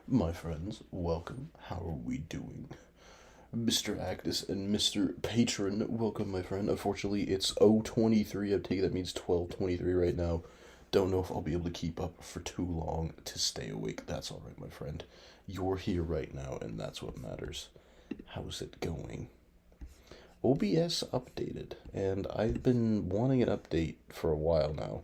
My friends, welcome. How are we doing? Mr. Agnes and Mr. Patron, welcome, my friend. Unfortunately, it's 0:23. I take it that means 12:23 right now. Don't know if I'll be able to keep up for too long to stay awake. That's alright, my friend. You're here right now, and that's what matters. How's it going? OBS updated, and I've been wanting an update for a while now.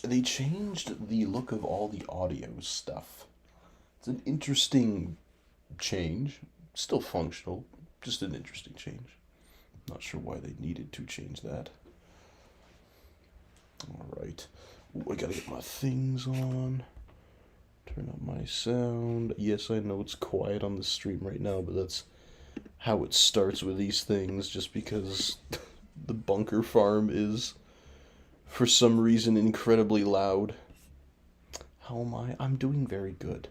They changed the look of all the audio stuff. It's an interesting change. Still functional, just an interesting change. Not sure why they needed to change that. Alright. I gotta get my things on. Turn up my sound. Yes, I know it's quiet on the stream right now, but that's how it starts with these things, just because the bunker farm is, for some reason, incredibly loud. How am I? I'm doing very good.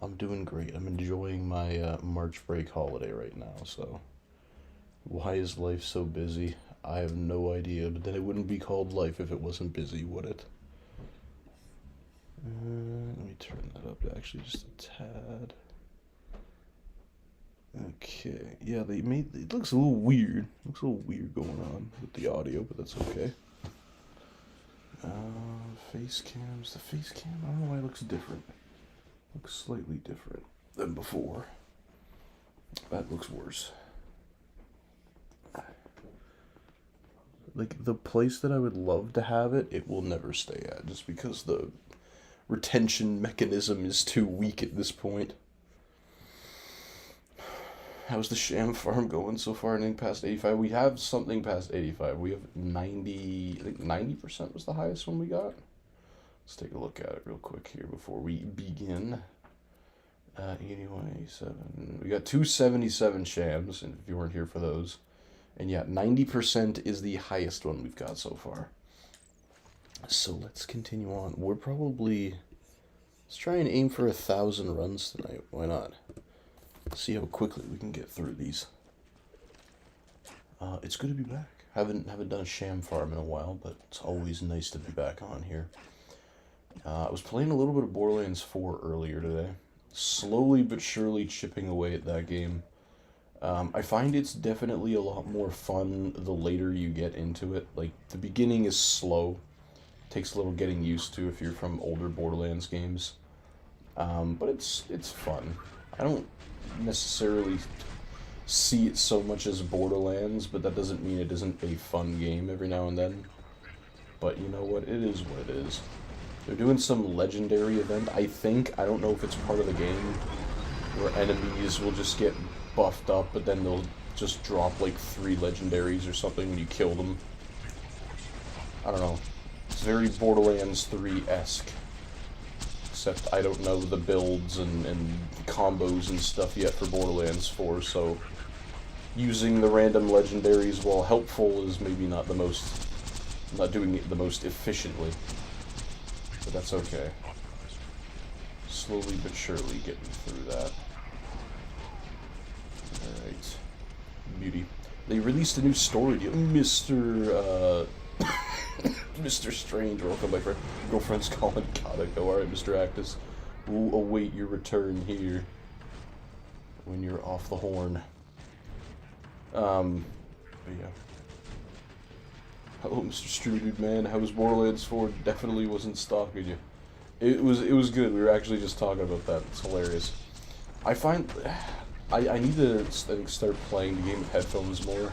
I'm doing great. I'm enjoying my March break holiday right now, so. Why is life so busy? I have no idea, but then it wouldn't be called life if it wasn't busy, would it? Let me turn that up actually just a tad. Okay, yeah, they made it looks a little weird. Looks a little weird going on with the audio, but that's okay. Face cams. The face cam, I don't know why it looks different. Looks slightly different than before. That looks worse. Like, the place that I would love to have it, it will never stay at, just because the retention mechanism is too weak at this point. How's the Sham farm going so far? Anything past 85? We have something past 85. We have 90, I think 90% was the highest one we got. Let's take a look at it real quick here before we begin. 81, 87. We got 277 Shams, and if you weren't here for those. And yeah, 90% is the highest one we've got so far. So let's continue on. We're probably... Let's try and aim for 1,000 runs tonight. Why not? See how quickly we can get through these. It's good to be back. Haven't done a Sham farm in a while, but it's always nice to be back on here. I was playing a little bit of Borderlands 4 earlier today. Slowly but surely chipping away at that game. I find it's definitely a lot more fun the later you get into it. Like, the beginning is slow, Takes a little getting used to if you're from older Borderlands games. But it's fun. I don't necessarily see it so much as Borderlands, but that doesn't mean it isn't a fun game every now and then. But you know what? It is what it is. They're doing some legendary event, I think. I don't know if it's part of the game, where enemies will just get buffed up, but then they'll just drop like 3 legendaries or something when you kill them. I don't know. It's very Borderlands 3-esque. Except I don't know the builds and combos and stuff yet for Borderlands 4, so using the random legendaries, while helpful, is maybe not doing it the most efficiently. But that's okay. Slowly but surely getting through that. Alright. Beauty. They released a new story deal. Mr. Strange, welcome my friend. Girlfriend's calling. Gotta go. Alright, Mr. Actus. We'll await your return here when you're off the horn. But yeah. Hello, Mr. Strudude, man. How was Borderlands 4? Definitely wasn't stalking you. It was good. We were actually just talking about that. It's hilarious. I find I need to, I think, start playing the game with headphones more,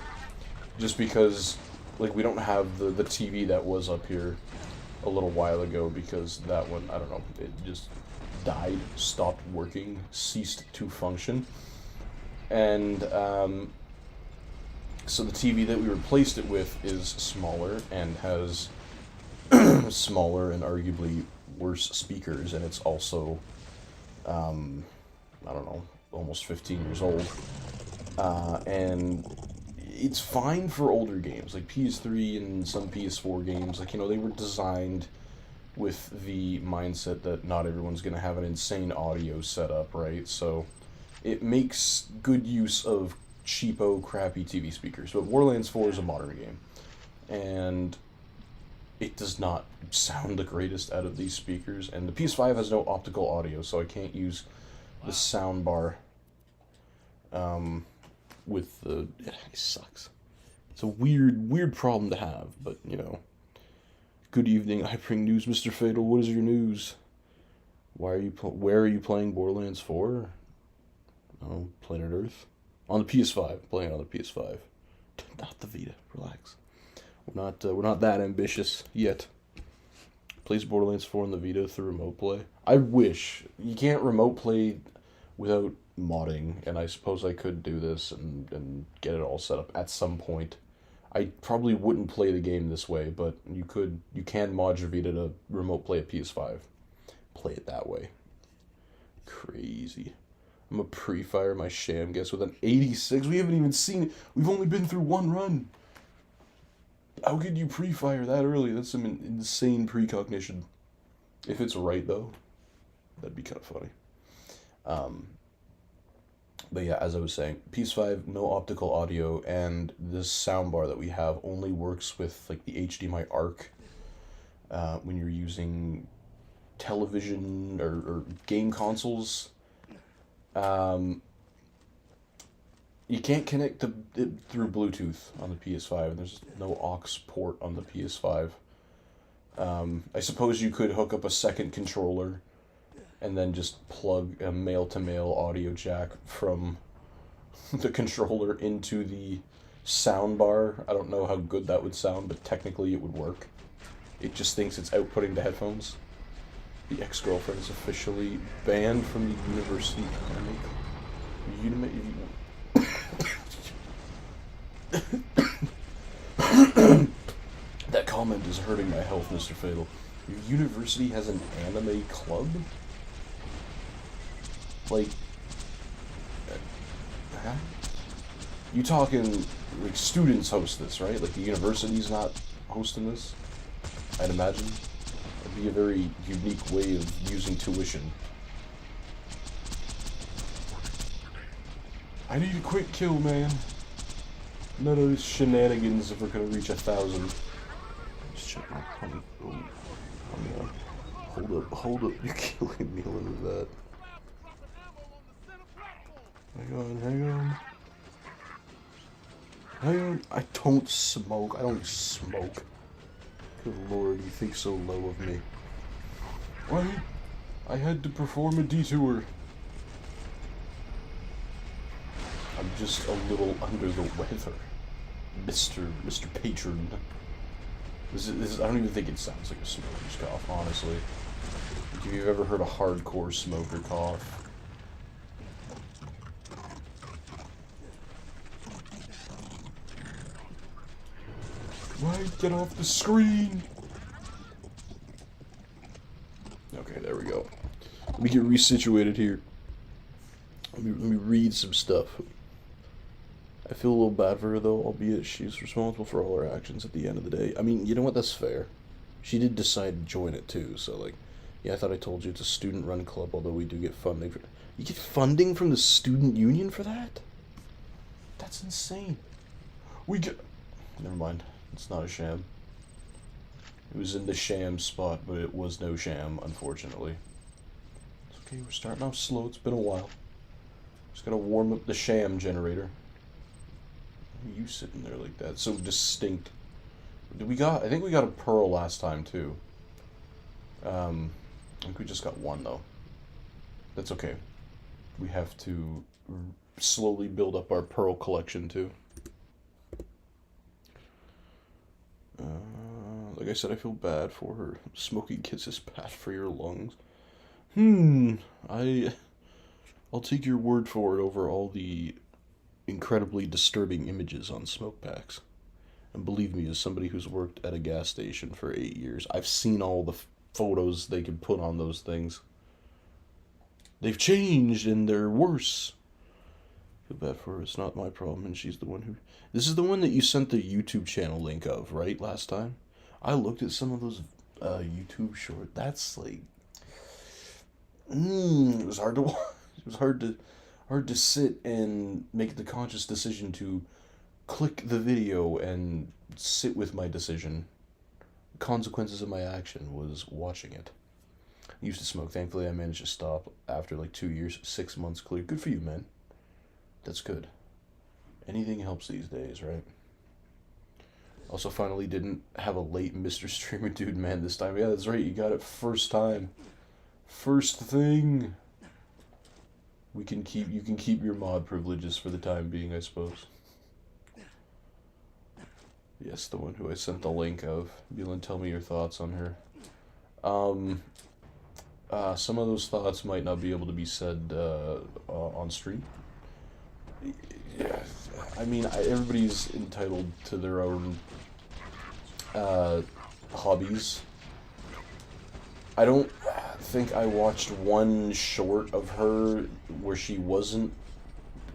just because, like, we don't have the TV that was up here a little while ago, because that one, I don't know, it just died, stopped working, ceased to function, and so the TV that we replaced it with is smaller and has smaller and arguably worse speakers, and it's also, I don't know, almost 15 years old, and it's fine for older games, like PS3 and some PS4 games. Like, you know, they were designed with the mindset that not everyone's going to have an insane audio setup, right? So it makes good use of cheapo, crappy TV speakers. But Borderlands 4 is a modern game, and it does not sound the greatest out of these speakers. And the PS5 has no optical audio, so I can't use the soundbar with the... It sucks. It's a weird problem to have, but, you know. Good evening, I bring news, Mr. Fatal. What is your news? Where are you playing Borderlands 4? Oh, Planet Earth? On the PS5. Playing on the PS5. Not the Vita. Relax. We're not that ambitious yet. Plays Borderlands 4 on the Vita through remote play. I wish. You can't remote play without modding, and I suppose I could do this and get it all set up at some point. I probably wouldn't play the game this way, but you can mod your Vita to remote play a PS5. Play it that way. Crazy. I'm a pre-fire my Sham guess with an 86. We haven't even seen it. We've only been through one run. How could you pre-fire that early? That's some insane precognition. If it's right, though, that'd be kind of funny. But yeah, as I was saying, PS5, no optical audio, and this soundbar that we have only works with, like, the HDMI ARC when you're using television or game consoles. You can't connect it through Bluetooth on the PS5, and there's no aux port on the PS5. I suppose you could hook up a second controller and then just plug a male-to-male audio jack from the controller into the soundbar. I don't know how good that would sound, but technically it would work. It just thinks it's outputting the headphones. The ex-girlfriend is officially banned from the university. That comment is hurting my health, Mr. Fatal. Your university has an anime club? Like, you talking, like, students host this, right? Like, the university's not hosting this? I'd imagine. It'd be a very unique way of using tuition. I need a quick kill, man. None of this shenanigans if we're gonna reach 1,000. Just check my pump. Oh, hold up, you're killing me. Look at that. Hang on. I don't smoke. Good lord, you think so low of me. Why? I had to perform a detour. I'm just a little under the weather, Mr. Patron. This is, I don't even think it sounds like a smoker's cough, honestly. Like if you've ever heard a hardcore smoker cough. Right, get off the screen! Okay, there we go. Let me get resituated here. Let me read some stuff. I feel a little bad for her, though, albeit she's responsible for all her actions at the end of the day. I mean, you know what? That's fair. She did decide to join it, too, so, like, yeah, I thought I told you it's a student-run club, although we do get funding for... You get funding from the student union for that? That's insane. We get... Never mind. It's not a sham. It was in the sham spot, but it was no sham, unfortunately. It's okay, we're starting off slow. It's been a while. Just gotta warm up the sham generator. Why are you sitting there like that? So distinct. I think we got a pearl last time, too. I think we just got one, though. That's okay. We have to slowly build up our pearl collection, too. Like I said, I feel bad for her. Smoking kids is bad for your lungs. I'll take your word for it over all the incredibly disturbing images on smoke packs. And believe me, as somebody who's worked at a gas station for 8 years, I've seen all the photos they can put on those things. They've changed and they're worse. I feel bad for her. It's not my problem, and she's the one who... This is the one that you sent the YouTube channel link of, right, last time? I looked at some of those YouTube shorts. That's like... it was hard to watch. It was hard to sit and make the conscious decision to click the video and sit with my decision. Consequences of my action was watching it. I used to smoke. Thankfully, I managed to stop after like 2 years, 6 months clear. Good for you, man. That's good. Anything helps these days, right? Also, finally didn't have a late Mr. Streamer Dude man this time. Yeah, that's right. You got it first time. First thing. You can keep your mod privileges for the time being, I suppose. Yes, the one who I sent the link of. Beelan, tell me your thoughts on her. Some of those thoughts might not be able to be said on stream. Yeah, I mean, everybody's entitled to their own hobbies. I don't think I watched one short of her where she wasn't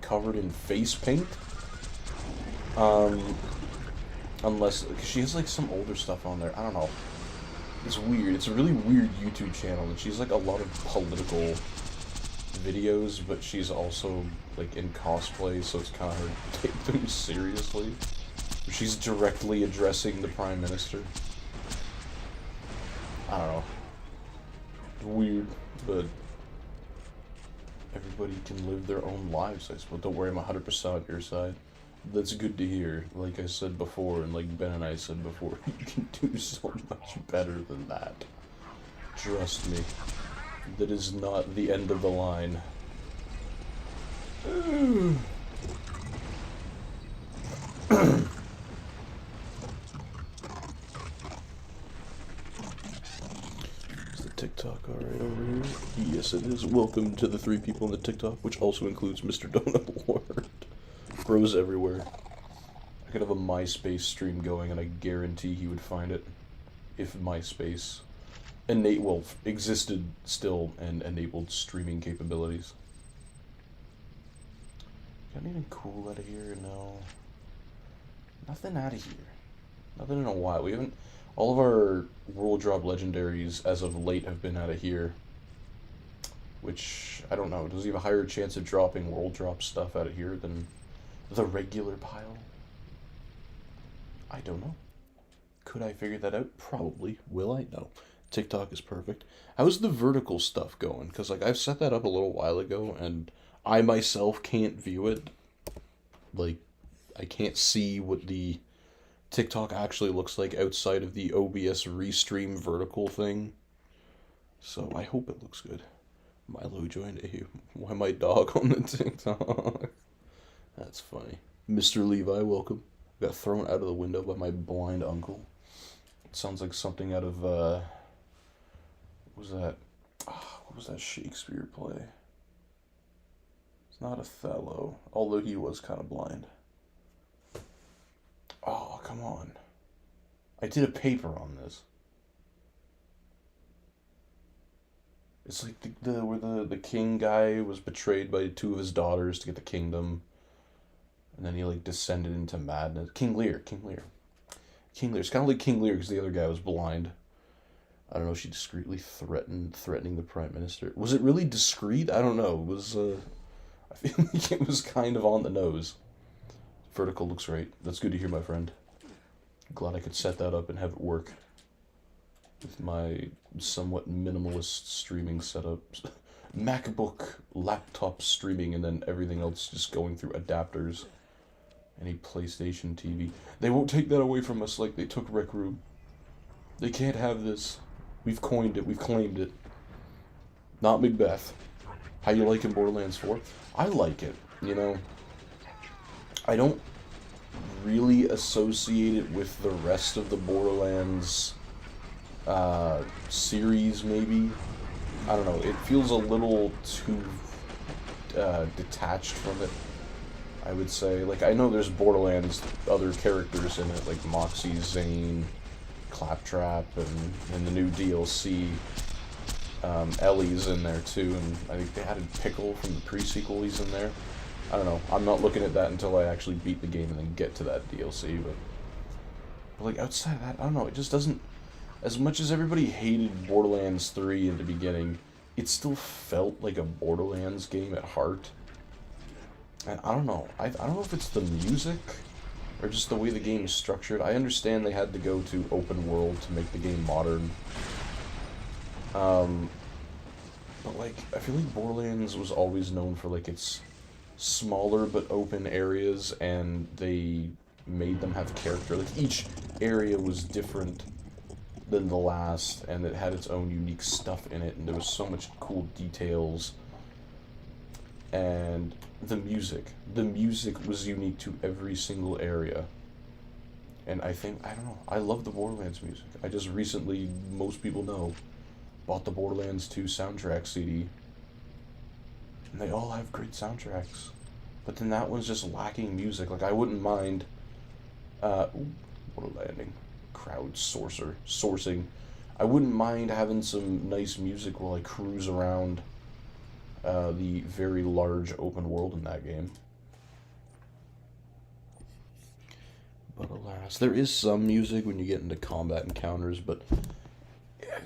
covered in face paint. Unless, cause she has like some older stuff on there. I don't know. It's weird. It's a really weird YouTube channel, and she's like a lot of political videos, but she's also like in cosplay, so it's kind of hard to take them seriously. She's directly addressing the Prime Minister. I don't know. It's weird, but everybody can live their own lives, I suppose. Don't worry, I'm 100% on your side. That's good to hear. Like I said before, and like Ben and I said before, you can do so much better than that. Trust me. That is not the end of the line. Is the TikTok alright over here? Yes, it is. Welcome to the 3 people in the TikTok, which also includes Mr. Donut Lord. Bros everywhere. I could have a MySpace stream going, and I guarantee he would find it. If MySpace existed still and enabled streaming capabilities. Got anything cool out of here? No. Nothing out of here. Nothing in a while. We haven't... All of our World Drop legendaries as of late have been out of here. Which, I don't know. Does he have a higher chance of dropping World Drop stuff out of here than the regular pile? I don't know. Could I figure that out? Probably. Will I? No. TikTok is perfect. How's the vertical stuff going? Because like I've set that up a little while ago, and I myself can't view it. Like, I can't see what the TikTok actually looks like outside of the OBS restream vertical thing. So I hope it looks good. Milo joined. Hey, why my dog on the TikTok? That's funny. Mr. Levi, welcome. Got thrown out of the window by my blind uncle. It sounds like something out of, what was that? Oh, what was that Shakespeare play? It's not Othello, although he was kind of blind. Oh, come on. I did a paper on this. It's like where the king guy was betrayed by two of his daughters to get the kingdom. And then he like descended into madness. King Lear. It's kind of like King Lear because the other guy was blind. I don't know. She discreetly threatening the prime minister. Was it really discreet? I don't know. It was. I feel like it was kind of on the nose. Vertical looks right. That's good to hear, my friend. Glad I could set that up and have it work with my somewhat minimalist streaming setup. MacBook laptop streaming and then everything else just going through adapters. Any PlayStation TV. They won't take that away from us like they took Rec Room. They can't have this. We've coined it. We've claimed it. Not Macbeth. How you liking Borderlands 4? I like it. You know, I don't really associate it with the rest of the Borderlands series, maybe. I don't know. It feels a little too detached from it, I would say. Like, I know there's Borderlands other characters in it, like Moxie, Zane, Claptrap, and in the new DLC, Ellie's in there too, and I think they added Pickle from the pre-sequel, he's in there. I don't know. I'm not looking at that until I actually beat the game and then get to that DLC, but like, outside of that, I don't know. It just doesn't... As much as everybody hated Borderlands 3 in the beginning, it still felt like a Borderlands game at heart. And I don't know. I don't know if it's the music or just the way the game is structured. I understand they had to go to open world to make the game modern. But like, I feel like Borderlands was always known for like its smaller but open areas, and they made them have character. Like, each area was different than the last, and it had its own unique stuff in it, and there was so much cool details. And the music was unique to every single area. And I don't know, I love the Borderlands music. I just recently, most people know, bought the Borderlands 2 soundtrack CD. And they all have great soundtracks. But then that one's just lacking music. Like, I wouldn't mind, what a landing. Sourcing. I wouldn't mind having some nice music while I cruise around the very large open world in that game. But alas, there is some music when you get into combat encounters, but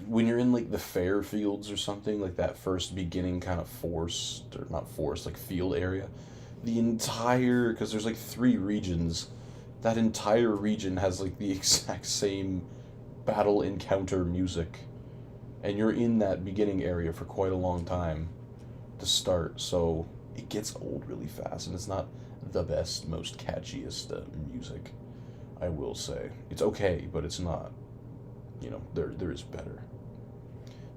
when you're in like the fair fields or something, like that first beginning kind of like field area, the entire, because there's like 3 regions, that entire region has like the exact same battle encounter music, and you're in that beginning area for quite a long time to start, so it gets old really fast, and it's not the best, most catchiest music, I will say. It's okay, but it's not, you know, there is better.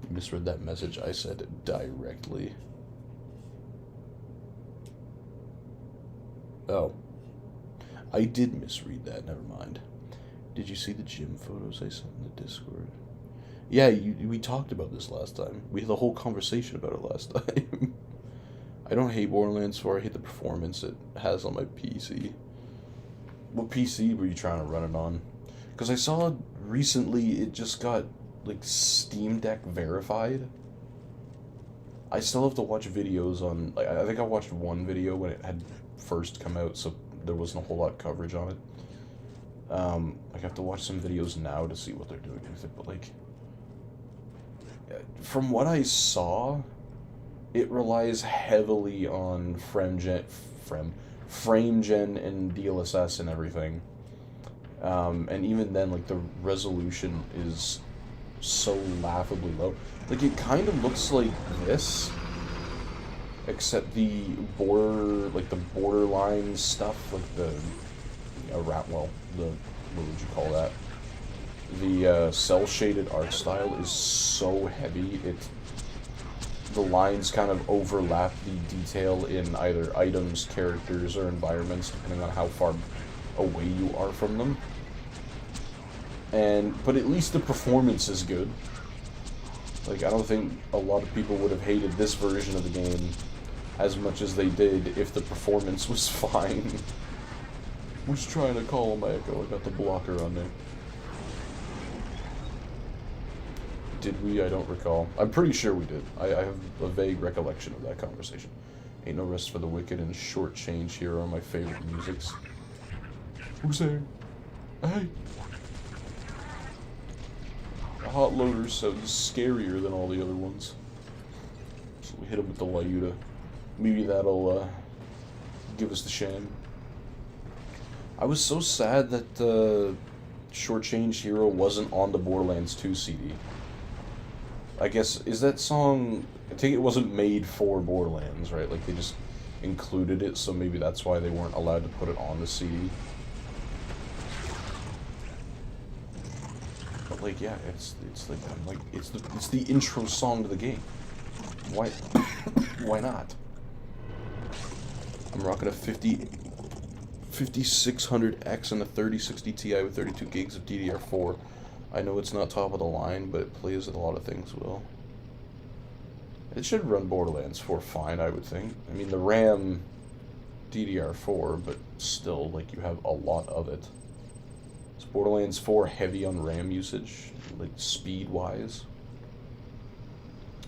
You misread that message I said directly. Oh. I did misread that, never mind. Did you see the gym photos I sent in the Discord? Yeah, we talked about this last time. We had a whole conversation about it last time. I don't hate Borderlands 4, I hate the performance it has on my PC. What PC were you trying to run it on? Because I saw recently it just got, like, Steam Deck verified. I still have to watch videos on... Like, I think I watched one video when it had first come out, so there wasn't a whole lot of coverage on it. I have to watch some videos now to see what they're doing with it, but, like... From what I saw, it relies heavily on frame gen and DLSS and everything. And even then, like, the resolution is so laughably low. Like, it kind of looks like this, except the borderline stuff, like the what would you call that? The cell-shaded art style is so heavy, the lines kind of overlap the detail in either items, characters, or environments, depending on how far away you are from them. But at least the performance is good. Like, I don't think a lot of people would have hated this version of the game as much as they did if the performance was fine. Was trying to call him my echo. I got the blocker on there. Did we? I don't recall. I'm pretty sure we did. I have a vague recollection of that conversation. Ain't No Rest for the Wicked and Short Change Hero are my favorite musics. Who's there? Hey! The Hot Loader sounds scarier than all the other ones. So we hit him with the Lyuda. Maybe that'll give us the Sham. I was so sad that Short Change Hero wasn't on the Borderlands 2 CD. I guess, is that song... I think it wasn't made for Borderlands, right? Like, they just included it, so maybe that's why they weren't allowed to put it on the CD. But, like, yeah, it's like, I'm like, it's the intro song to the game. Why, why not? I'm rocking a 5600X and a 3060 Ti with 32 gigs of DDR4. I know it's not top of the line, but it plays a lot of things well. It should run Borderlands 4 fine, I would think. I mean, the RAM DDR4, but still, like, you have a lot of it. Is Borderlands 4 heavy on RAM usage, like, speed-wise?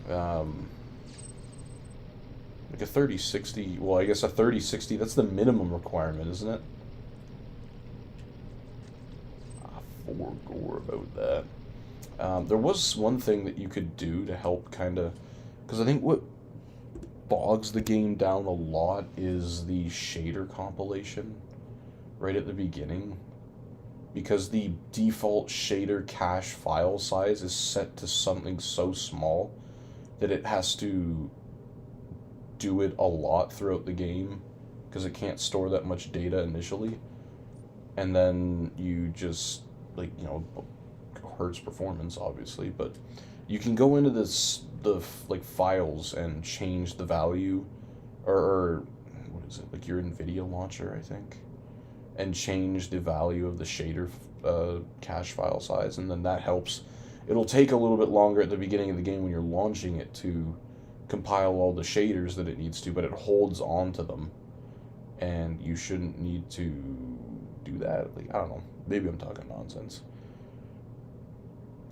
Like a 3060, well, I guess a 3060, that's the minimum requirement, isn't it? Gore about that. There was one thing that you could do to help kind of... Because I think what bogs the game down a lot is the shader compilation right at the beginning. Because the default shader cache file size is set to something so small that it has to do it a lot throughout the game because it can't store that much data initially. And then you just... like, you know, hurts performance, obviously, but you can go into like, files and change the value, or what is it, like your NVIDIA launcher, I think, and change the value of the shader cache file size, and then that helps. It'll take a little bit longer at the beginning of the game when you're launching it to compile all the shaders that it needs to, but it holds on to them, and you shouldn't need to do that. Like, I don't know. Maybe I'm talking nonsense.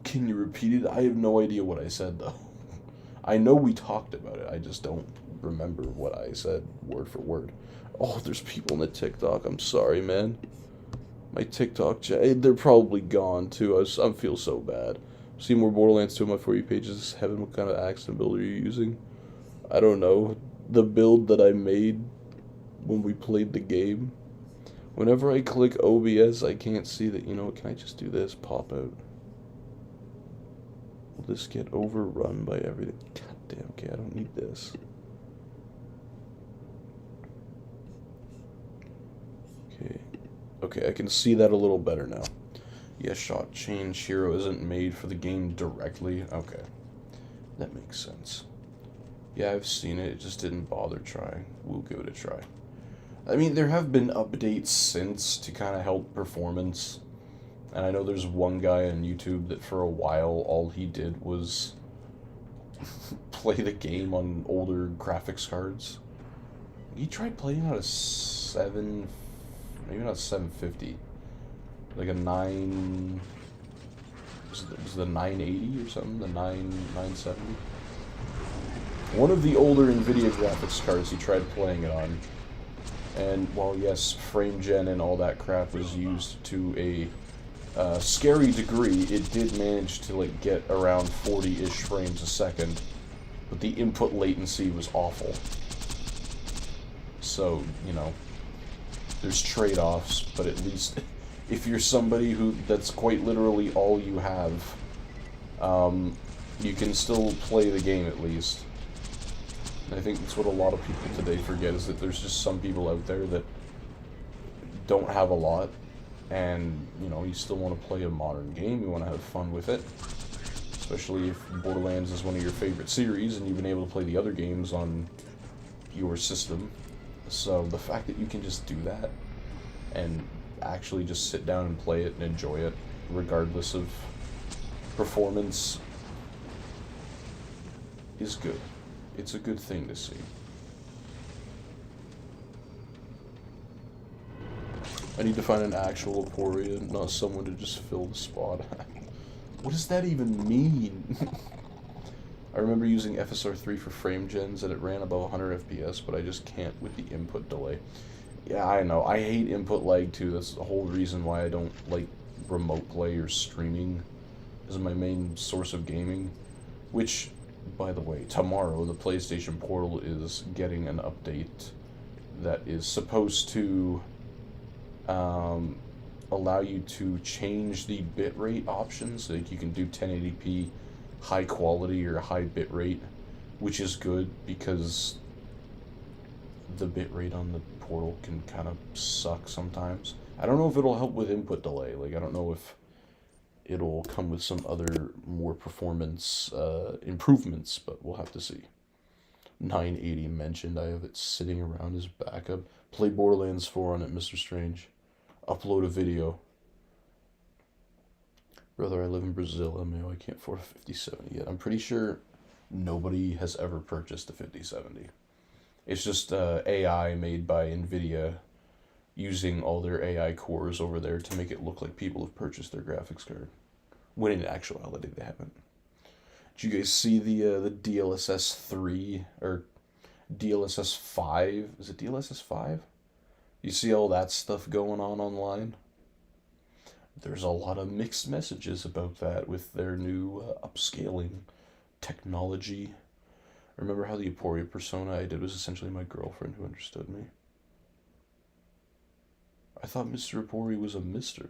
Can you repeat it? I have no idea what I said, though. I know we talked about it. I just don't remember what I said word for word. Oh, there's people in the TikTok. I'm sorry, man. My TikTok, they're probably gone, too. I feel so bad. See more Borderlands 2 on my For You pages. Heaven, what kind of accident build are you using? I don't know. The build that I made when we played the game. Whenever I click OBS, I can't see that, you know, can I just do this? Pop out. Will this get overrun by everything? God damn, okay, I don't need this. Okay. Okay, I can see that a little better now. Yes, Shot Change Hero isn't made for the game directly. Okay. That makes sense. Yeah, I've seen it. It just didn't bother trying. We'll give it a try. I mean, there have been updates since to kind of help performance. And I know there's one guy on YouTube that for a while, all he did was play the game on older graphics cards. He tried playing on a maybe not a 750. Like a 9... Was it the 980 or something? The 970? One of the older NVIDIA graphics cards he tried playing it on. And while, yes, frame gen and all that crap was used to a scary degree, it did manage to, like, get around 40-ish frames a second. But the input latency was awful. So, you know, there's trade-offs, but at least if you're somebody that's quite literally all you have, you can still play the game at least. And I think that's what a lot of people today forget, is that there's just some people out there that don't have a lot, And, you know, you still want to play a modern game, you want to have fun with it. Especially if Borderlands is one of your favorite series and you've been able to play the other games on your system. So the fact that you can just do that and actually just sit down and play it and enjoy it, regardless of performance, is good. It's a good thing to see. I need to find an actual Aporia, not someone to just fill the spot. What does that even mean? I remember using FSR3 for frame gens and it ran about 100 FPS, but I just can't with the input delay. Yeah, I know. I hate input lag too. That's the whole reason why I don't like remote play or streaming as my main source of gaming. Which, by the way, tomorrow the PlayStation Portal is getting an update that is supposed to allow you to change the bitrate options. Like you can do 1080p high quality or high bitrate, which is good because the bitrate on the Portal can kind of suck sometimes. I don't know if it'll help with input delay. Like, I don't know if it'll come with some other more performance improvements, but we'll have to see. 980 mentioned. I have it sitting around as backup. Play Borderlands 4 on it, Mr. Strange. Upload a video. Brother, I live in Brazil, MAO. I can't afford a 5070 yet. I'm pretty sure nobody has ever purchased a 5070. It's just AI made by NVIDIA using all their AI cores over there to make it look like people have purchased their graphics card. When in actuality, they haven't. Did you guys see the DLSS 3 or DLSS 5? Is it DLSS 5? You see all that stuff going on online? There's a lot of mixed messages about that with their new upscaling technology. Remember how the Aporia persona I did was essentially my girlfriend who understood me? I thought Mr. Aporia was a mister.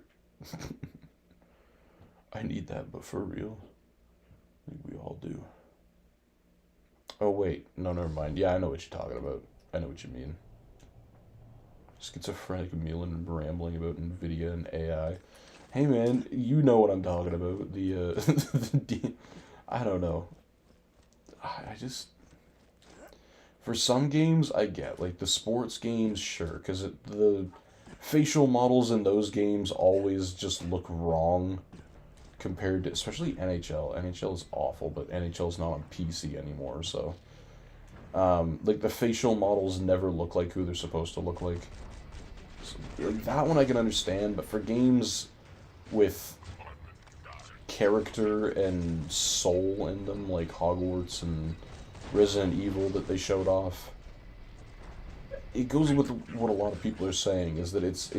I need that, but for real. I think we all do. Oh, wait. No, never mind. Yeah, I know what you're talking about. I know what you mean. Schizophrenic Milan rambling about NVIDIA and AI. Hey, man, you know what I'm talking about. I don't know. I just... For some games, I get. Like, the sports games, sure. Because the facial models in those games always just look wrong compared to... Especially NHL. NHL is awful, but NHL is not on PC anymore, so... like, the facial models never look like who they're supposed to look like. So, like, that one I can understand, but for games with character and soul in them, like Hogwarts and Resident Evil that they showed off, it goes with what a lot of people are saying, is that it's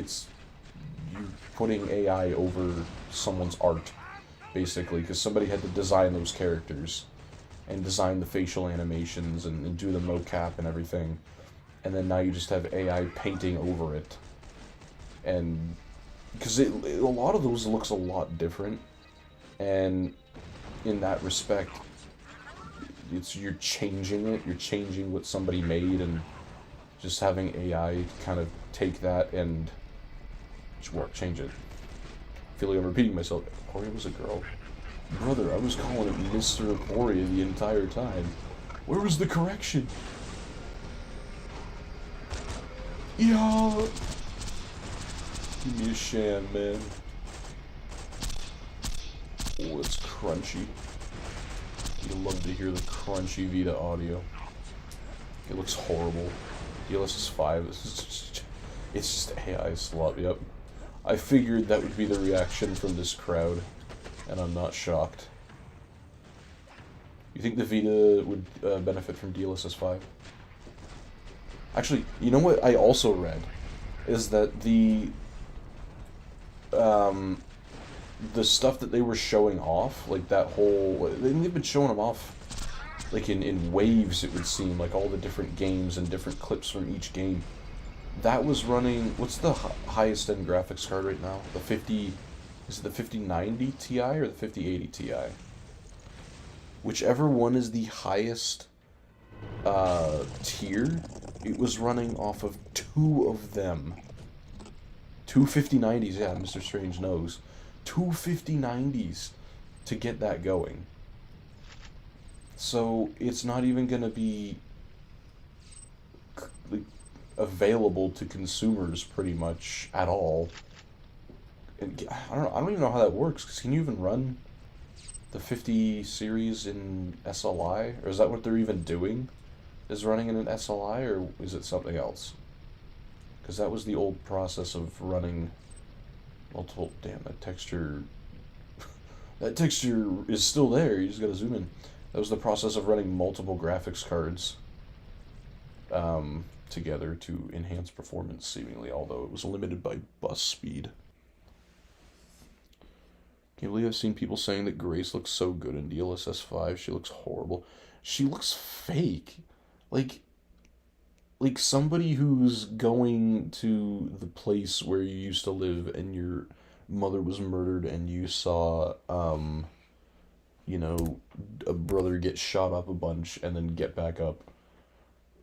you putting AI over someone's art, basically, because somebody had to design those characters and design the facial animations and do the mocap and everything, and then now you just have AI painting over it. And because a lot of those looks a lot different, and in that respect, you're changing it, you're changing what somebody made, and just having AI kind of take that and change it. I feel like I'm repeating myself. Aporia was a girl. Brother, I was calling it Mr. Aporia the entire time. Where was the correction? Yeah. Give me a Sham, man. Oh, it's crunchy. You love to hear the crunchy Vita audio. It looks horrible. DLSS 5 it's just AI slop, yep. I figured that would be the reaction from this crowd, and I'm not shocked. You think the Vita would benefit from DLSS 5? Actually, you know what I also read? Is that the stuff that they were showing off, like that whole... They've been showing them off, like, in waves, it would seem, like all the different games and different clips from each game. That was running... What's the highest end graphics card right now? The 50... Is it the 5090 Ti or the 5080 Ti? Whichever one is the highest tier, it was running off of 2 of them. Two 5090s, yeah, Mr. Strange knows. Two 5090s to get that going. So it's not even going to be like, available to consumers pretty much at all. I don't even know how that works, because can you even run the 50 series in SLI? Or is that what they're even doing? Is running in an SLI, or is it something else? Because that was the old process of running multiple... Damn, that texture... That texture is still there, you just gotta zoom in. That was the process of running multiple graphics cards together to enhance performance, seemingly, although it was limited by bus speed. Can't believe I've seen people saying that Grace looks so good in DLSS 5. She looks horrible. She looks fake. Like, like somebody who's going to the place where you used to live and your mother was murdered and you saw, you know, a brother get shot up a bunch and then get back up.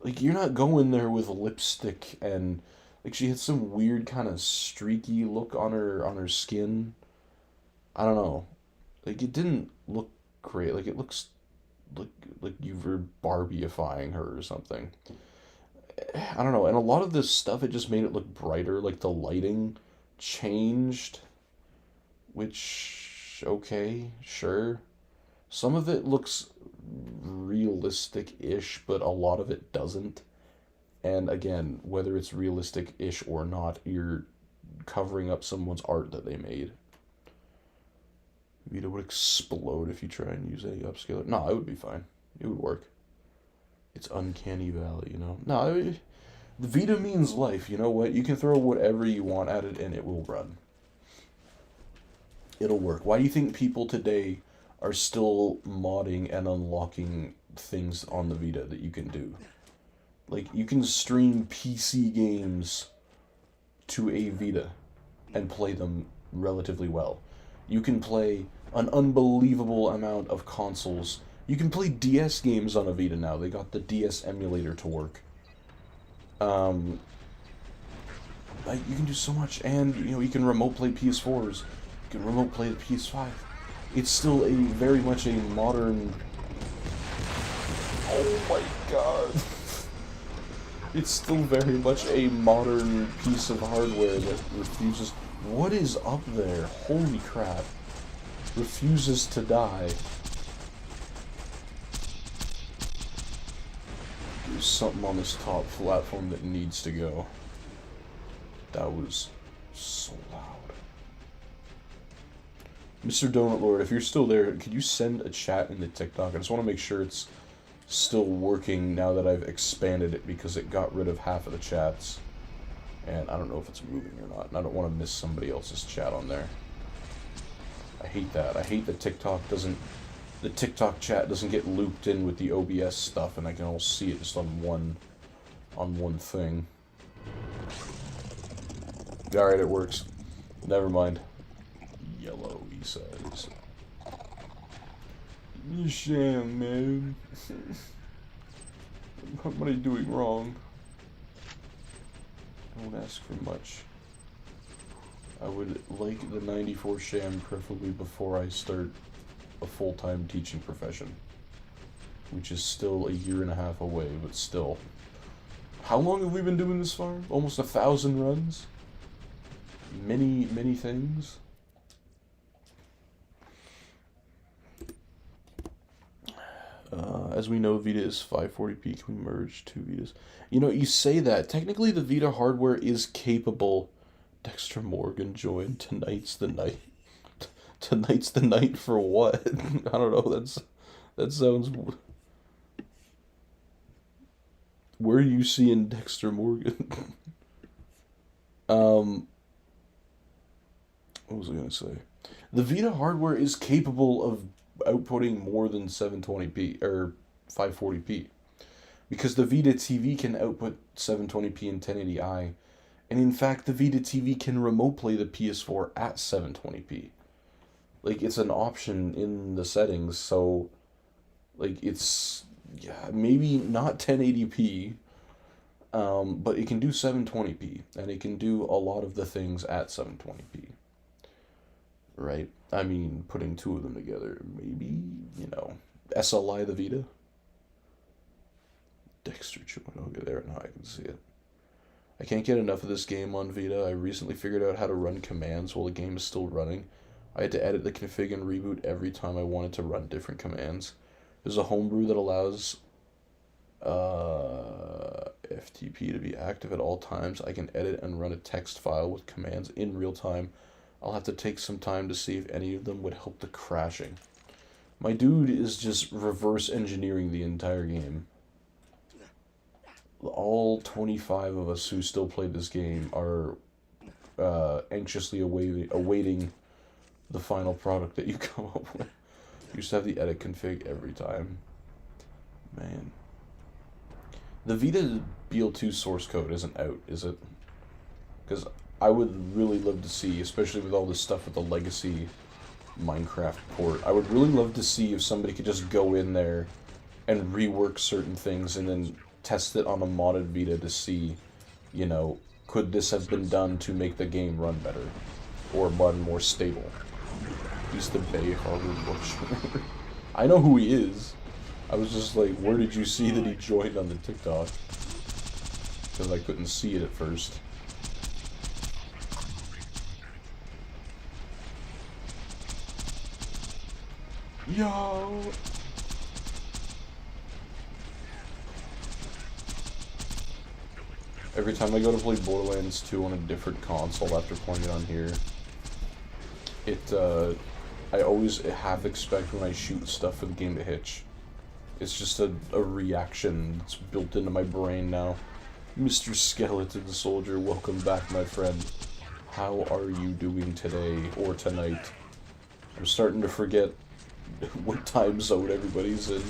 Like, you're not going there with lipstick and, like, she had some weird kind of streaky look on her skin. I don't know. Like, it didn't look great. Like, it looks like you were Barbieifying her or something. I don't know. And a lot of this stuff, it just made it look brighter. Like, the lighting changed, which, okay, sure. Some of it looks realistic-ish, but a lot of it doesn't. And again, whether it's realistic-ish or not, you're covering up someone's art that they made. Vita would explode if you try and use any upscaler. No, it would be fine. It would work. It's uncanny valley, you know? No, the Vita means life. You know what? You can throw whatever you want at it and it will run. It'll work. Why do you think people today are still modding and unlocking things on the Vita that you can do? Like, you can stream PC games to a Vita and play them relatively well. You can play an unbelievable amount of consoles. You can play DS games on a Vita now. They got the DS emulator to work. Like, you can do so much, and, you know, you can remote play PS4s. You can remote play the PS5. It's still very much a modern... Oh my god. It's still very much a modern piece of hardware that refuses... What is up there? Holy crap. Refuses to die. There's something on this top platform that needs to go. That was so loud. Mr. Donut Lord, if you're still there, could you send a chat in the TikTok? I just want to make sure it's still working now that I've expanded it, because it got rid of half of the chats. And I don't know if it's moving or not, and I don't want to miss somebody else's chat on there. I hate that. I hate that the TikTok chat doesn't get looped in with the OBS stuff, and I can all see it just on one thing. Alright, it works. Never mind. Yellow, he says. Sham, man. What am I doing wrong? Don't ask for much. I would like the 94 Sham preferably before I start a full-time teaching profession, which is still a year and a half away, but still. How long have we been doing this farm? Almost 1,000 runs? Many, many things. As we know, Vita is 540p. Can we merge two Vitas? You know, you say that. Technically, the Vita hardware is capable. Dexter Morgan joined. Tonight's the night. Tonight's the night for what? I don't know. That sounds... Where are you seeing Dexter Morgan? What was I gonna say? The Vita hardware is capable of outputting more than 720p or 540p, because the Vita TV can output 720p and 1080i, and in fact the Vita TV can remote play the PS4 at 720p. Like, it's an option in the settings, so like it's, yeah, maybe not 1080p, But it can do 720p, and it can do a lot of the things at 720p, right? I mean, putting two of them together, maybe, SLI the Vita. Dexter joint, okay, there, now I can see it. I can't get enough of this game on Vita. I recently figured out how to run commands while the game is still running. I had to edit the config and reboot every time I wanted to run different commands. There's a homebrew that allows FTP to be active at all times. I can edit and run a text file with commands in real time. I'll have to take some time to see if any of them would help the crashing. My dude is just reverse engineering the entire game. All 25 of us who still play this game are anxiously awaiting the final product that you come up with. You just have the edit config every time. Man. The Vita BL2 source code isn't out, is it? Because I would really love to see, especially with all this stuff with the legacy Minecraft port, I would really love to see if somebody could just go in there and rework certain things and then test it on a modded Vita to see, could this have been done to make the game run better or run more stable? He's the Bay Harbor Bush. I know who he is. I was just like, where did you see that he joined on the TikTok? Because I couldn't see it at first. Yo! Every time I go to play Borderlands 2 on a different console after playing it on here, I always half expect when I shoot stuff for the game to hitch. It's just a reaction that's built into my brain now. Mr. Skeleton Soldier, welcome back, my friend. How are you doing today or tonight? I'm starting to forget what time zone everybody's in.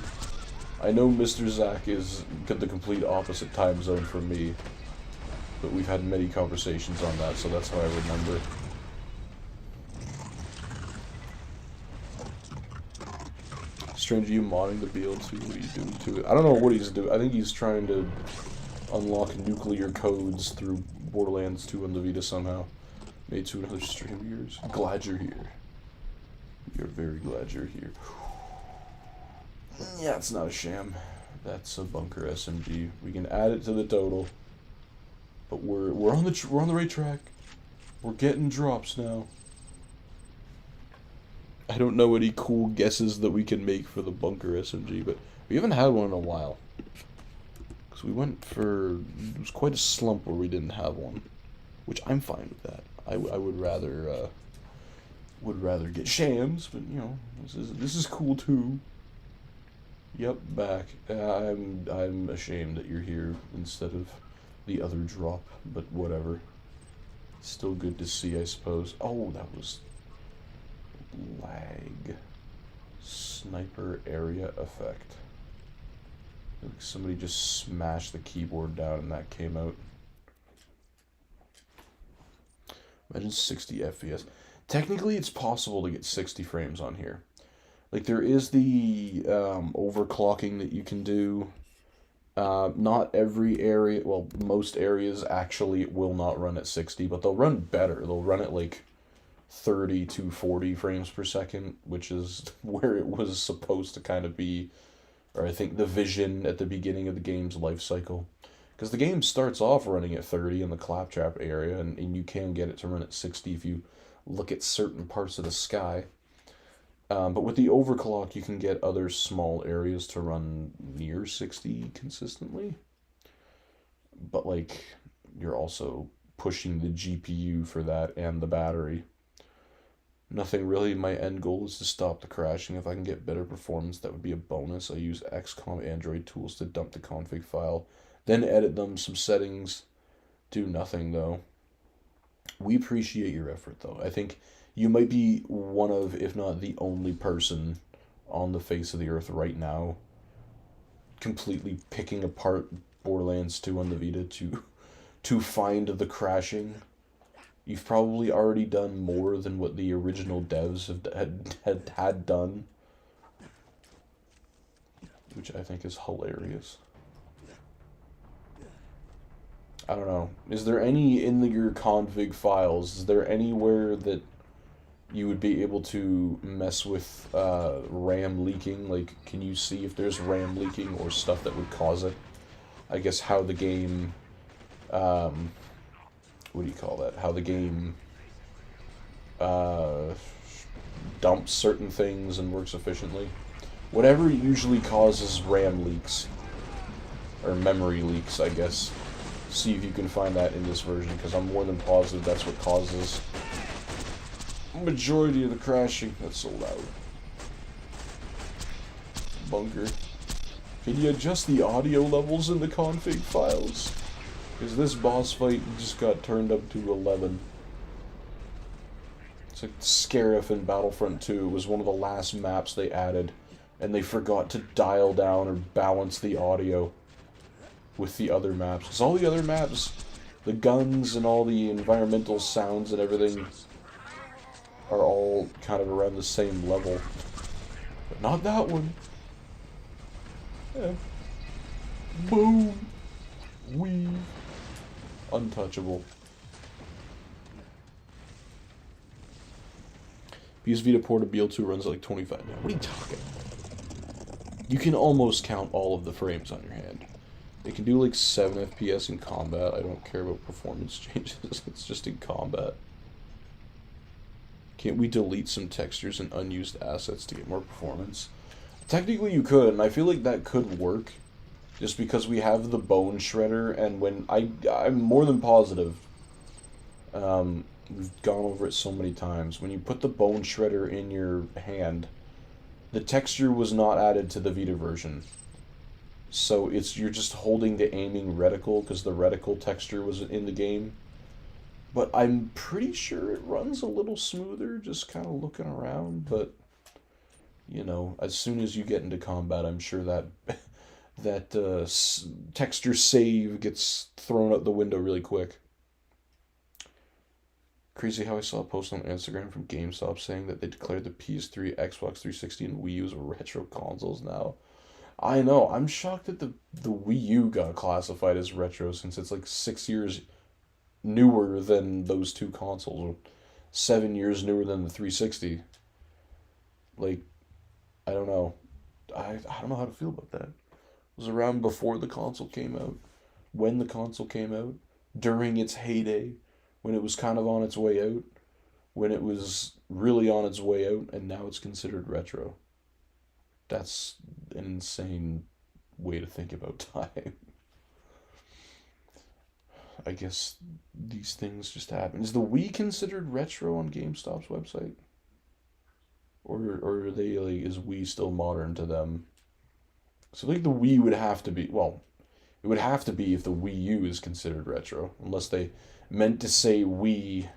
I know Mr. Zach is the complete opposite time zone from me, but we've had many conversations on that, so that's how I remember. Stranger, you modding the BL2? What are you doing to it? I don't know what he's doing. I think he's trying to unlock nuclear codes through Borderlands 2 on the Vita somehow. Made to another stream of yours. Glad you're here. You're very glad you're here. Yeah, it's not a sham. That's a bunker SMG. We can add it to the total. But we're on the right track. We're getting drops now. I don't know any cool guesses that we can make for the bunker SMG, but we haven't had one in a while. Because we went for... It was quite a slump where we didn't have one. Which I'm fine with that. I would rather get shams, but this is cool too. Yep, back. I'm ashamed that you're here instead of the other drop, but whatever. Still good to see, I suppose. Oh, that was lag. Sniper area effect. Like somebody just smashed the keyboard down and that came out. Imagine 60 FPS. Technically, it's possible to get 60 frames on here. Like, there is the overclocking that you can do. Not every area, well, most areas actually will not run at 60, but they'll run better. They'll run at, like, 30 to 40 frames per second, which is where it was supposed to kind of be, or I think the vision at the beginning of the game's life cycle. Because the game starts off running at 30 in the claptrap area, and you can get it to run at 60 if you look at certain parts of the sky. But with the overclock, you can get other small areas to run near 60 consistently. But, like, you're also pushing the GPU for that and the battery. Nothing really. My end goal is to stop the crashing. If I can get better performance, that would be a bonus. I use XCOM Android tools to dump the config file, then edit them, some settings. Do nothing, though. We appreciate your effort, though. I think you might be one of, if not the only person on the face of the earth right now completely picking apart Borderlands 2 on the Vita to find the crashing. You've probably already done more than what the original devs had done, which I think is hilarious. I don't know. Is there any in your config files? Is there anywhere that you would be able to mess with RAM leaking? Like, can you see if there's RAM leaking or stuff that would cause it? I guess how the game, what do you call that? How the game dumps certain things and works efficiently. Whatever usually causes RAM leaks, or memory leaks, I guess. See if you can find that in this version, because I'm more than positive that's what causes majority of the crashing. That's so loud. Bunker. Can you adjust the audio levels in the config files? Because this boss fight just got turned up to 11. It's like Scarif in Battlefront 2. It was one of the last maps they added, and they forgot to dial down or balance the audio with the other maps. Because all the other maps, the guns and all the environmental sounds and everything are all kind of around the same level. But not that one. Yeah. Boom. Weave. Untouchable. PS Vita Porta BL2 runs at like 25 now. What are you talking about? You can almost count all of the frames on your hand. It can do like 7 FPS in combat. I don't care about performance changes. It's just in combat. Can't we delete some textures and unused assets to get more performance? Technically you could, and I feel like that could work. Just because we have the bone shredder, and when I'm more than positive, we've gone over it so many times. When you put the bone shredder in your hand, the texture was not added to the Vita version. So you're just holding the aiming reticle, because the reticle texture was in the game. But I'm pretty sure it runs a little smoother, just kind of looking around. But, you know, as soon as you get into combat, I'm sure that texture save gets thrown out the window really quick. Crazy how I saw a post on Instagram from GameStop saying that they declared the PS3, Xbox 360, and Wii U as retro consoles now. I know, I'm shocked that the Wii U got classified as retro, since it's like 6 years newer than those two consoles, or 7 years newer than the 360. Like, I don't know. I don't know how to feel about that. It was around before the console came out, when the console came out, during its heyday, when it was kind of on its way out, when it was really on its way out, and now it's considered retro. That's an insane way to think about time. I guess these things just happen. Is the Wii considered retro on GameStop's website? Or are they, like, is Wii still modern to them? So I think the Wii would have to be, well, it would have to be if the Wii U is considered retro, unless they meant to say Wii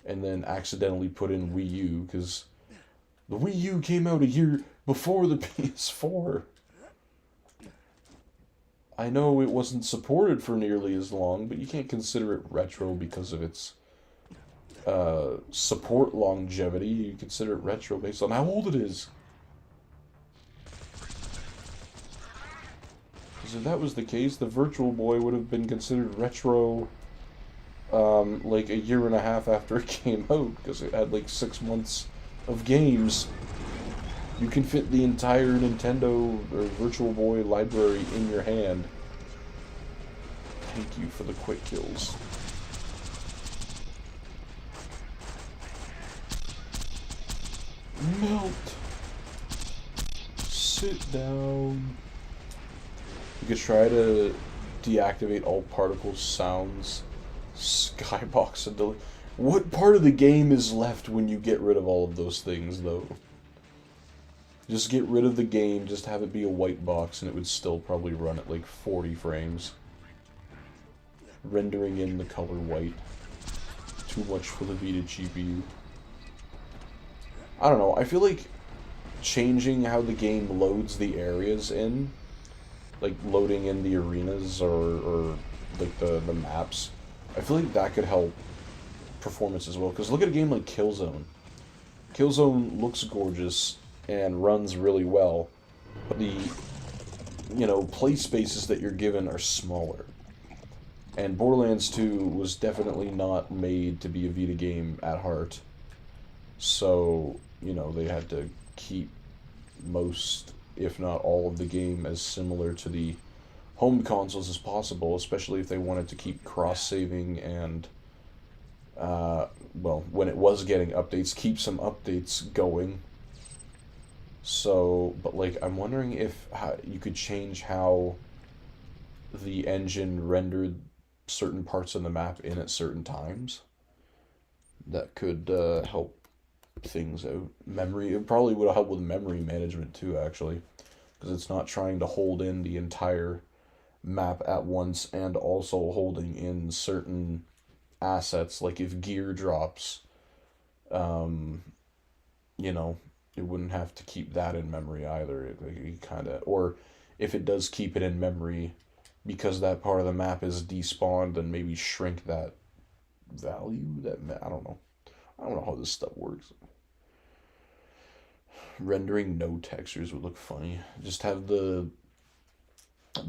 and then accidentally put in Wii U, because the Wii U came out a year before the PS4. I know it wasn't supported for nearly as long, but you can't consider it retro because of its support longevity. You consider it retro based on how old it is. Because if that was the case, the Virtual Boy would have been considered retro like a year and a half after it came out, because it had like 6 months of games. You can fit the entire Nintendo or Virtual Boy library in your hand. Thank you for the quick kills. Melt. Sit down. You could try to deactivate all particle sounds. Skybox and delete. What part of the game is left when you get rid of all of those things, though? Just get rid of the game, just have it be a white box, and it would still probably run at like 40 frames. Rendering in the color white. Too much for the Vita GPU. I don't know, I feel like changing how the game loads the areas in, like loading in the arenas or like the maps, I feel like that could help performance as well. Because look at a game like Killzone. Killzone looks gorgeous and runs really well, but the, you know, play spaces that you're given are smaller. And Borderlands 2 was definitely not made to be a Vita game at heart. So, you know, they had to keep most, if not all, of the game as similar to the home consoles as possible, especially if they wanted to keep cross saving and, well, when it was getting updates, keep some updates going. So, but like, I'm wondering if you could change how the engine rendered certain parts of the map in at certain times. That could help things out. Memory, it probably would help with memory management too, actually, because it's not trying to hold in the entire map at once and also holding in certain assets. Like if gear drops, um, you know, it wouldn't have to keep that in memory either. It kind of, or if it does keep it in memory, because that part of the map is despawned, and maybe shrink that value. I don't know. I don't know how this stuff works. Rendering no textures would look funny. Just have the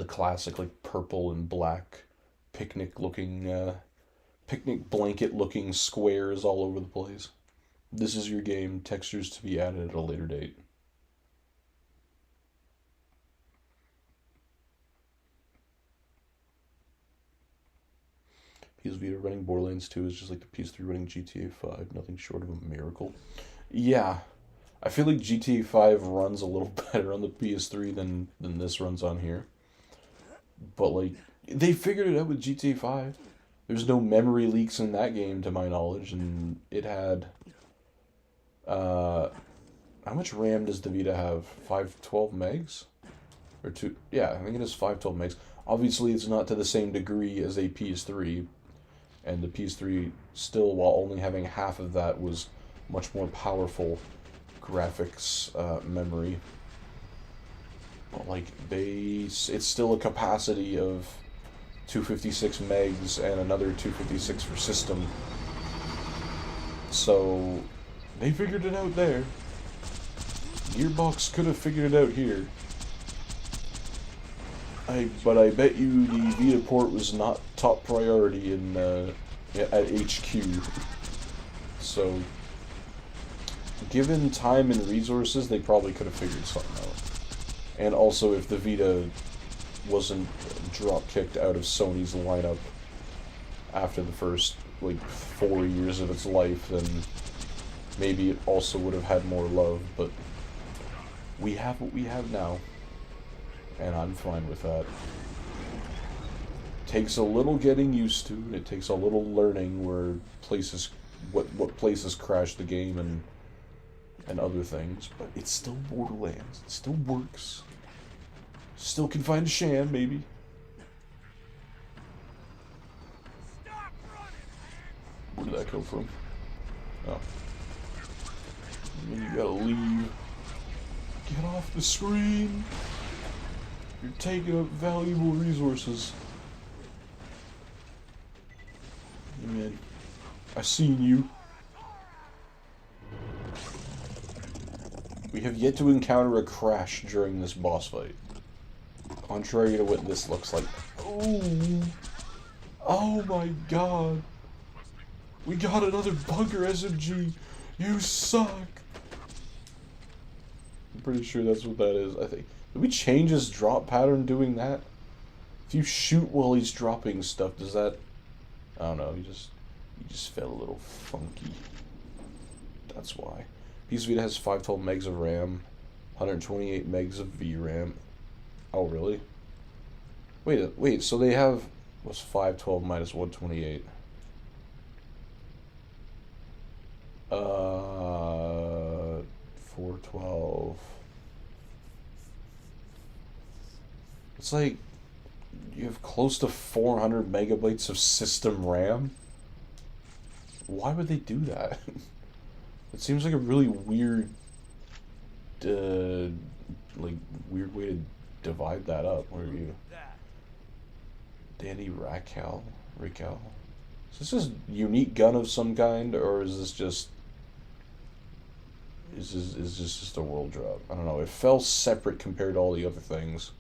classic like purple and black picnic blanket looking squares all over the place. This is your game. Textures to be added at a later date. PS Vita running Borderlands 2 is just like the PS3 running GTA 5. Nothing short of a miracle. Yeah, I feel like GTA 5 runs a little better on the PS3 than this runs on here. But like they figured it out with GTA 5. There's no memory leaks in that game to my knowledge, and it had uh how much RAM does the Vita have? 512 megs? Or two, yeah, I think it is 512 megs. Obviously it's not to the same degree as a PS3, and the PS3 still, while only having half of that, was much more powerful graphics memory. But like it's still a capacity of 256 megs and another 256 for system. So they figured it out there. Gearbox could have figured it out here. But I bet you the Vita port was not top priority in at HQ. So, given time and resources, they probably could have figured something out. And also, if the Vita wasn't drop kicked out of Sony's lineup after the first like 4 years of its life, then maybe it also would have had more love. But we have what we have now, and I'm fine with that. Takes a little getting used to, and it takes a little learning where places, what places crash the game and other things, but it's still Borderlands. It still works. Still can find a Sham, maybe. Where did that come from? Oh. I mean, you gotta leave. Get off the screen. You're taking up valuable resources. Man, I seen you. We have yet to encounter a crash during this boss fight. Contrary to what this looks like. Oh! Oh my god! We got another bunker SMG! You suck! I'm pretty sure that's what that is, I think. Did we change his drop pattern doing that? If you shoot while he's dropping stuff, does that... I don't know, he just felt a little funky. That's why. PS Vita has 512 megs of RAM, 128 megs of VRAM. Oh, really? Wait, so they have... What's 512 minus 128? 412... It's like... You have close to 400 megabytes of system RAM? Why would they do that? It seems like a really weird... weird way to divide that up. Where are you? Danny Raquel? Is this a unique gun of some kind, or is this just... Is this just a world drop? I don't know. It felt separate compared to all the other things.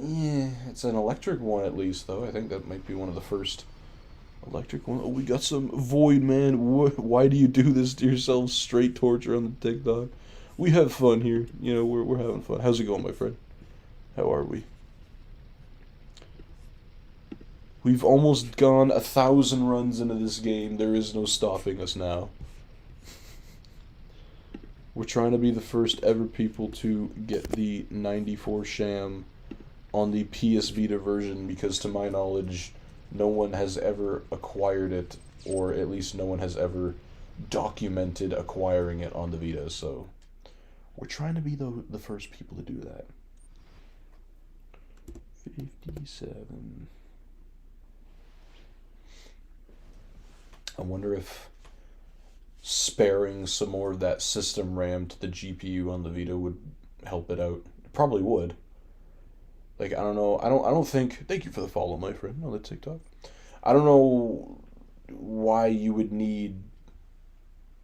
Yeah, it's an electric one at least, though. I think that might be one of the first electric one. Oh, we got some Void Man. Why do you do this to yourself? Straight torture on the TikTok. We have fun here. You know, we're having fun. How's it going, my friend? How are we? We've almost gone 1,000 runs into this game. There is no stopping us now. We're trying to be the first ever people to get the 94 Sham on the PS Vita version because, to my knowledge, no one has ever acquired it, or at least no one has ever documented acquiring it on the Vita. So we're trying to be the first people to do that. 57. I wonder if sparing some more of that system RAM to the GPU on the Vita would help it out. It probably would. Like, I don't know. I don't think. Thank you for the follow, my friend, on the TikTok. I don't know why you would need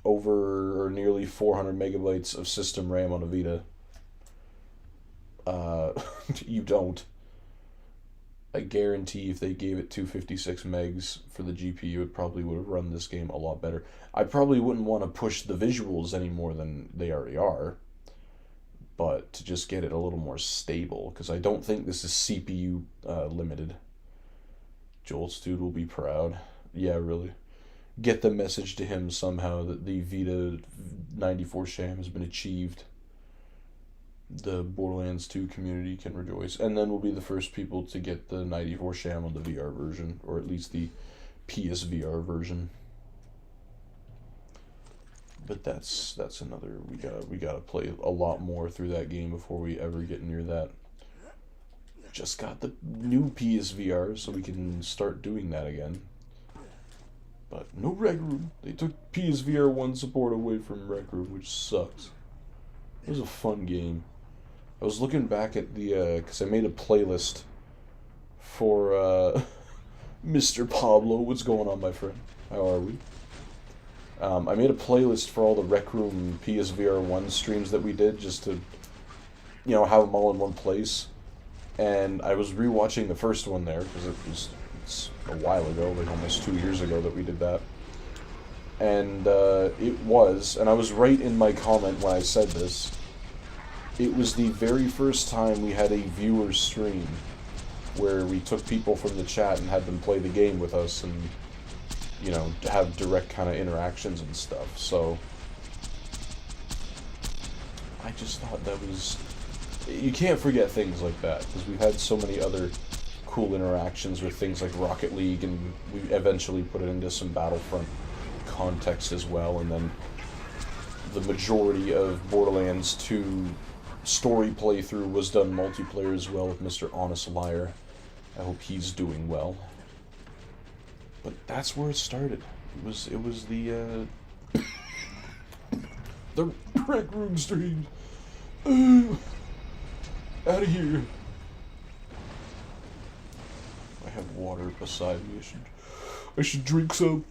over or nearly 400 megabytes of system RAM on a Vita. You don't. I guarantee if they gave it 256 megs for the GPU, it probably would have run this game a lot better. I probably wouldn't want to push the visuals any more than they already are, but to just get it a little more stable, because I don't think this is CPU limited. Jolt's dude will be proud. Yeah, really. Get the message to him somehow that the Vita 94 Sham has been achieved. The Borderlands 2 community can rejoice. And then we'll be the first people to get the 94 Sham on the VR version, or at least the PSVR version. But that's another. We gotta play a lot more through that game before we ever get near that. Just got the new PSVR, so we can start doing that again. But no Rec Room. They took PSVR 1 support away from Rec Room, which sucks. It was a fun game. I was looking back at the, because I made a playlist for Mr. Pablo. What's going on, my friend? How are we? I made a playlist for all the Rec Room PSVR 1 streams that we did, just to, have them all in one place. And I was rewatching the first one there, because it's a while ago, like almost 2 years ago that we did that. And and I was right in my comment when I said this, it was the very first time we had a viewer stream where we took people from the chat and had them play the game with us and, have direct kind of interactions and stuff. So I just thought that was... You can't forget things like that, because we've had so many other cool interactions with things like Rocket League, and we eventually put it into some Battlefront context as well, and then the majority of Borderlands 2 story playthrough was done multiplayer as well with Mr. Honest Liar. I hope he's doing well. But that's where it started. It was the the Rec Room stream. Out of here. I have water beside me. I should drink some.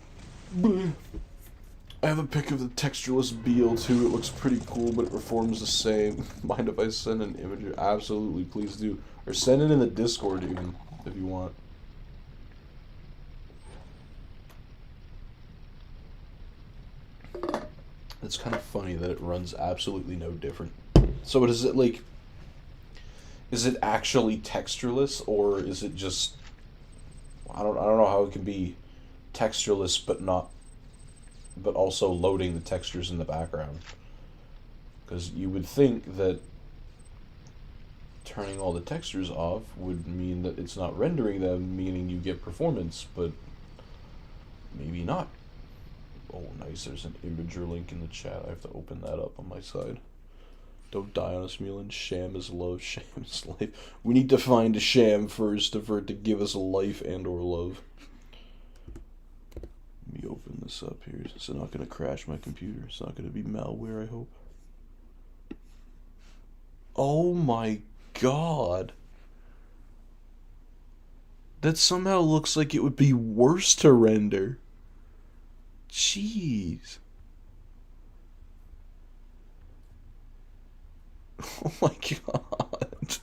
I have a pic of the textureless BL2. It looks pretty cool, but it performs the same. Mind if I send an image? Absolutely, please do. Or send it in the Discord even, if you want. It's kind of funny that it runs absolutely no different. So is it like... Is it actually textureless, or is it just... I don't know how it can be textureless but also loading the textures in the background. Because you would think that turning all the textures off would mean that it's not rendering them, meaning you get performance, but maybe not. Oh, nice, there's an Imager link in the chat. I have to open that up on my side. Don't die on us, Mulan. Sham is love, Sham is life. We need to find a Sham first for it to give us life and or love. Let me open this up here. It's not going to crash my computer. It's not going to be malware, I hope. Oh my god. That somehow looks like it would be worse to render. Jeez. Oh my god.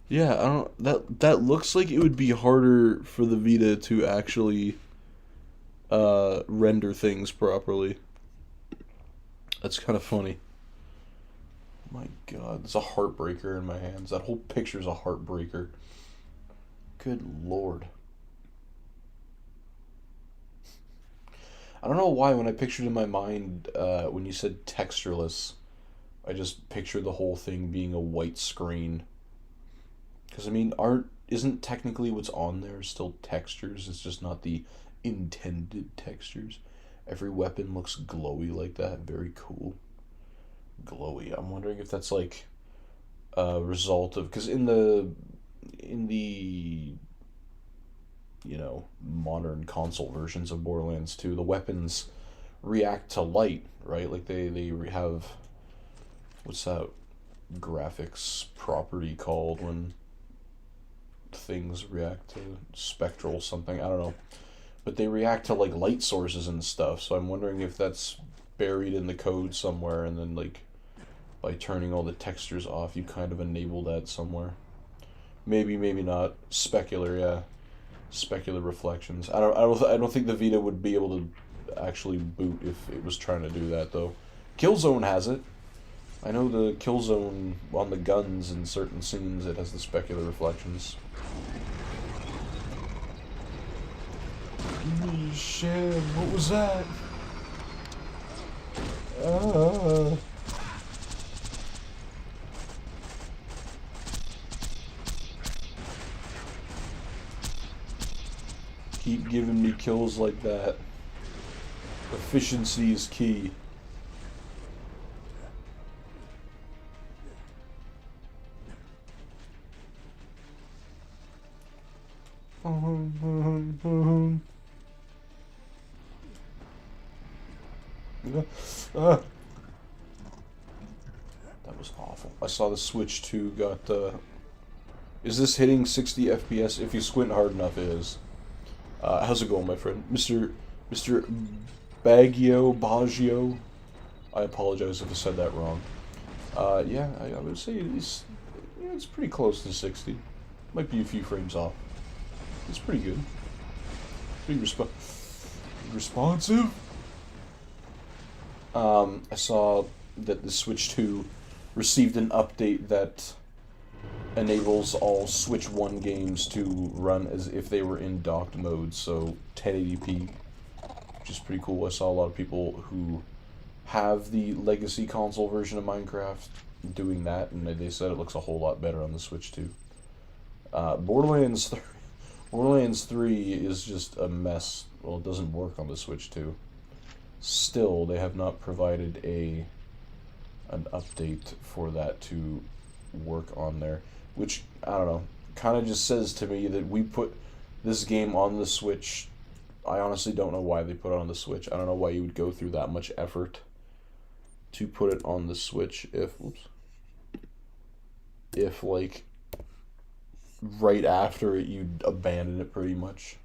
Yeah, I don't that looks like it would be harder for the Vita to actually render things properly. That's kind of funny. My God, there's a heartbreaker in my hands. That whole picture's a heartbreaker. Good Lord. I don't know why when I pictured in my mind when you said textureless, I just pictured the whole thing being a white screen. Because I mean, art isn't technically what's on there still textures. It's just not the intended textures. Every weapon looks glowy like that. Very cool. Glowy. I'm wondering if that's like a result of because in the modern console versions of Borderlands 2, the weapons react to light, right? Like they have what's that graphics property called when things react to spectral something, I don't know, but they react to like light sources and stuff. So I'm wondering if that's buried in the code somewhere, and then like by turning all the textures off, you kind of enable that somewhere. Maybe, maybe not. Specular, yeah. Specular reflections. I don't think the Vita would be able to actually boot if it was trying to do that though. Killzone has it. I know the Killzone on the guns in certain scenes, it has the specular reflections. Shit, what was that? Uh, keep giving me kills like that. Efficiency is key. That was awful. I saw the Switch 2 got. Is this hitting 60 FPS? If you squint hard enough, it is. How's it going, my friend? Mr. Baggio? I apologize if I said that wrong. Yeah, I would say it's pretty close to 60. Might be a few frames off. It's pretty good. Pretty responsive. I saw that the Switch 2 received an update that enables all Switch 1 games to run as if they were in docked mode, so 1080p, which is pretty cool. I saw a lot of people who have the legacy console version of Minecraft doing that, and they said it looks a whole lot better on the Switch 2. Borderlands 3 is just a mess. Well, it doesn't work on the Switch 2. Still, they have not provided an update for that to work on there, which, I don't know, kind of just says to me that we put this game on the Switch. I honestly don't know why they put it on the Switch. I don't know why you would go through that much effort to put it on the Switch if like right after it you'd abandon it pretty much.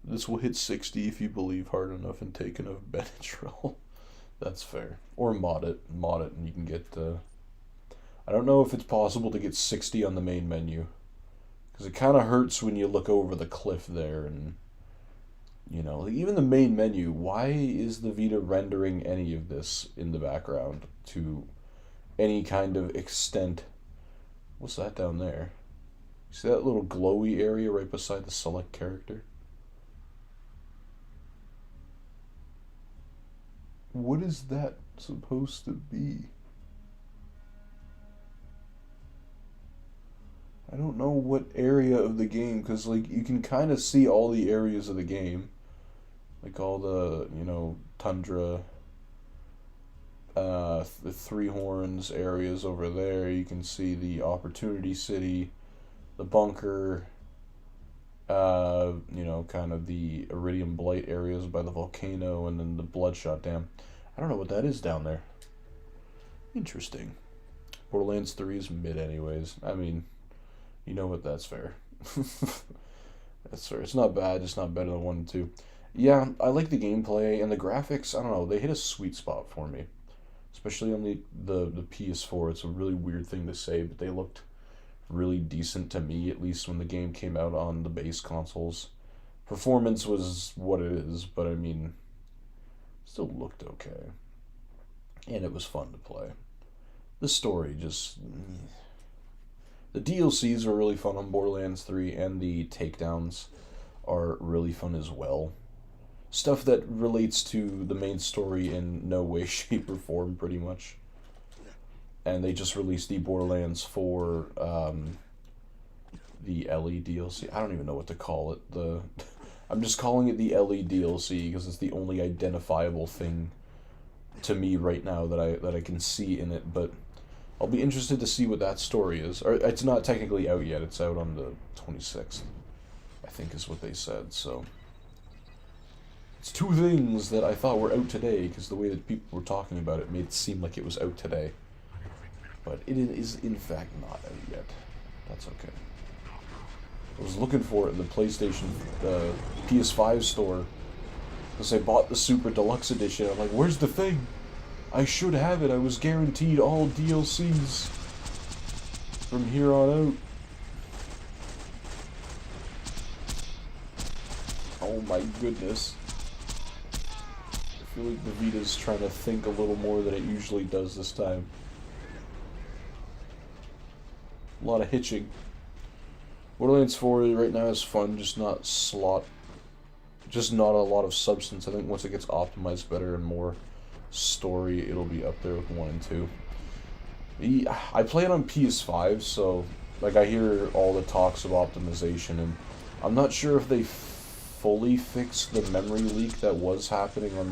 This will hit 60 if you believe hard enough and take enough Benadryl. That's fair. Or mod it, and you can get. I don't know if it's possible to get 60 on the main menu, because it kind of hurts when you look over the cliff there, and like even the main menu. Why is the Vita rendering any of this in the background to any kind of extent? What's that down there? See that little glowy area right beside the select character? What is that supposed to be? I don't know what area of the game, because like you can kind of see all the areas of the game, like all the tundra, the Three Horns areas over there. You can see the Opportunity City, the bunker, kind of the Iridium Blight areas by the volcano, and then the Bloodshot Dam. I don't know what that is down there. Interesting. Borderlands 3 is mid anyways. I mean, you know what, that's fair. That's fair. It's not bad, it's not better than 1 and 2. Yeah, I like the gameplay, and the graphics, I don't know, they hit a sweet spot for me. especially on the PS4. It's a really weird thing to say, but they looked really decent to me, at least when the game came out on the base consoles. Performance was what it is, but I mean, still looked okay. And it was fun to play. The story just... The DLCs are really fun on Borderlands 3, and the takedowns are really fun as well. Stuff that relates to the main story in no way, shape, or form, pretty much. And they just released the Borderlands 4, the LE DLC. I don't even know what to call it. I'm just calling it the LE DLC because it's the only identifiable thing to me right now that I can see in it. But I'll be interested to see what that story is. Or it's not technically out yet. It's out on the 26th, I think is what they said. So it's two things that I thought were out today because the way that people were talking about it made it seem like it was out today. But it is in fact not out yet. That's okay. I was looking for it in the PlayStation, PS5 store, because I bought the Super Deluxe Edition. I'm like, where's the thing? I should have it. I was guaranteed all DLCs from here on out. Oh my goodness. I feel like the Vita's trying to think a little more than it usually does this time. A lot of hitching. Borderlands 4 right now is fun, just not a lot of substance. I think once it gets optimized better and more story, it'll be up there with 1 and 2. I play it on PS5, so like I hear all the talks of optimization, and I'm not sure if they fully fixed the memory leak that was happening on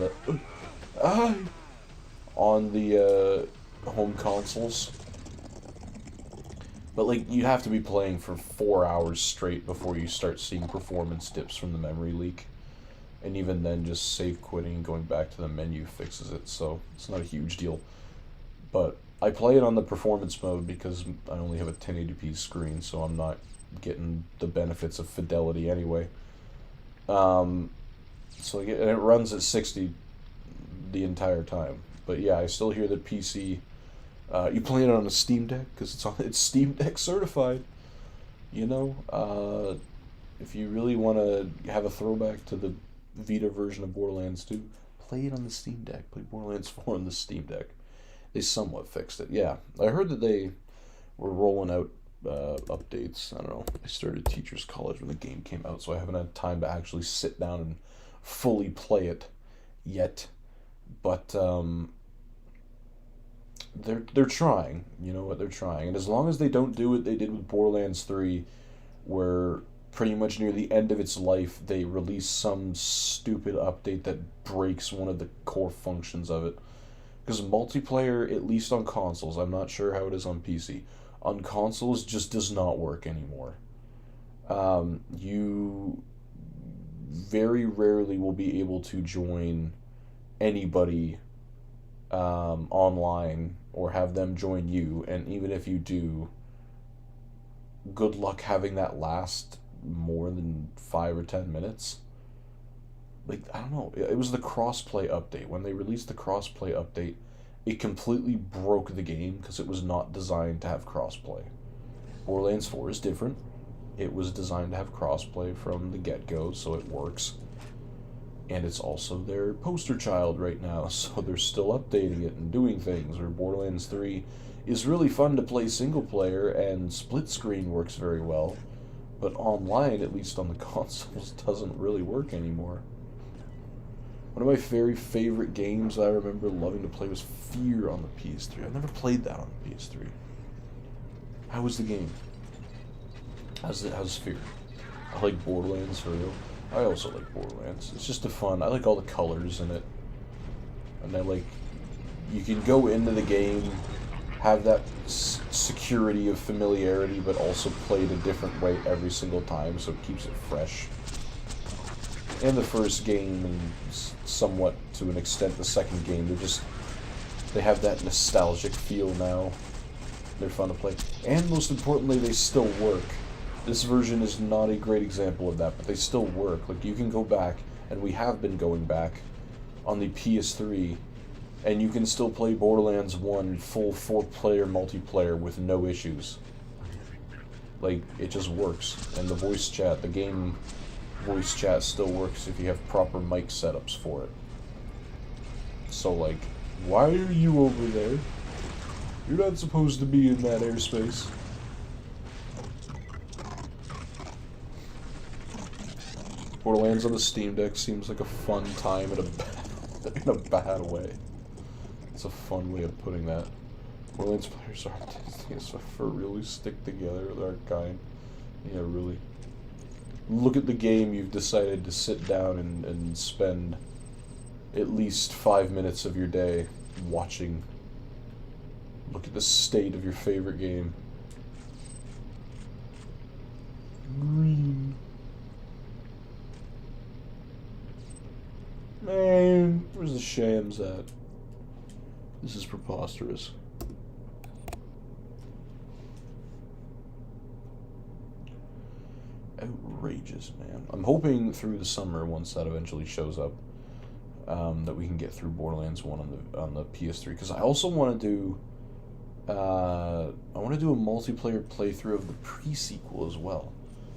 the home consoles. But, like, you have to be playing for 4 hours straight before you start seeing performance dips from the memory leak. And even then, just save quitting and going back to the menu fixes it, so it's not a huge deal. But I play it on the performance mode because I only have a 1080p screen, so I'm not getting the benefits of fidelity anyway. And it runs at 60 the entire time. But yeah, I still hear that PC... you playing it on a Steam Deck because it's Steam Deck certified. You know, if you really want to have a throwback to the Vita version of Borderlands 2, play it on the Steam Deck. Play Borderlands 4 on the Steam Deck. They somewhat fixed it. Yeah, I heard that they were rolling out updates. I don't know. I started teachers college when the game came out, so I haven't had time to actually sit down and fully play it yet. But they're trying, you know what, they're trying. And as long as they don't do what they did with Borderlands 3, where pretty much near the end of its life, they release some stupid update that breaks one of the core functions of it. Because multiplayer, at least on consoles, I'm not sure how it is on PC, on consoles just does not work anymore. You very rarely will be able to join anybody online or have them join you, and even if you do, good luck having that last more than 5 or 10 minutes. Like, I don't know, it was the crossplay update. When they released the crossplay update, it completely broke the game because it was not designed to have crossplay. Borderlands 4 is different. It was designed to have crossplay from the get-go, so it works. And it's also their poster child right now, so they're still updating it and doing things. Where Borderlands 3 is really fun to play single player, and split screen works very well, but online, at least on the consoles, doesn't really work anymore. One of my very favorite games I remember loving to play was Fear on the PS3. I've never played that on the PS3. How was the game? How's Fear? I like Borderlands for real. I also like Borderlands. It's just fun. I like all the colors in it. And I like... You can go into the game, have that security of familiarity, but also play it a different way every single time, so it keeps it fresh. And the first game, and somewhat to an extent the second game, they have that nostalgic feel now. They're fun to play. And most importantly, they still work. This version is not a great example of that, but they still work. Like, you can go back, and we have been going back on the PS3 And you can still play Borderlands 1 full 4-player multiplayer with no issues. Like, it just works. And the voice chat, the game voice chat still works if you have proper mic setups for it. So, like, why are you over there? You're not supposed to be in that airspace. Borderlands on the Steam Deck seems like a fun time in a bad way. It's a fun way of putting that. Borderlands players are for really stick together with our kind. Yeah, really. Look at the game you've decided to sit down and spend at least 5 minutes of your day watching. Look at the state of your favorite game. Green. Man, where's the Shams at? This is preposterous. Outrageous, man. I'm hoping through the summer, once that eventually shows up, that we can get through Borderlands 1 on the PS3. Because I also want to do, I want to do a multiplayer playthrough of the pre-sequel as well.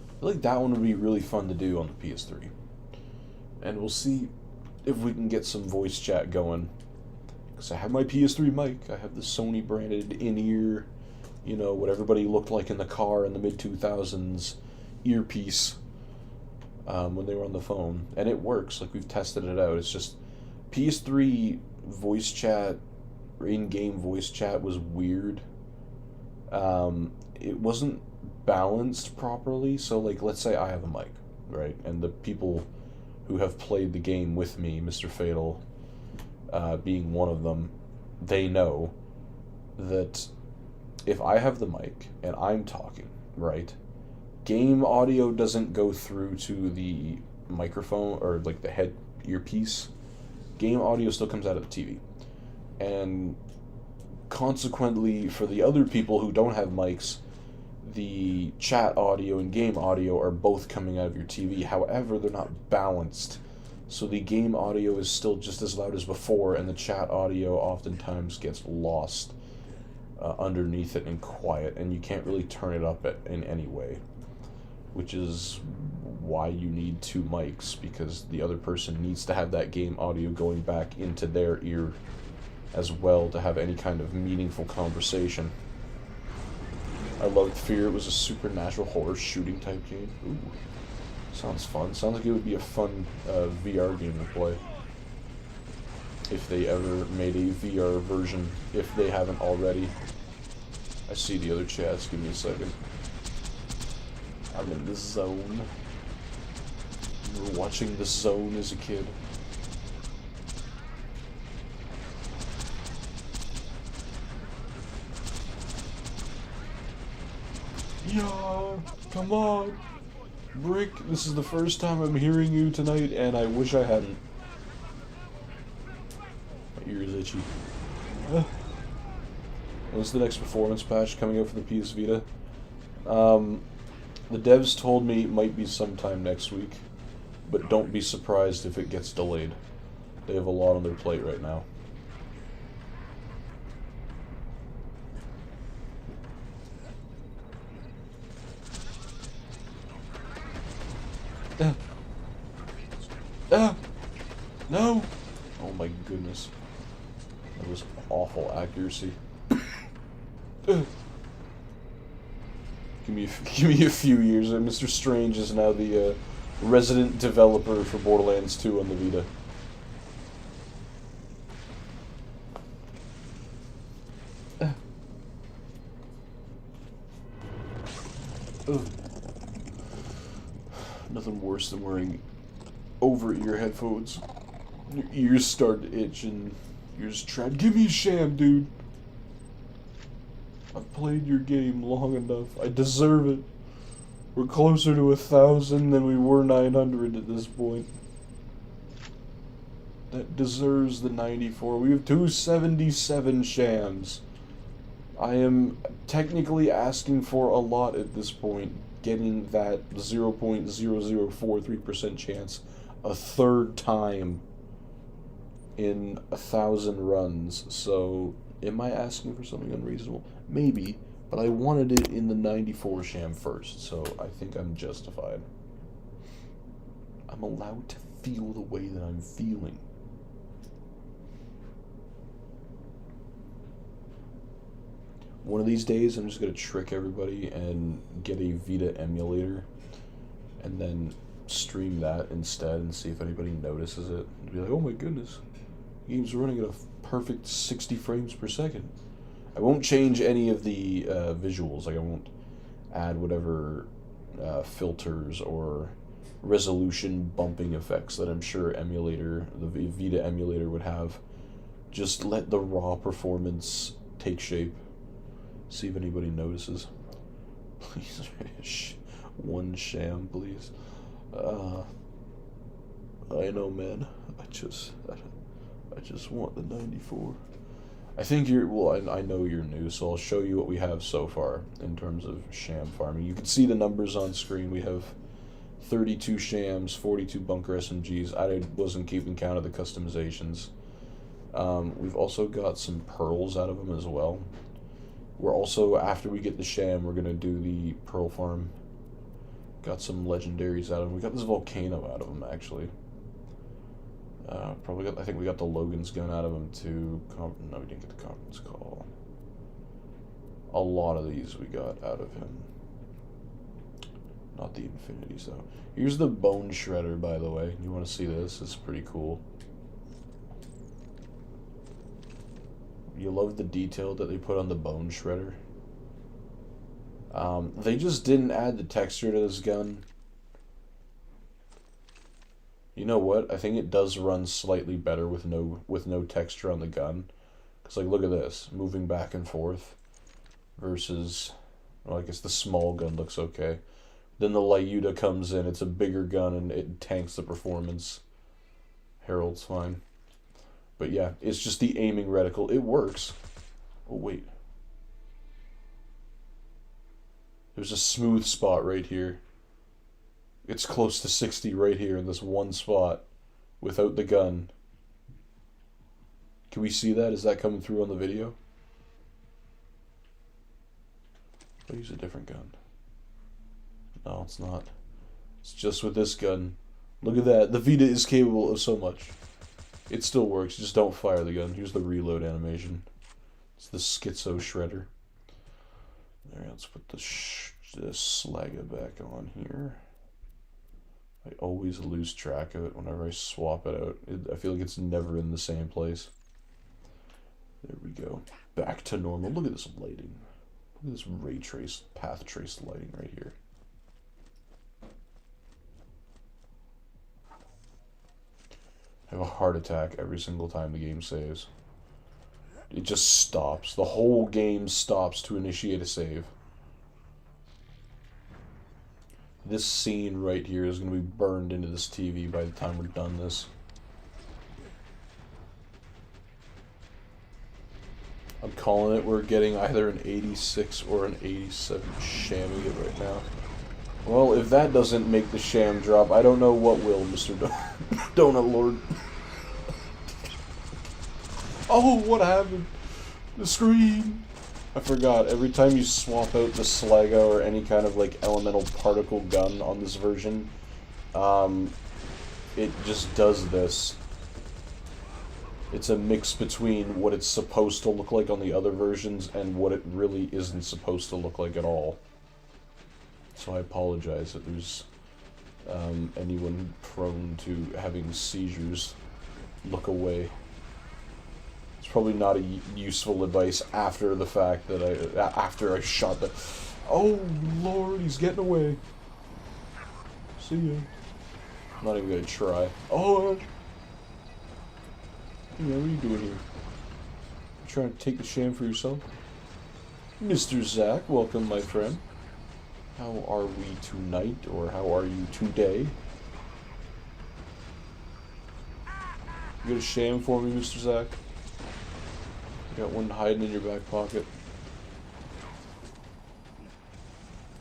I feel like that one would be really fun to do on the PS3. And we'll see if we can get some voice chat going. Because I have my PS3 mic, I have the Sony branded in-ear, you know, what everybody looked like in the car in the mid-2000s earpiece when they were on the phone. And it works, like we've tested it out. It's just PS3 voice chat, or in-game voice chat was weird. It wasn't balanced properly, so like let's say I have a mic, right? And the people who have played the game with me, Mr. Fatal being one of them, they know that if I have the mic and I'm talking, right, game audio doesn't go through to the microphone or like the head earpiece. Game audio still comes out of the TV. And consequently, for the other people who don't have mics, the chat audio and game audio are both coming out of your TV. However, they're not balanced. So the game audio is still just as loud as before, and the chat audio oftentimes gets lost underneath it and quiet, and you can't really turn it up in any way. Which is why you need two mics, because the other person needs to have that game audio going back into their ear as well to have any kind of meaningful conversation. I loved Fear. It was a supernatural horror shooting type game. Ooh, sounds fun. Sounds like it would be a fun VR game to play. If they ever made a VR version, if they haven't already. I see the other chats. Give me a second. I'm in the zone. You were watching The Zone as a kid. Yeah, come on. Brick, this is the first time I'm hearing you tonight, and I wish I hadn't. My ear is itchy. When's the next performance patch coming out for the PS Vita? The devs told me it might be sometime next week, but don't be surprised if it gets delayed. They have a lot on their plate right now. No! Oh my goodness. That was awful accuracy. Give me a few years, and Mr. Strange is now the resident developer for Borderlands 2 on the Vita. Nothing worse than wearing over-ear headphones. Your ears start to itch and you're just trying. Give me a Sham, dude. I've played your game long enough. I deserve it. We're closer to 1,000 than we were 900 at this point. That deserves the 94. We have 277 Shams. I am technically asking for a lot at this point, getting that 0.0043% chance a third time. in 1,000 runs, so am I asking for something unreasonable? Maybe, but I wanted it in the 94 Sham first, so I think I'm justified. I'm allowed to feel the way that I'm feeling. One of these days, I'm just going to trick everybody and get a Vita emulator and then stream that instead and see if anybody notices it. And be like, oh my goodness, the game's running at a perfect 60 frames per second. I won't change any of the visuals. Like, I won't add whatever filters or resolution bumping effects that I'm sure the Vita emulator would have. Just let the raw performance take shape. See if anybody notices. Please, one Sham, please. I know, man. I just want the 94. I think I know you're new, so I'll show you what we have so far in terms of Sham farming. You can see the numbers on screen. We have 32 Shams, 42 bunker SMGs. I wasn't keeping count of the customizations. We've also got some pearls out of them as well. We're also, after we get the Sham, we're going to do the pearl farm. Got some legendaries out of them. We got this volcano out of them, actually. I think we got the Logan's gun out of them, too. No, we didn't get the conference call. A lot of these we got out of him. Not the infinities, though. Here's the bone shredder, by the way. You want to see this? It's pretty cool. You love the detail that they put on the bone shredder. They just didn't add the texture to this gun. You know what? I think it does run slightly better with no texture on the gun. Cause like, look at this, moving back and forth, versus, well, I guess the small gun looks okay. Then the Lyuta comes in. It's a bigger gun and it tanks the performance. Herald's fine. But yeah, it's just the aiming reticle. It works. Oh, wait. There's a smooth spot right here. It's close to 60 right here in this one spot without the gun. Can we see that? Is that coming through on the video? I'll use a different gun. No, it's not. It's just with this gun. Look at that. The Vita is capable of so much. It still works, just don't fire the gun. Here's the reload animation. It's the schizo shredder. Alright, let's put the Slaga back on here. I always lose track of it whenever I swap it out. I feel like it's never in the same place. There we go. Back to normal. Look at this lighting. Look at this ray trace, path trace lighting right here. I have a heart attack every single time the game saves. It just stops. The whole game stops to initiate a save. This scene right here is going to be burned into this TV by the time we're done this. I'm calling it. We're getting either an 86 or an 87 shamming it right now. Well, if that doesn't make the Sham drop, I don't know what will, Mr. Donut Lord. Oh, what happened? The screen. I forgot. Every time you swap out the Slaga or any kind of like elemental particle gun on this version, it just does this. It's a mix between what it's supposed to look like on the other versions and what it really isn't supposed to look like at all. So I apologize if there's anyone prone to having seizures. Look away. It's probably not a useful advice after the fact that after I shot the... Oh Lord, he's getting away. See ya. I'm not even gonna try. Oh! Yeah, what are you doing here? You trying to take the Sham for yourself? Mr. Zach, welcome my friend. How are we tonight, or how are you today? You got a Sham for me, Mr. Zach? You got one hiding in your back pocket?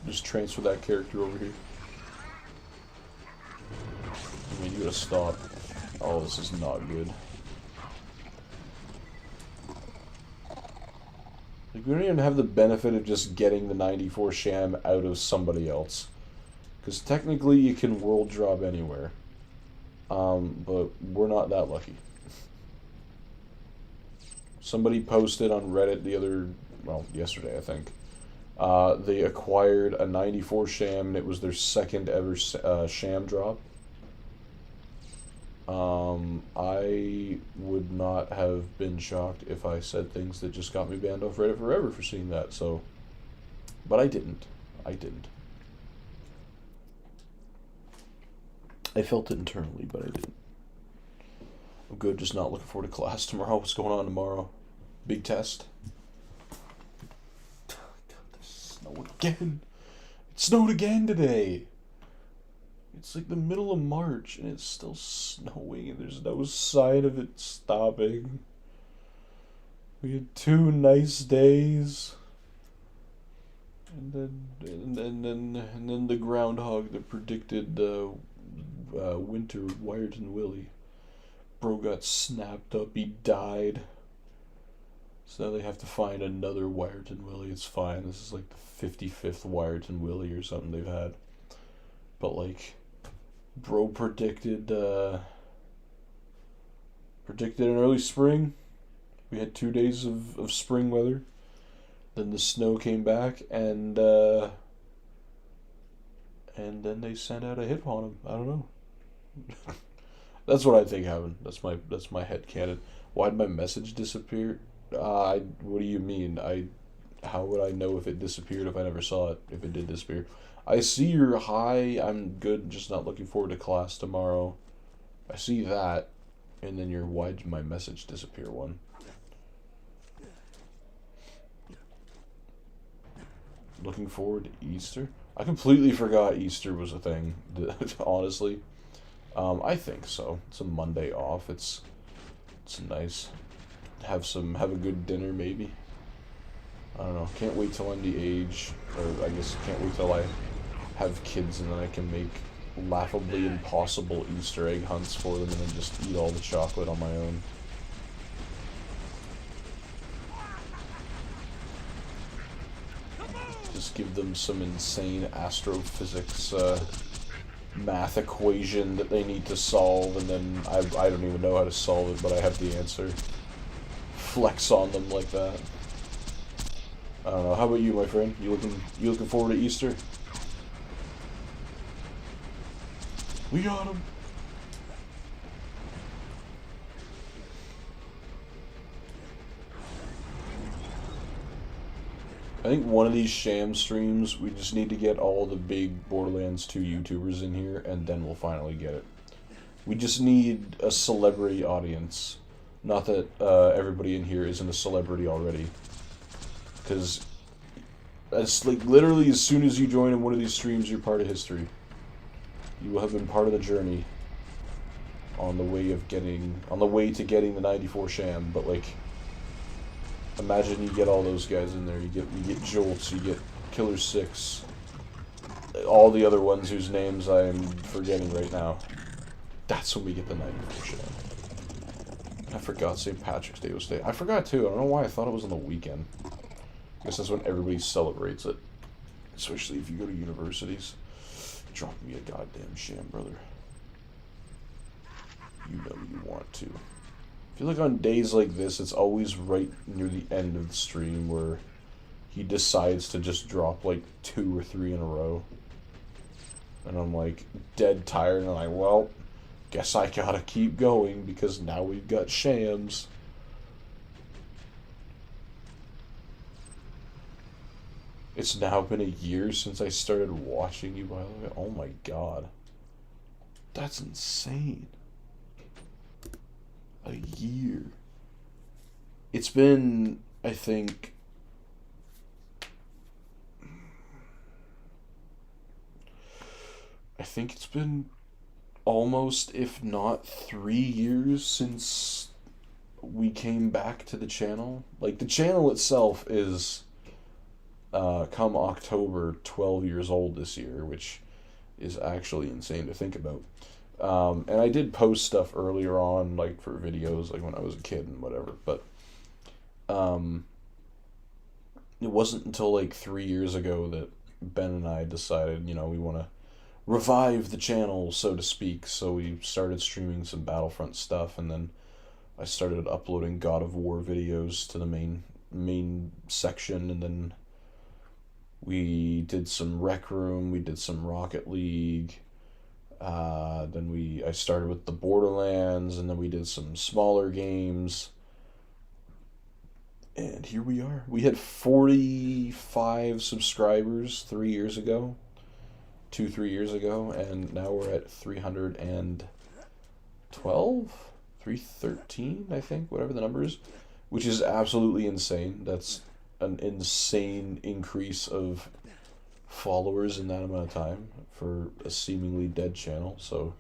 Just transfer that character over here. I mean, you gotta stop. Oh, this is not good. Like, we don't even have the benefit of just getting the 94 Sham out of somebody else. Because technically you can world drop anywhere. But we're not that lucky. Somebody posted on Reddit yesterday, I think. They acquired a 94 Sham, and it was their second ever Sham drop. I would not have been shocked if I said things that just got me banned off Reddit forever for seeing that, so... But I didn't. I felt it internally, but I didn't. I'm good, just not looking forward to class tomorrow. What's going on tomorrow? Big test? God, there's snow again. It snowed again today. It's like the middle of March and it's still snowing and there's no sign of it stopping. We had 2 nice days. And then the groundhog that predicted winter Wyerton Willie. Bro got snapped up, he died. So now they have to find another Wyerton Willie. It's fine. This is like the 55th Wyerton Willie or something they've had. But like, bro predicted an early spring. We had 2 days of spring weather. Then the snow came back and then they sent out a hit on him. I don't know. That's what I think happened. That's my headcanon. Why'd my message disappear? What do you mean? How would I know if it disappeared if I never saw it, if it did disappear? I see your hi, I'm good, just not looking forward to class tomorrow. I see that, and then your why'd my message disappear one. Looking forward to Easter? I completely forgot Easter was a thing, honestly. I think so. It's a Monday off. It's nice. Have a good dinner maybe. I don't know. Can't wait till I'm the age, or I guess can't wait till I have kids and then I can make laughably impossible Easter egg hunts for them and then just eat all the chocolate on my own. Just give them some insane astrophysics math equation that they need to solve, and then I don't even know how to solve it, but I have the answer. Flex on them like that. I don't know. How about you, my friend? You looking forward to Easter? We got him. I think one of these Sham streams, we just need to get all the big Borderlands 2 YouTubers in here, and then we'll finally get it. We just need a celebrity audience. Not that everybody in here isn't a celebrity already. Because literally as soon as you join in one of these streams, you're part of history. You will have been part of the journey on the way to getting the 94 Sham, but like, imagine you get all those guys in there. You get Jolts, you get Killer 6, all the other ones whose names I am forgetting right now. That's when we get the 94 Sham. I forgot St. Patrick's Day was today. I forgot too. I don't know why I thought it was on the weekend. I guess that's when everybody celebrates it. Especially if you go to universities. Drop me a goddamn Sham, brother. You know you want to. I feel like on days like this, it's always right near the end of the stream where he decides to just drop like 2 or 3 in a row. And I'm like dead tired, and I'm like, well, guess I gotta keep going because now we've got Shams. It's now been a year since I started watching you, by the way. Oh my god. That's insane. A year. It's been, I think, it's been almost, if not 3 years since we came back to the channel. Like, the channel itself is, come October, 12 years old this year, which is actually insane to think about. And I did post stuff earlier on, like, for videos, like, when I was a kid and whatever, but, it wasn't until like 3 years ago that Ben and I decided, we want to revive the channel, so to speak. So we started streaming some Battlefront stuff, and then I started uploading God of War videos to the main section, and then we did some Rec Room, we did some Rocket League. Then I started with the Borderlands, and then we did some smaller games. And here we are. We had 45 subscribers 3 years ago. 3 years ago, and now we're at 312? 313, I think, whatever the number is. Which is absolutely insane. That's an insane increase of followers in that amount of time for a seemingly dead channel. So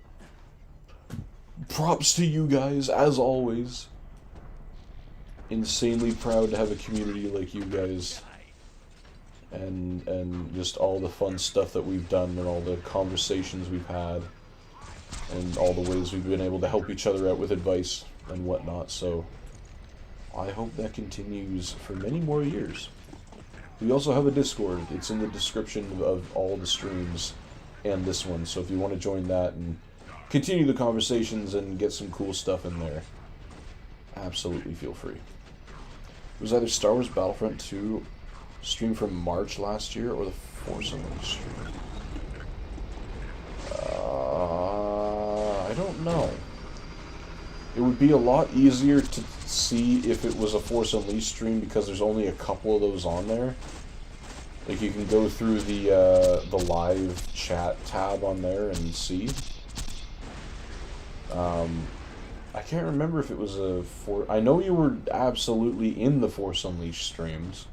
props to you guys, as always. Insanely proud to have a community like you guys, and just all the fun stuff that we've done, and all the conversations we've had, and all the ways we've been able to help each other out with advice and whatnot. So I hope that continues for many more years. We also have a Discord. It's in the description of all the streams and this one. So if you want to join that and continue the conversations and get some cool stuff in there, absolutely feel free. It was either Star Wars Battlefront 2 stream from March last year or the Force Unleashed stream. I don't know. It would be a lot easier to see if it was a Force Unleashed stream because there's only a couple of those on there. Like, you can go through the live chat tab on there and see. I can't remember if it was I know you were absolutely in the Force Unleashed streams.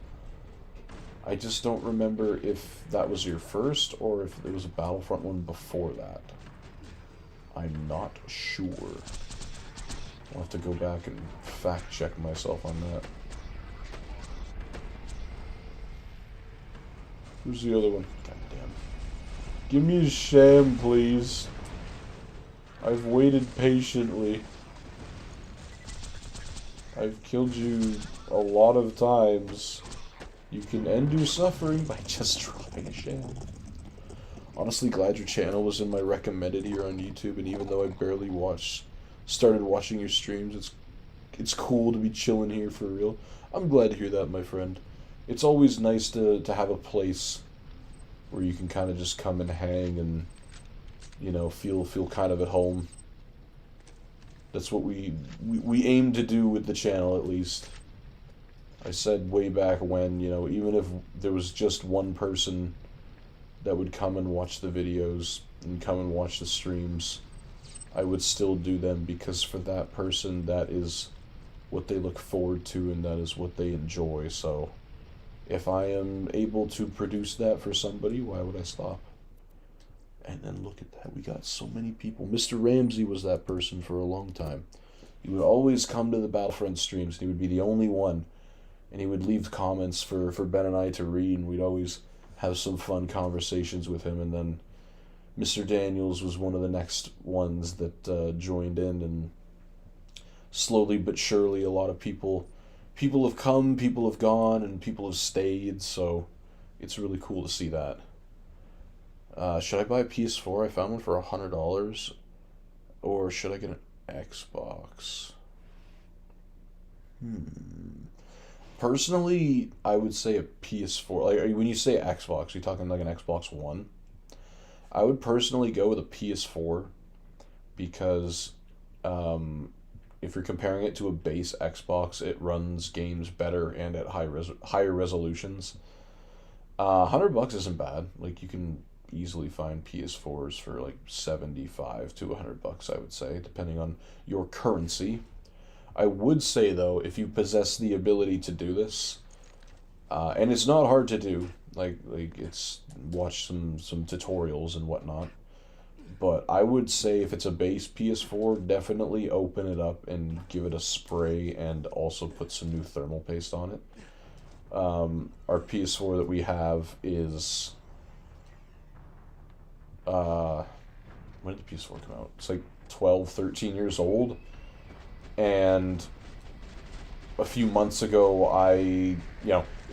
I just don't remember if that was your first or if there was a Battlefront one before that. I'm not sure. I'll have to go back and fact check myself on that. Who's the other one? God damn. Give me a Sham, please. I've waited patiently. I've killed you a lot of times. You can end your suffering by just dropping a Sham. Honestly, glad your channel was in my recommended here on YouTube, and even though I barely started watching your streams, it's cool to be chilling here for real. I'm glad to hear that, my friend. It's always nice to have a place where you can kind of just come and hang and, feel kind of at home. That's what we aim to do with the channel, at least. I said way back when, even if there was just one person that would come and watch the videos and come and watch the streams, I would still do them, because for that person, that is what they look forward to and that is what they enjoy. So if I am able to produce that for somebody, why would I stop? And then look at that, we got so many people. Mr. Ramsey was that person for a long time. He would always come to the Battlefront streams, and he would be the only one. And he would leave comments for Ben and I to read, and we'd always have some fun conversations with him. And then Mr. Daniels was one of the next ones that joined in, and slowly but surely a lot of people have come, people have gone, and people have stayed, so it's really cool to see that. Should I buy a PS4? I found one for $100. Or should I get an Xbox? Personally, I would say a PS4. Like, when you say Xbox, are you talking like an Xbox One? I would personally go with a PS4 because if you're comparing it to a base Xbox, it runs games better and at higher resolutions. $100 isn't bad. Like, you can easily find PS4s for like $75 to $100, I would say, depending on your currency. I would say, though, if you possess the ability to do this, and it's not hard to do, like it's watch some tutorials and whatnot, but I would say if it's a base PS4, definitely open it up and give it a spray, and also put some new thermal paste on it. Our PS4 that we have is when did the PS4 come out? It's like 12, 13 years old. And a few months ago,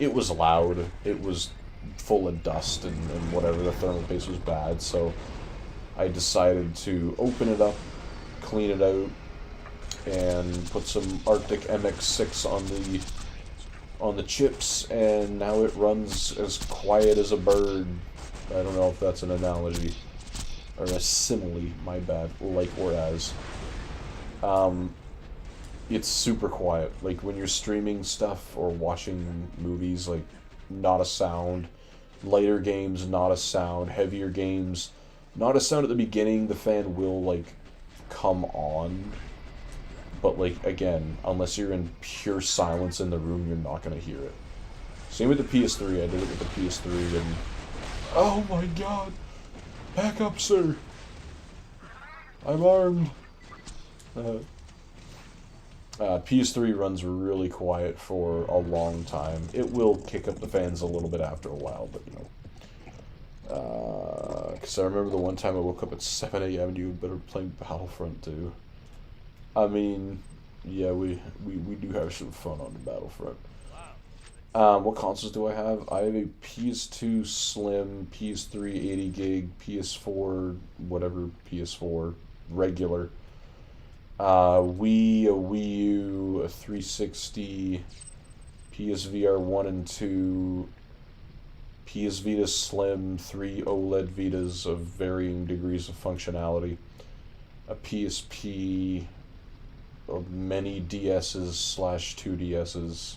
it was loud. It was full of dust and whatever. The thermal paste was bad, so I decided to open it up, clean it out, and put some Arctic MX6 on the chips, and now it runs as quiet as a bird. I don't know if that's an analogy or a simile, my bad, like or as. It's super quiet. Like when you're streaming stuff or watching movies, like not a sound. Lighter games, not a sound. Heavier games, not a sound at the beginning. The fan will like come on, but like again, unless you're in pure silence in the room, you're not gonna hear it. Same with the PS3. I did it with the PS3, and oh my god, back up, sir. I'm armed. PS3 runs really quiet for a long time. It will kick up the fans a little bit after a while, but you know. Because I remember the one time I woke up at 7 a.m. and you were better playing Battlefront 2. I mean, yeah, we do have some fun on the Battlefront. What consoles do I have? I have a PS2 Slim, PS3 80 gig, PS4, whatever, PS4, regular. Wii, a Wii U, a 360, PSVR 1 and 2, PS Vita Slim, 3 OLED Vitas of varying degrees of functionality, a PSP, many DS's / 2DS's,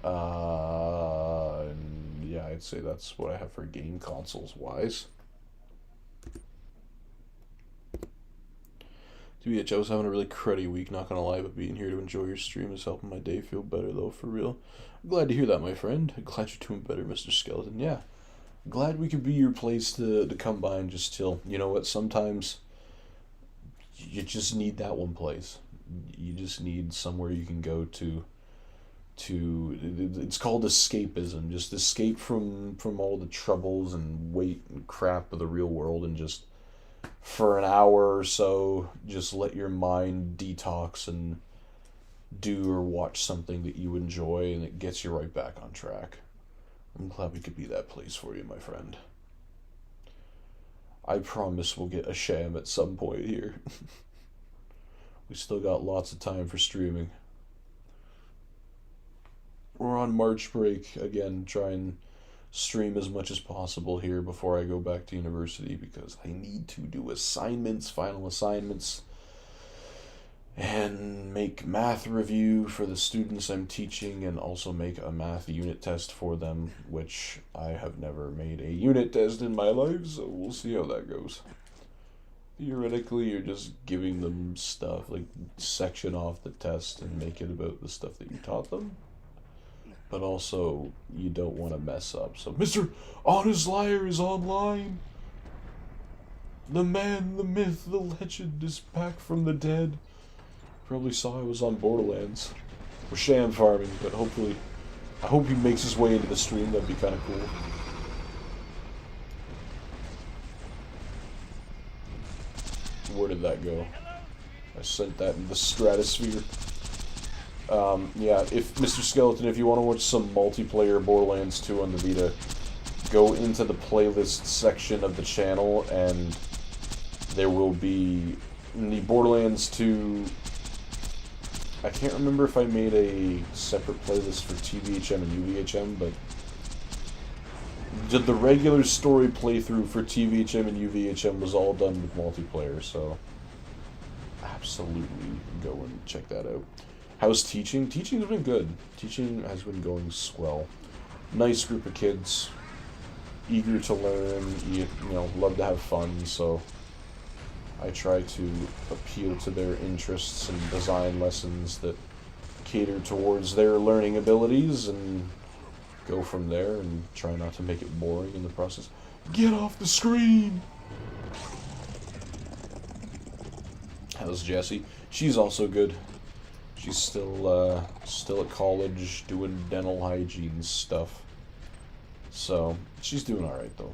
and yeah, I'd say that's what I have for game consoles wise. TBH, I was having a really cruddy week, not gonna lie, but being here to enjoy your stream is helping my day feel better, though, for real. I'm glad to hear that, my friend. Glad you're doing better, Mr. Skeleton. Yeah, glad we could be your place to come by and just chill. You know what, sometimes you just need that one place. You just need somewhere you can go to it's called escapism. Just escape from all the troubles and weight and crap of the real world, and just for an hour or so just let your mind detox and do or watch something that you enjoy, and it gets you right back on track. I'm glad we could be that place for you, my friend. I promise we'll get a Sham at some point here. We still got lots of time for streaming. We're on March break again. Try and stream as much as possible here before I go back to university, because I need to do assignments, final assignments, and make math review for the students I'm teaching, and also make a math unit test for them, which I have never made a unit test in my life, so we'll see how that goes. Theoretically, you're just giving them stuff, like section off the test and make it about the stuff that you taught them. But also, you don't want to mess up. So, Mr. Honest Liar is online. The man, the myth, the legend is back from the dead. Probably saw I was on Borderlands. We're sham farming, but hopefully, I hope he makes his way into the stream. That'd be kind of cool. Where did that go? I sent that in the stratosphere. Yeah, if Mr. Skeleton, if you want to watch some multiplayer Borderlands 2 on the Vita, go into the playlist section of the channel, and there will be in the Borderlands 2. I can't remember if I made a separate playlist for TVHM and UVHM, but the regular story playthrough for TVHM and UVHM was all done with multiplayer, so absolutely go and check that out. How's teaching? Teaching's been good. Teaching has been going swell. Nice group of kids, eager to learn, you know, love to have fun, so I try to appeal to their interests and design lessons that cater towards their learning abilities, and go from there and try not to make it boring in the process. Get off the screen! How's Jessie? She's also good. She's still at college doing dental hygiene stuff. So she's doing alright though.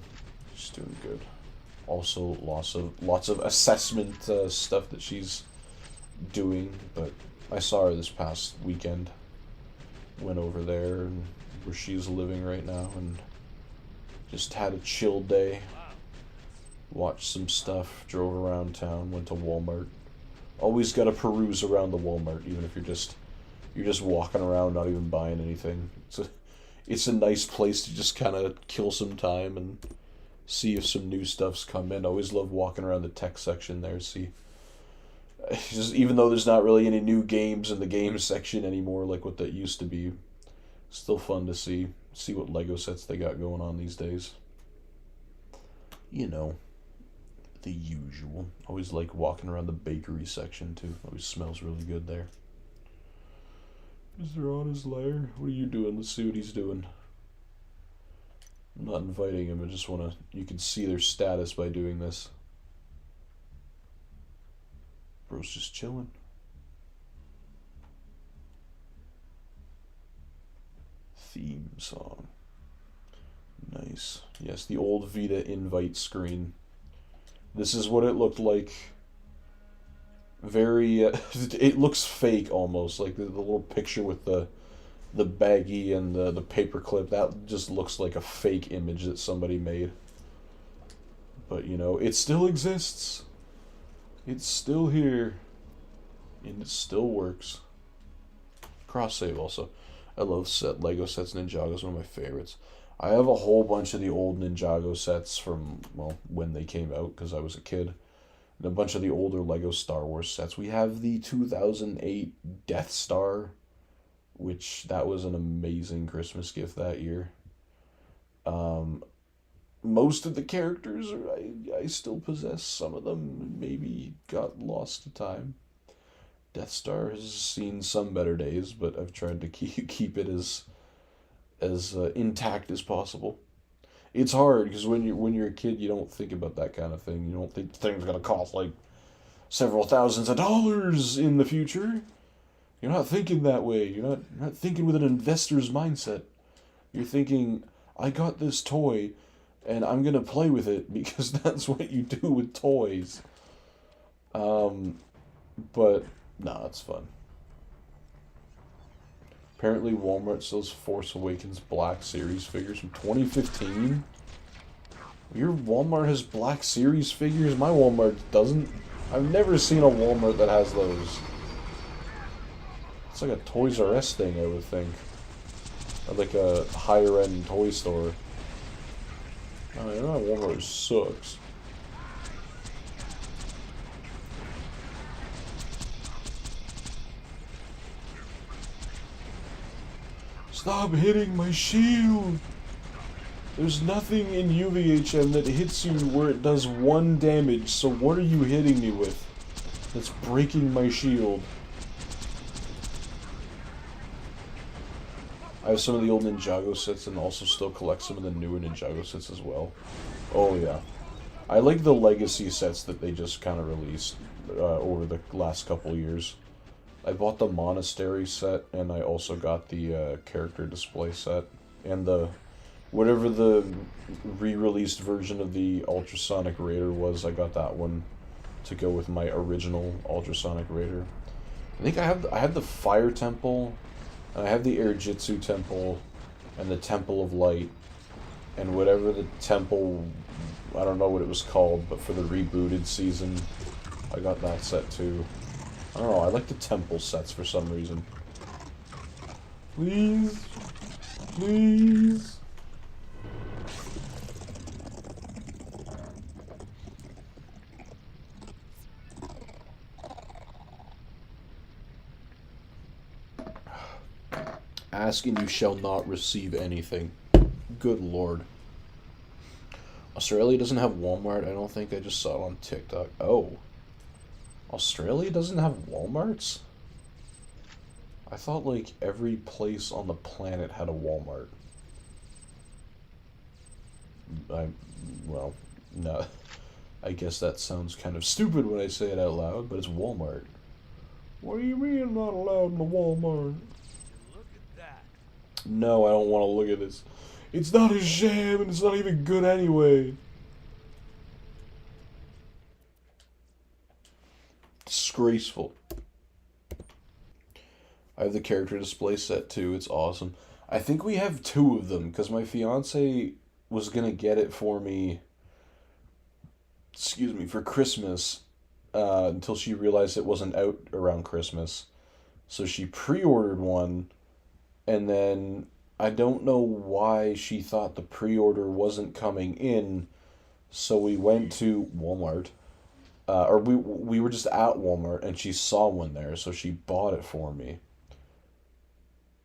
She's doing good. Also lots of assessment stuff that she's doing, but I saw her this past weekend. Went over there and where she's living right now, and just had a chill day. Watched some stuff, drove around town, went to Walmart. Always gotta peruse around the Walmart, even if you're just walking around, not even buying anything. It's a nice place to just kind of kill some time and see if some new stuff's come in. I always love walking around the tech section there, see. Just, even though there's not really any new games in the games section anymore, like what that used to be, still fun to see what Lego sets they got going on these days. You know, the usual. Always like walking around the bakery section too. Always smells really good there. Mr. On his lair? What are you doing? Let's see what he's doing. I'm not inviting him. I just want to... You can see their status by doing this. Bro's just chilling. Theme song. Nice. Yes, the old Vita invite screen. This is what it looked like. Very... it looks fake almost. Like the little picture with the baggie and the paperclip. That just looks like a fake image that somebody made. But, you know, it still exists. It's still here. And it still works. Cross save also. I love Lego sets. Ninjago's one of my favorites. I have a whole bunch of the old Ninjago sets from, well, when they came out, because I was a kid. And a bunch of the older Lego Star Wars sets. We have the 2008 Death Star, which that was an amazing Christmas gift that year. Most of the characters I still possess. Some of them maybe got lost to time. Death Star has seen some better days, but I've tried to keep it as intact as possible. It's hard because when you're a kid, you don't think about that kind of thing. You don't think the thing's gonna cost like several thousands of dollars in the future. You're not thinking that way. You're not thinking with an investor's mindset. You're thinking, I got this toy, and I'm gonna play with it because that's what you do with toys. But nah, it's fun. Apparently Walmart sells Force Awakens Black Series figures from 2015. Your Walmart has Black Series figures? My Walmart doesn't. I've never seen a Walmart that has those. It's like a Toys R Us thing, I would think. Or like a higher end toy store. I mean, my Walmart sucks. Stop hitting my shield! There's nothing in UVHM that hits you where it does 1 damage, so what are you hitting me with? That's breaking my shield. I have some of the old Ninjago sets and also still collect some of the newer Ninjago sets as well. Oh yeah. I like the legacy sets that they just kind of released over the last couple years. I bought the Monastery set, and I also got the character display set, and the whatever the re-released version of the Ultrasonic Raider was. I got that one to go with my original Ultrasonic Raider. I think I have the Fire Temple, and I have the Air Jitsu Temple, and the Temple of Light, and whatever the temple, I don't know what it was called, but for the rebooted season, I got that set too. I don't know, I like the temple sets for some reason. Please? Please? Ask and you shall not receive anything. Good lord. Australia doesn't have Walmart, I don't think. I just saw it on TikTok. Oh. Australia doesn't have Walmarts? I thought, like, every place on the planet had a Walmart. Well, no. I guess that sounds kind of stupid when I say it out loud, but it's Walmart. What do you mean I'm not allowed in the Walmart? Look at that. No, I don't want to look at this. It's not a sham, and it's not even good anyway. Disgraceful. I have the character display set too. It's awesome. I think we have two of them because my fiance was gonna get it for me. Excuse me, for Christmas. Until she realized it wasn't out around Christmas, so she pre-ordered one, and then I don't know why she thought the pre-order wasn't coming in, so we went to Walmart, or we were just at Walmart, and she saw one there, so she bought it for me.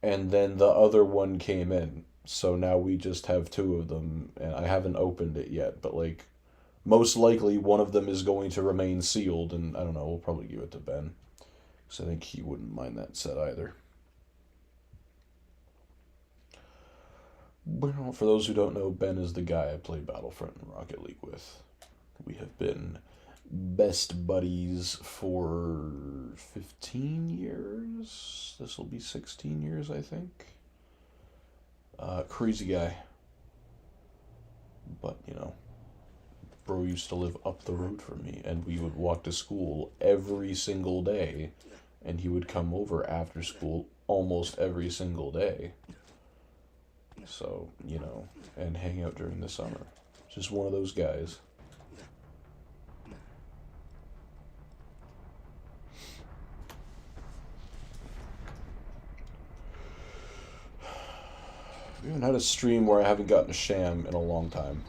And then the other one came in. So now we just have two of them, and I haven't opened it yet, but like most likely one of them is going to remain sealed, and I don't know, we'll probably give it to Ben, because I think he wouldn't mind that set either. Well, for those who don't know, Ben is the guy I play Battlefront and Rocket League with. We have been best buddies for 15 years. This will be 16 years, I think. Crazy guy. But, you know, bro used to live up the road from me, and we would walk to school every single day, and he would come over after school almost every single day. So, you know, and hang out during the summer. Just one of those guys. We haven't had a stream where I haven't gotten a sham in a long time.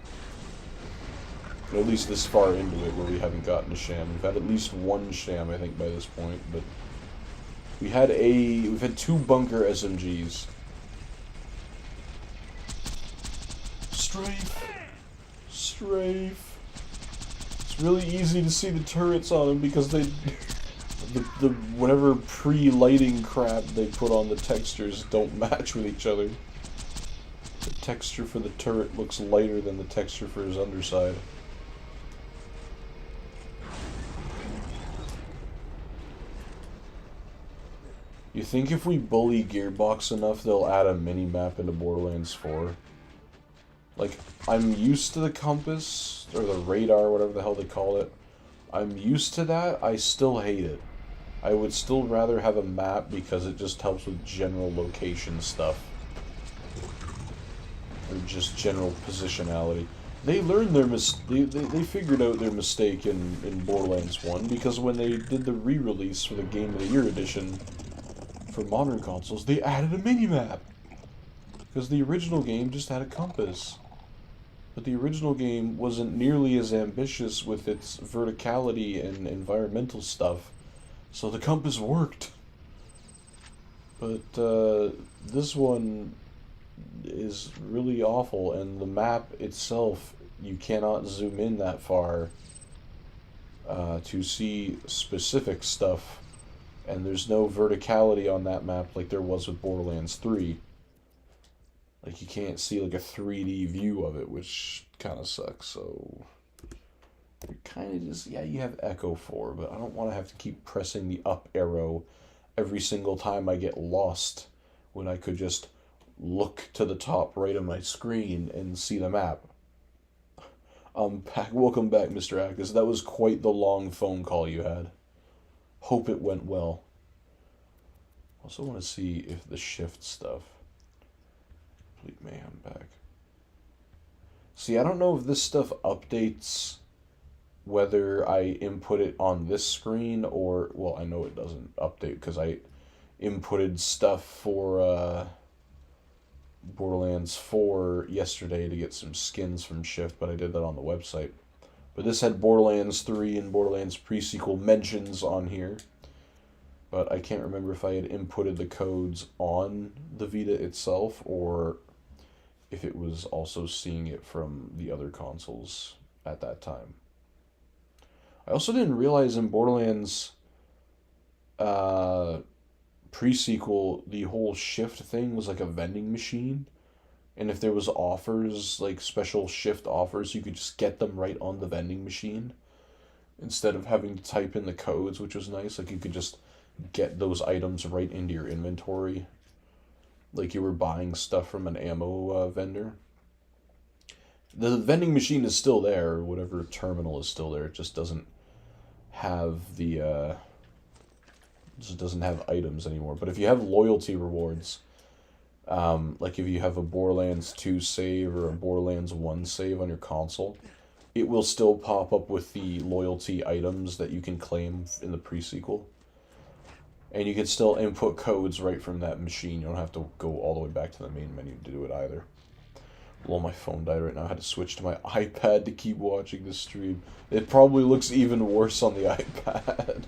At least this far into it where we haven't gotten a sham. We've had at least one sham, I think, by this point, but we've had two bunker SMGs. Strafe! Strafe! It's really easy to see the turrets on them because the whatever pre-lighting crap they put on the textures don't match with each other. The texture for the turret looks lighter than the texture for his underside. You think if we bully Gearbox enough, they'll add a mini-map into Borderlands 4? Like, I'm used to the compass, or the radar, whatever the hell they call it. I'm used to that, I still hate it. I would still rather have a map because it just helps with general location stuff. Or just general positionality. They learned their they figured out their mistake in Borderlands 1, because when they did the re-release for the Game of the Year edition for modern consoles, they added a mini-map. Because the original game just had a compass. But the original game wasn't nearly as ambitious with its verticality and environmental stuff, so the compass worked. But this one is really awful, and the map itself, you cannot zoom in that far to see specific stuff, and there's no verticality on that map like there was with Borderlands 3. Like, you can't see like a 3D view of it, which kind of sucks. So you're kind of just, yeah, you have Echo 4, but I don't want to have to keep pressing the up arrow every single time I get lost, when I could just look to the top right of my screen and see the map. Welcome back, Mr. Actus. That was quite the long phone call you had. Hope it went well. Also want to see if the shift stuff. Complete mayhem back. See, I don't know if this stuff updates whether I input it on this screen or, well, I know it doesn't update because I inputted stuff for Borderlands 4 yesterday to get some skins from Shift, but I did that on the website. But this had Borderlands 3 and Borderlands pre-sequel mentions on here. But I can't remember if I had inputted the codes on the Vita itself or if it was also seeing it from the other consoles at that time. I also didn't realize in Borderlands pre-sequel, the whole Shift thing was like a vending machine. And if there was offers, like special Shift offers, you could just get them right on the vending machine instead of having to type in the codes, which was nice. Like, you could just get those items right into your inventory, like you were buying stuff from an ammo vendor. The vending machine is still there, or whatever terminal is still there. It just doesn't have the just doesn't have items anymore. But if you have loyalty rewards, Like if you have a Borderlands 2 save or a Borderlands 1 save on your console, it will still pop up with the loyalty items that you can claim in the pre-sequel. And you can still input codes right from that machine. You don't have to go all the way back to the main menu to do it either. Well, my phone died right now. I had to switch to my iPad to keep watching the stream. It probably looks even worse on the iPad.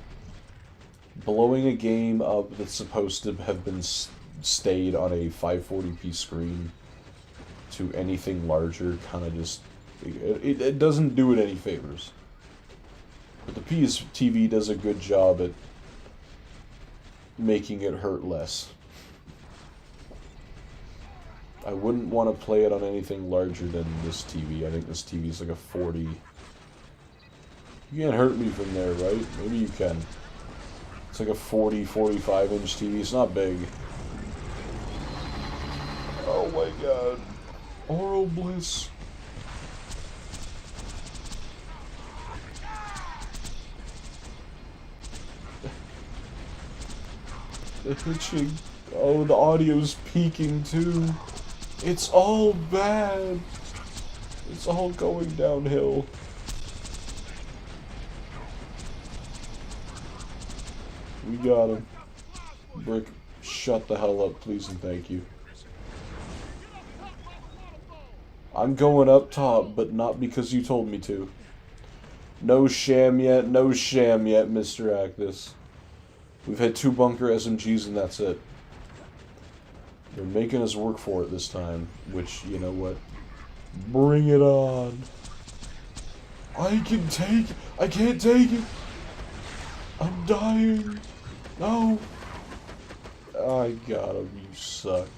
Blowing a game up that's supposed to have been stayed on a 540p screen to anything larger kind of just... It doesn't do it any favors. But the PS TV does a good job at making it hurt less. I wouldn't want to play it on anything larger than this TV. I think this TV is like a 40. You can't hurt me from there, right? Maybe you can. It's like a 40, 45-inch TV. It's not big. Oh my god. Oral bliss. The hitching. Oh, the audio's peaking too. It's all bad. It's all going downhill. We got him. Brick, shut the hell up, please and thank you. I'm going up top, but not because you told me to. No sham yet, no sham yet, Mr. Actus. We've had 2 bunker SMGs and that's it. They're making us work for it this time, which, you know what? Bring it on. I can take it. I can't take it. I'm dying. No. I got him, you suck.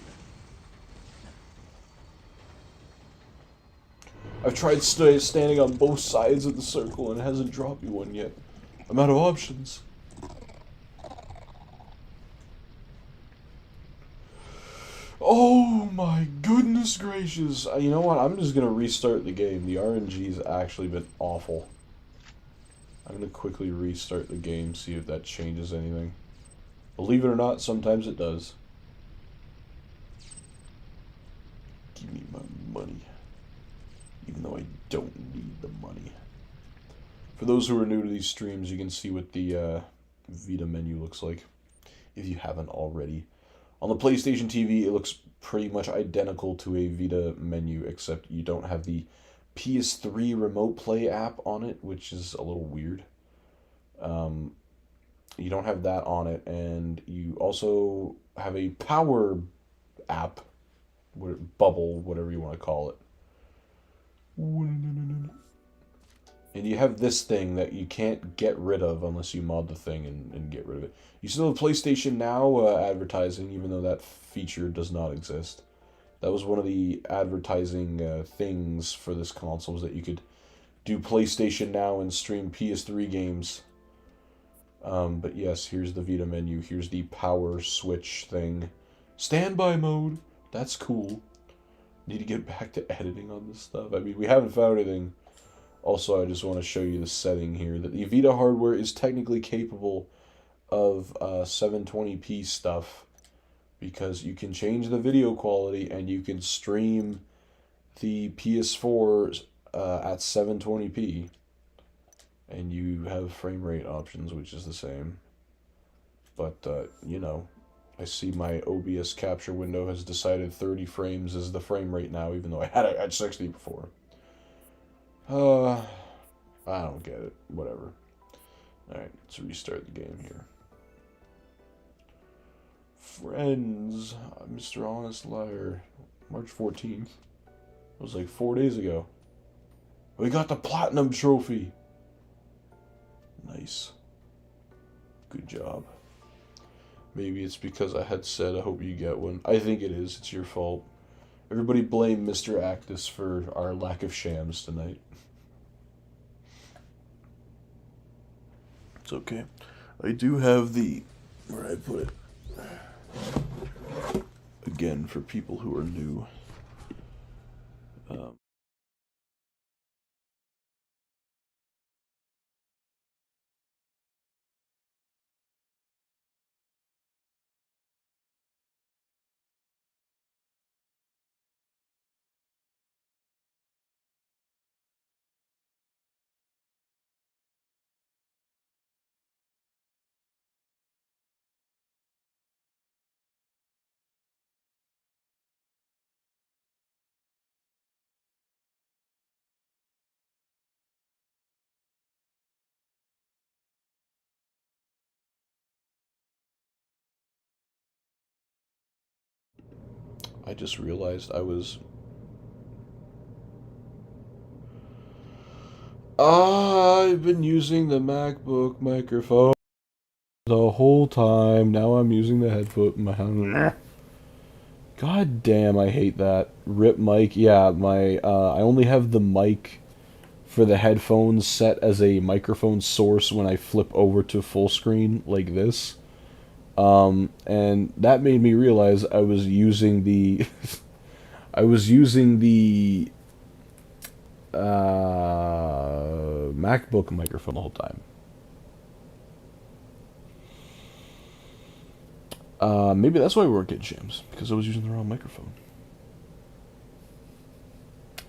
I've tried standing on both sides of the circle and it hasn't dropped me one yet. I'm out of options. Oh my goodness gracious. You know what? I'm just going to restart the game. The RNG's actually been awful. I'm going to quickly restart the game, see if that changes anything. Believe it or not, sometimes it does. Give me my money. Even though I don't need the money. For those who are new to these streams, you can see what the Vita menu looks like, if you haven't already. On the PlayStation TV, it looks pretty much identical to a Vita menu, except you don't have the PS3 Remote Play app on it, which is a little weird. You don't have that on it, and you also have a Power app, Bubble, whatever you want to call it. And you have this thing that you can't get rid of unless you mod the thing and get rid of it. You still have PlayStation Now advertising, even though that feature does not exist. That was one of the advertising things for this console, was that you could do PlayStation Now and stream PS3 games. But yes, here's the Vita menu. Here's the power switch thing. Standby mode. That's cool. Need to get back to editing on this stuff. I mean, we haven't found anything. Also, I just want to show you the setting here, that the Vita hardware is technically capable of 720p stuff, because you can change the video quality and you can stream the PS4 at 720p, and you have frame rate options, which is the same. But, you know, I see my OBS capture window has decided 30 frames is the frame rate now, even though I had it at 60 before. I don't get it. Whatever. Alright, let's restart the game here. Friends, Mr. Honest Liar, March 14th. It was like 4 days ago. We got the Platinum Trophy! Nice. Good job. Maybe it's because I had said I hope you get one. I think it is. It's your fault. Everybody blame Mr. Actus for our lack of shams tonight. It's okay. I do have the... where I put it. Again, for people who are new. I just realized I was... I've been using the MacBook microphone the whole time. Now I'm using the headphone. God damn, I hate that. Rip mic. Yeah, I only have the mic for the headphones set as a microphone source when I flip over to full screen like this. And that made me realize I was using the I was using the MacBook microphone the whole time. Maybe that's why we weren't getting shams, because I was using the wrong microphone.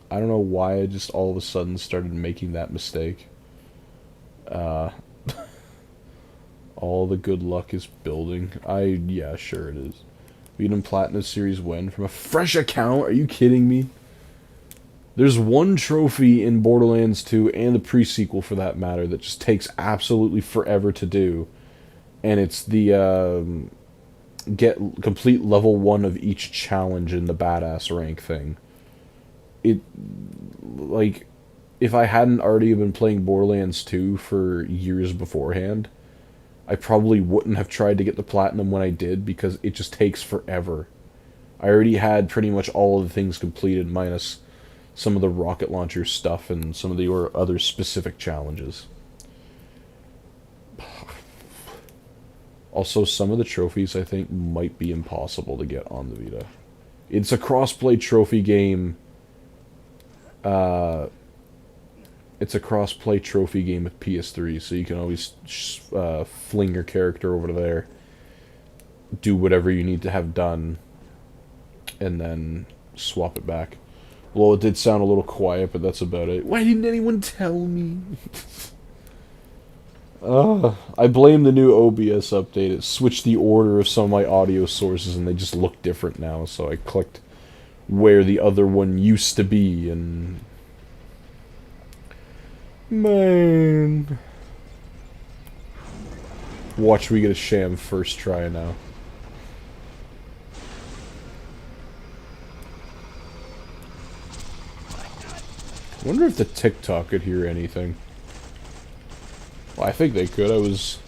I don't know why I just all of a sudden started making that mistake. Uh, all the good luck is building. Yeah, sure it is. Beat Platinum Series win from a fresh account? Are you kidding me? There's one trophy in Borderlands 2, and the pre-sequel for that matter, that just takes absolutely forever to do. And it's the, get complete level 1 of each challenge in the badass rank thing. It, like, if I hadn't already been playing Borderlands 2 for years beforehand, I probably wouldn't have tried to get the platinum when I did, because it just takes forever. I already had pretty much all of the things completed, minus some of the rocket launcher stuff and some of the other specific challenges. Also, some of the trophies I think might be impossible to get on the Vita. It's a crossplay trophy game. It's a cross-play trophy game with PS3, so you can always fling your character over there, do whatever you need to have done, and then swap it back. Well, it did sound a little quiet, but that's about it. Why didn't anyone tell me? I blame the new OBS update. It switched the order of some of my audio sources, and they just look different now, so I clicked where the other one used to be, and... Man. Watch me get a sham first try now. I wonder if the TikTok could hear anything. Well, I think they could. I was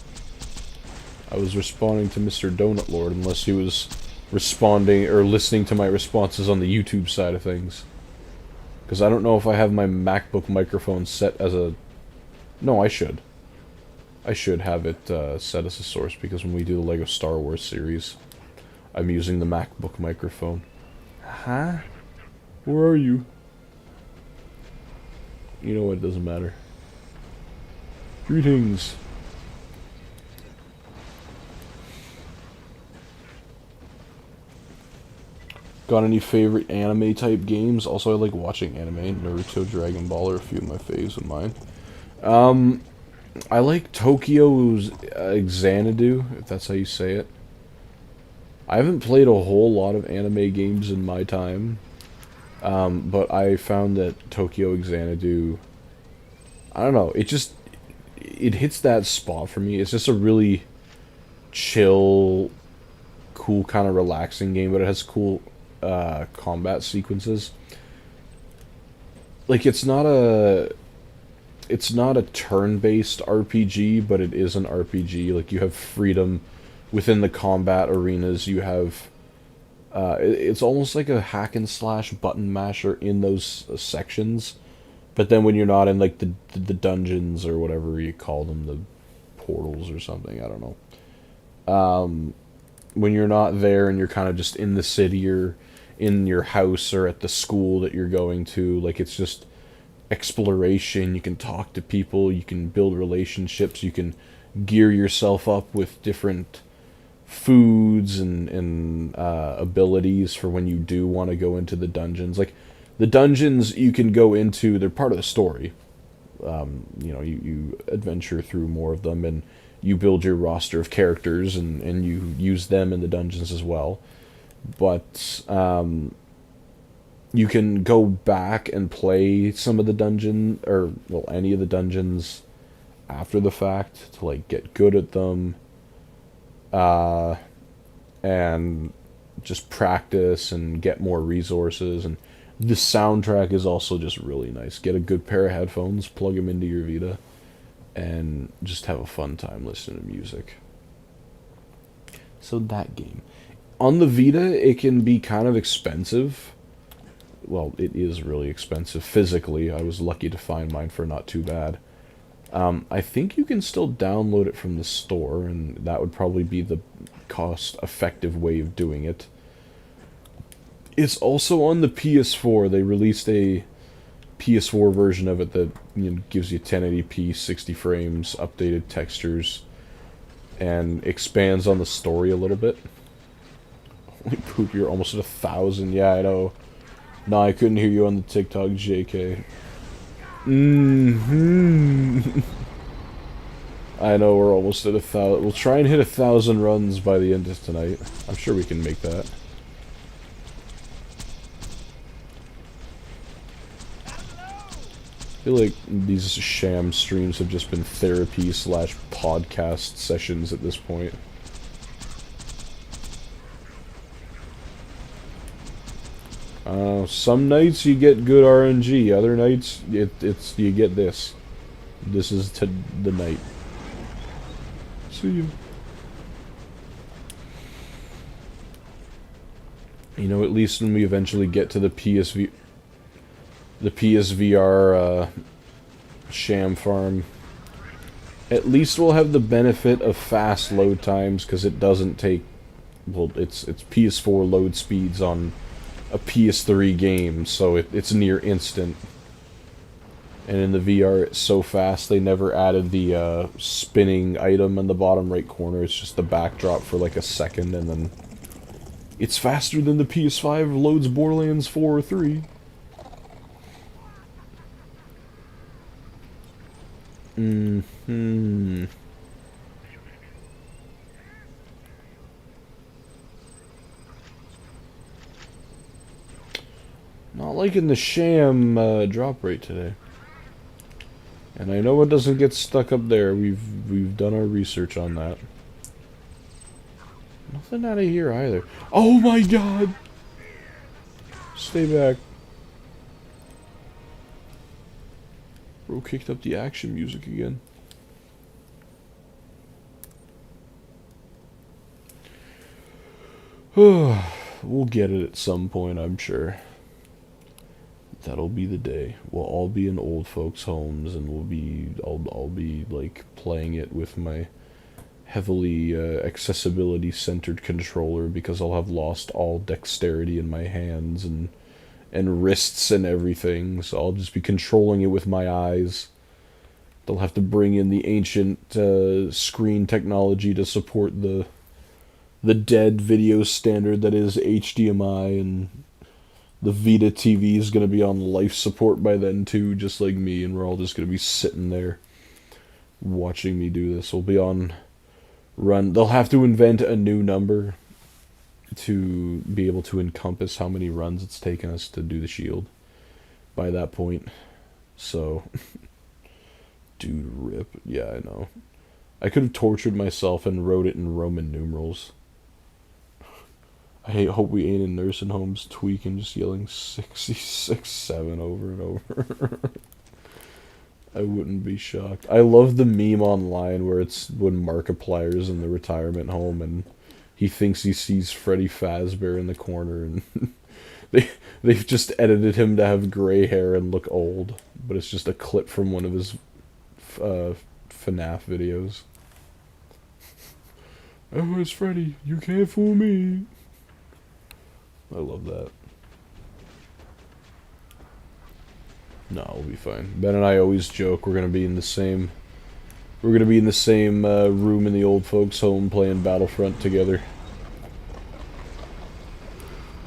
responding to Mr. Donut Lord, unless he was responding or listening to my responses on the YouTube side of things. Because I don't know if I have my MacBook microphone set as a... No, I should. I should have it set as a source, because when we do the LEGO Star Wars series, I'm using the MacBook microphone. Huh? Where are you? You know what, it doesn't matter. Greetings. Got any favorite anime type games? Also, I like watching anime. Naruto, Dragon Ball are a few of my faves of mine. I like Tokyo's Xanadu, if that's how you say it. I haven't played a whole lot of anime games in my time, but I found that Tokyo Xanadu, I don't know, it hits that spot for me. It's just a really chill, cool, kind of relaxing game, but it has cool combat sequences. Like, it's not a turn-based RPG, but it is an RPG. Like, you have freedom within the combat arenas. You have it's almost like a hack and slash button masher in those sections, but then when you're not in like the dungeons or whatever you call them, the portals or something, I don't know, when you're not there and you're kind of just in the city or in your house or at the school that you're going to, like, it's just exploration. You can talk to people, you can build relationships, you can gear yourself up with different foods and abilities for when you do want to go into the dungeons. Like, the dungeons you can go into, they're part of the story. You know, you adventure through more of them, and you build your roster of characters, and you use them in the dungeons as well. But you can go back and play some of the dungeon, or, well, any of the dungeons after the fact to, like, get good at them. And just practice and get more resources. And the soundtrack is also just really nice. Get a good pair of headphones, plug them into your Vita, and just have a fun time listening to music. So that game. On the Vita, it can be kind of expensive. Well, it is really expensive physically. I was lucky to find mine for not too bad. I think you can still download it from the store, and that would probably be the cost-effective way of doing it. It's also on the PS4. They released a PS4 version of it that gives you 1080p, 60 frames, updated textures, and expands on the story a little bit. Holy poop, you're almost at 1,000. Yeah, I know. No, I couldn't hear you on the TikTok, JK. I know, we're almost at 1,000. We'll try and hit 1,000 runs by the end of tonight. I'm sure we can make that. I feel like these Sham streams have just been therapy / podcast sessions at this point. Some nights you get good RNG, other nights it's you get this. This is the night. See you. You know, at least when we eventually get to the PSVR Sham farm, at least we'll have the benefit of fast load times, because it doesn't take, well, it's PS4 load speeds on a PS3 game, so it's near instant. And in the VR, it's so fast, they never added the spinning item in the bottom right corner. It's just the backdrop for like a second, and then it's faster than the PS5 loads Borderlands 4 or 3. Not liking the Sham drop rate today. And I know it doesn't get stuck up there. We've done our research on that. Nothing out of here either. Oh my god! Stay back. Bro kicked up the action music again. We'll get it at some point, I'm sure. That'll be the day. We'll all be in old folks' homes, and I'll be like playing it with my heavily accessibility centered controller, because I'll have lost all dexterity in my hands and wrists and everything. So I'll just be controlling it with my eyes. They'll have to bring in the ancient screen technology to support the dead video standard that is HDMI, and the Vita TV is going to be on life support by then too, just like me, and we're all just going to be sitting there watching me do this. We'll be on run. They'll have to invent a new number to be able to encompass how many runs it's taken us to do the shield by that point. So, dude, rip. Yeah, I know. I could have tortured myself and wrote it in Roman numerals. I hope we ain't in nursing homes tweaking, just yelling 66-7 over and over. I wouldn't be shocked. I love the meme online where it's when Markiplier's in the retirement home and he thinks he sees Freddy Fazbear in the corner, and they've just edited him to have gray hair and look old, but it's just a clip from one of his FNAF videos. Oh, it's Freddy. You can't fool me. I love that. No, we'll be fine. Ben and I always joke we're gonna be in the same room in the old folks' home playing Battlefront together.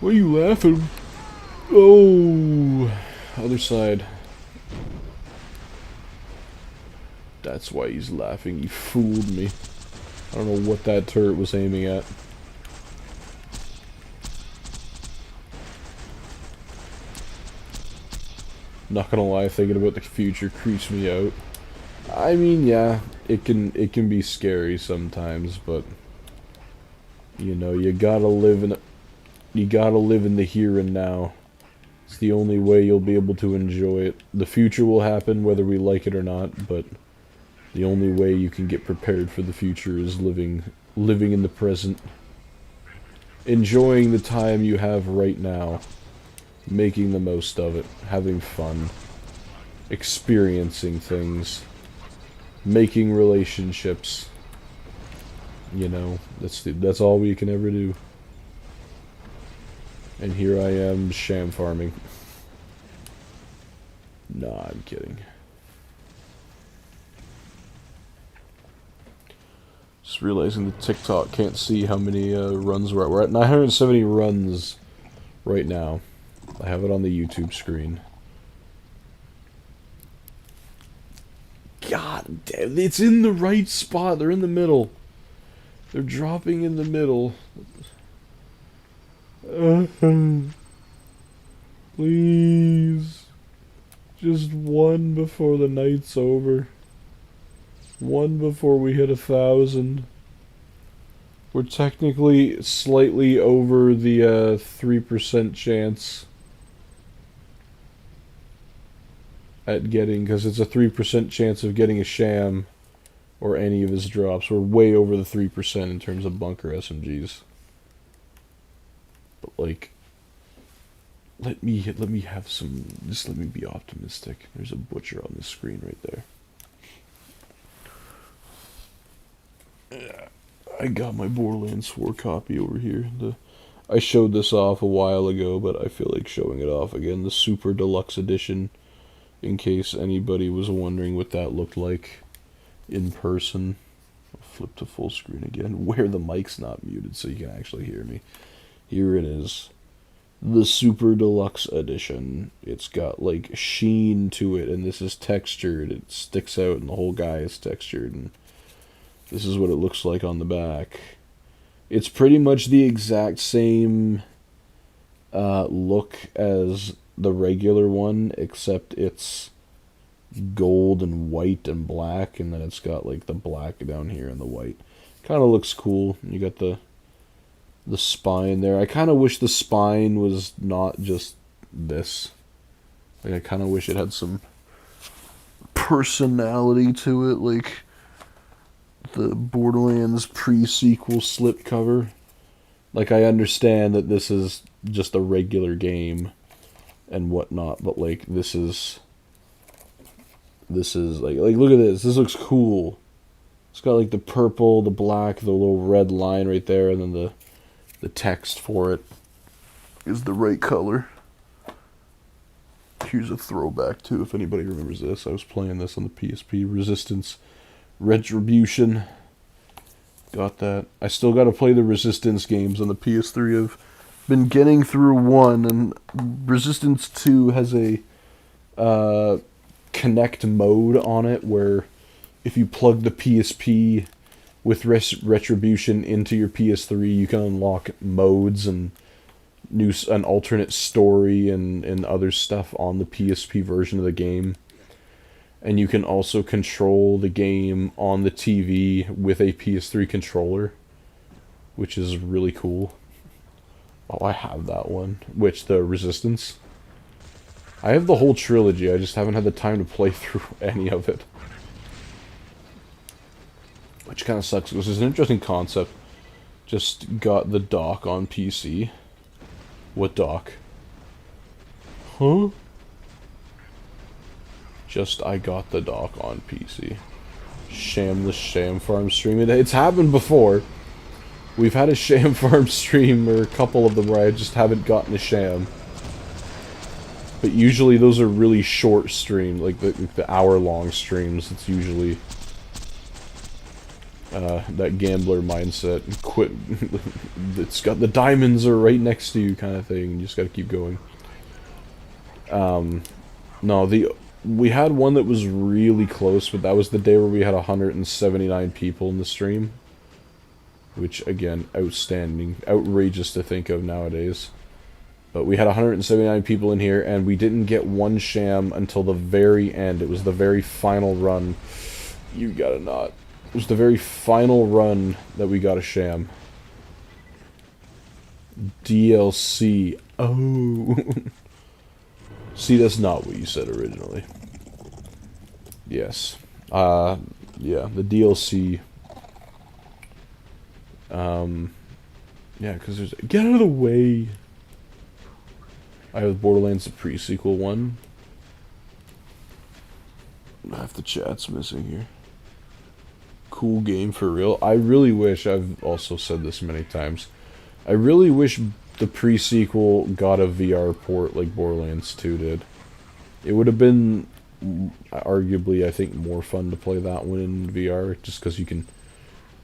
What are you laughing? Oh, other side. That's why he's laughing. He fooled me. I don't know what that turret was aiming at. Not gonna lie, thinking about the future creeps me out. I mean, yeah, it can be scary sometimes, but you know, you gotta live in a... You gotta live in the here and now. It's the only way you'll be able to enjoy it. The future will happen whether we like it or not, but the only way you can get prepared for the future is living in the present. Enjoying the time you have right now. Making the most of it. Having fun. Experiencing things. Making relationships. You know, that's all we can ever do. And here I am, sham farming. Nah, I'm kidding. Just realizing that TikTok can't see how many runs we're at. We're at 970 runs right now. I have it on the YouTube screen. God damn, it's in the right spot. They're in the middle. They're dropping in the middle. Please. Just one before the night's over. One before we hit 1,000. We're technically slightly over the 3% chance at getting, because it's a 3% chance of getting a Sham or any of his drops. We're way over the 3% in terms of bunker SMGs. But like, let me have some, just let me be optimistic. There's a butcher on the screen right there. I got my Borderlands 4 copy over here. I showed this off a while ago, but I feel like showing it off again. The Super Deluxe Edition, in case anybody was wondering what that looked like in person. I'll flip to full screen again, where the mic's not muted so you can actually hear me. Here it is. The Super Deluxe Edition. It's got like sheen to it, and this is textured. It sticks out, and the whole guy is textured, and this is what it looks like on the back. It's pretty much the exact same look as the regular one, except it's gold and white and black, and then it's got like the black down here and the white. Kind of looks cool. You got the spine there. I kind of wish the spine was not just this. Like, I kind of wish it had some personality to it, like the Borderlands pre-sequel slipcover. Like, I understand that this is just a regular game and whatnot, but like, this is like look at this. This looks cool. It's got like the purple, the black, the little red line right there, and then the text for it is the right color. Here's a throwback too, if anybody remembers this. I was playing this on the PSP. Resistance Retribution. Got that. I still got to play the Resistance games on the PS3. I've been getting through 1, and Resistance 2 has a Connect mode on it, where if you plug the PSP with Retribution into your PS3, you can unlock modes and an alternate story and other stuff on the PSP version of the game. And you can also control the game on the TV with a PS3 controller, which is really cool. Oh, I have that one. Which, the Resistance? I have the whole trilogy, I just haven't had the time to play through any of it. Which kind of sucks, because it's an interesting concept. Just got the dock on PC. What dock? Huh? I got the dock on PC. Shameless Sham Farm stream. It's happened before. We've had a Sham Farm stream, or a couple of them, where I just haven't gotten a Sham. But usually those are really short streams, like the hour-long streams. It's usually that gambler mindset. Quit. It's got the diamonds are right next to you kind of thing. You just got to keep going. No, we had one that was really close, but that was the day where we had 179 people in the stream. Which, again, outstanding. Outrageous to think of nowadays. But we had 179 people in here, and we didn't get one Sham until the very end. It was the very final run. You gotta not. It was the very final run that we got a Sham. DLC. Oh. See, that's not what you said originally. Yes. Yeah, the DLC. Yeah, because there's... Get out of the way! I have Borderlands, the pre-sequel one. Half the chat's missing here. Cool game for real. I really wish, I've also said this many times, I really wish the pre-sequel got a VR port like Borderlands 2 did. It would have been, arguably, I think, more fun to play that one in VR, just because you can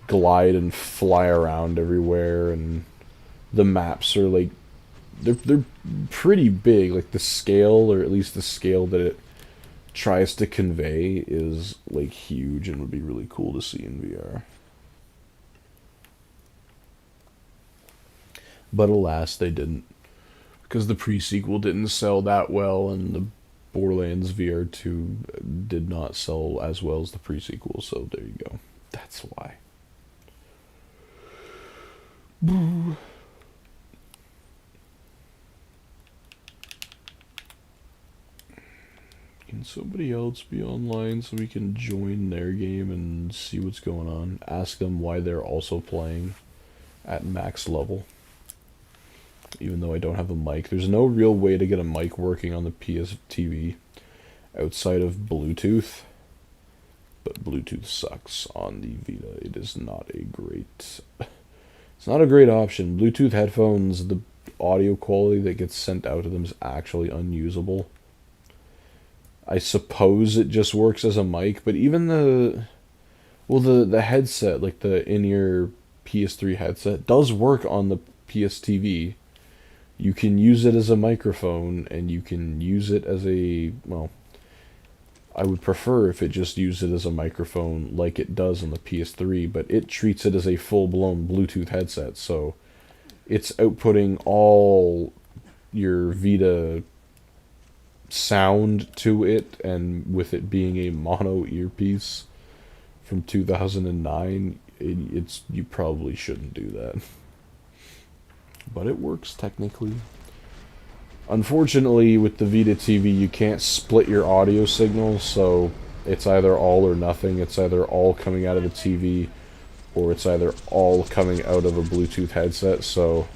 glide and fly around everywhere, and the maps are, like, they're pretty big. Like, the scale, or at least the scale that it tries to convey, is, like, huge, and would be really cool to see in VR. But alas, they didn't. Because the pre-sequel didn't sell that well, and the Borderlands VR 2 did not sell as well as the pre-sequel, so there you go. That's why. Boo. Can somebody else be online so we can join their game and see what's going on? Ask them why they're also playing at max level. Even though I don't have a mic. There's no real way to get a mic working on the PS TV outside of Bluetooth. But Bluetooth sucks on the Vita. It is not a great... It's not a great option. Bluetooth headphones, the audio quality that gets sent out to them is actually unusable. I suppose it just works as a mic, but even the headset, like the in-ear PS3 headset, does work on the PS TV. You can use it as a microphone, and you can use it as a, well, I would prefer if it just used it as a microphone like it does on the PS3, but it treats it as a full-blown Bluetooth headset, so it's outputting all your Vita sound to it, and with it being a mono earpiece from 2009, it's you probably shouldn't do that. But it works technically. Unfortunately, with the Vita TV, you can't split your audio signal, so it's either all or nothing. It's either all coming out of the TV, or it's either all coming out of a Bluetooth headset, so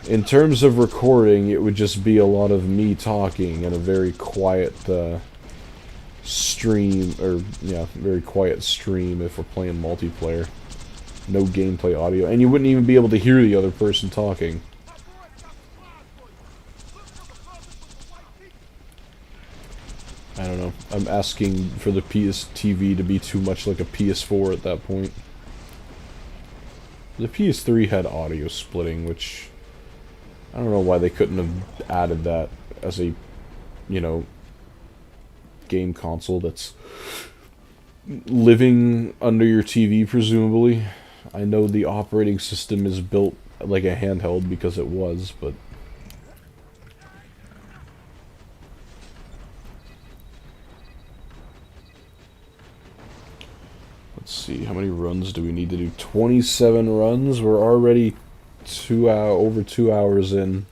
in terms of recording, it would just be a lot of me talking and a very quiet stream, or yeah, very quiet stream if we're playing multiplayer. No gameplay audio, and you wouldn't even be able to hear the other person talking. I don't know. I'm asking for the PS TV to be too much like a PS4 at that point. The PS3 had audio splitting, which I don't know why they couldn't have added that as a, you know, game console that's living under your TV, presumably. I know the operating system is built like a handheld because it was, but let's see, how many runs do we need to do? 27 runs? We're already over 2 hours in.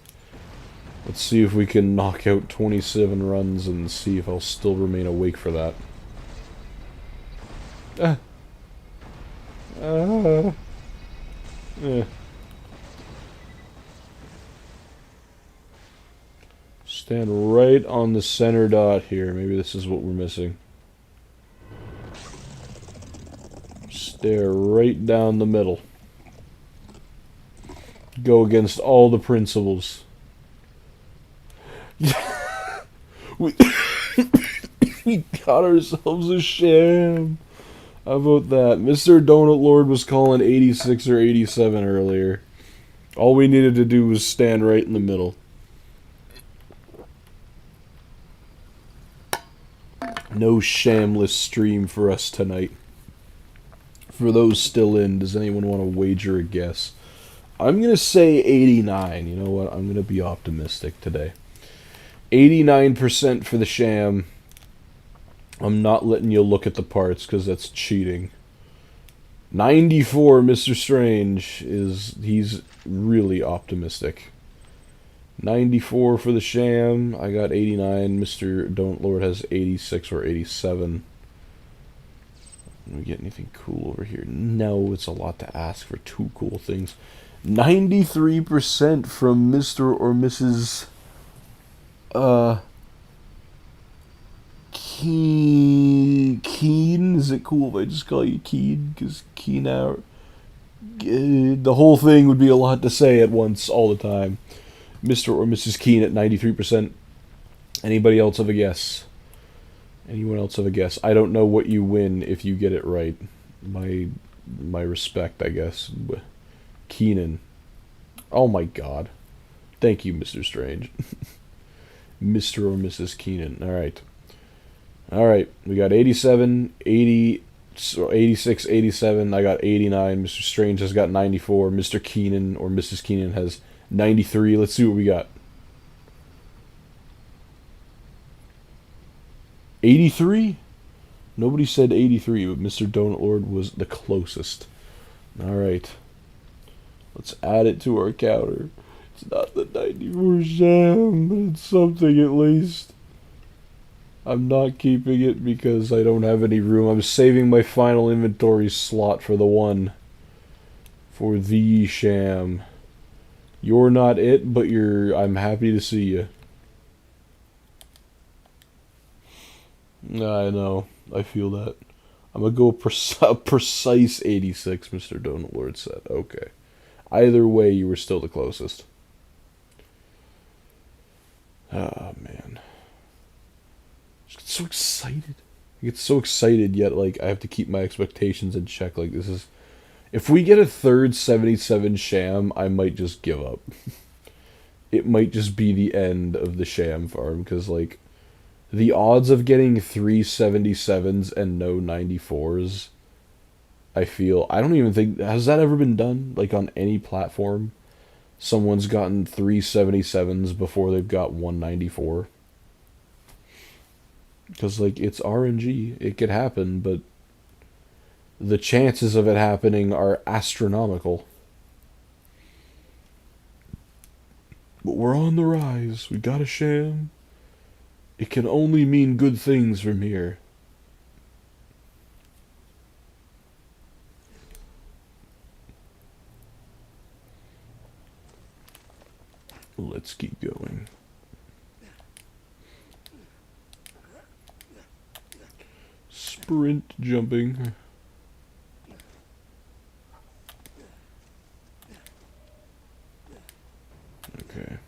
Let's see if we can knock out 27 runs and see if I'll still remain awake for that. Stand right on the center dot here. Maybe this is what we're missing. Stare right down the middle. Go against all the principles. we we got ourselves a sham. How about that? Mr. Donut Lord was calling 86 or 87 earlier. All we needed to do was stand right in the middle. No shamless stream for us tonight. For those still in, does anyone want to wager a guess? I'm going to say 89. You know what? I'm going to be optimistic today. 89% for the sham. I'm not letting you look at the parts because that's cheating. 94, Mr. Strange he's really optimistic. 94 for the Sham. I got 89. Mr. Don't Lord has 86 or 87. Can we get anything cool over here? No, it's a lot to ask for two cool things. 93% from Mr. or Mrs. Keen. Is it cool if I just call you Keen? Because Keen out. The whole thing would be a lot to say at once, all the time. Mr. or Mrs. Keen at 93%. Anybody else have a guess? Anyone else have a guess? I don't know what you win if you get it right. My respect, I guess. Keenan. Oh my god. Thank you, Mr. Strange. Mr. or Mrs. Keenan. Alright. Alright, we got 87, 80, so 86, 87. I got 89. Mr. Strange has got 94. Mr. Keenan or Mrs. Keenan has 93. Let's see what we got. 83? Nobody said 83, but Mr. Donut Lord was the closest. Alright. Let's add it to our counter. It's not the 94 Sham, but it's something at least. I'm not keeping it because I don't have any room. I'm saving my final inventory slot for the one. For the Sham. You're not it, but I'm happy to see you. I know. I feel that. I'm gonna go a precise 86, Mr. Donut Lord said. Okay. Either way, you were still the closest. Ah, man. I just get so excited. I get so excited, yet, like, I have to keep my expectations in check. Like, this is... If we get a third 77 Sham, I might just give up. It might just be the end of the Sham farm, because, like... The odds of getting 3 77s and no 94s, I feel... I don't even think... Has that ever been done? Like, on any platform? Someone's gotten 3 77s before they've got 1 94? Because, like, it's RNG. It could happen, but... The chances of it happening are astronomical. But we're on the rise. We got a Sham. It can only mean good things from here. Let's keep going. Sprint jumping. Okay.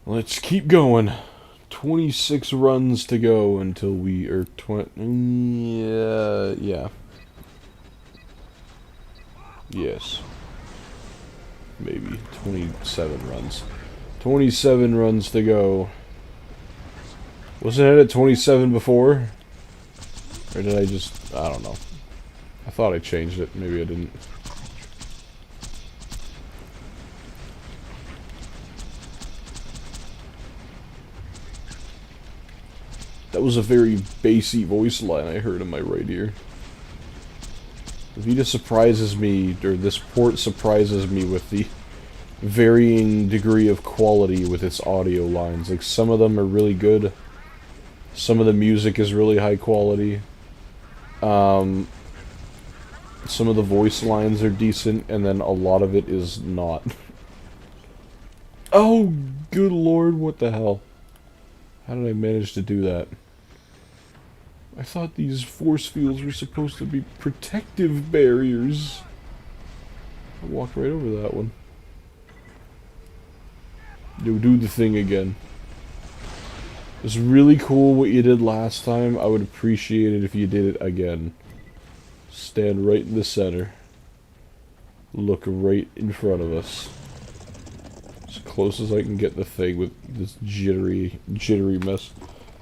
Let's keep going. 26 runs to go until we are 20. Yeah. Yes. Maybe 27 runs. 27 runs to go. Wasn't it at 27 before? Or did I just... I don't know. I thought I changed it. Maybe I didn't. That was a very bassy voice line I heard in my right ear. Vita surprises me, or this port surprises me with the varying degree of quality with its audio lines. Like, some of them are really good. Some of the music is really high quality. Some of the voice lines are decent, and then a lot of it is not. Oh, good lord, what the hell? How did I manage to do that? I thought these force fields were supposed to be protective barriers. I walked right over that one. Yo, do the thing again. It's really cool what you did last time. I would appreciate it if you did it again. Stand right in the center. Look right in front of us. As close as I can get the thing with this jittery mess.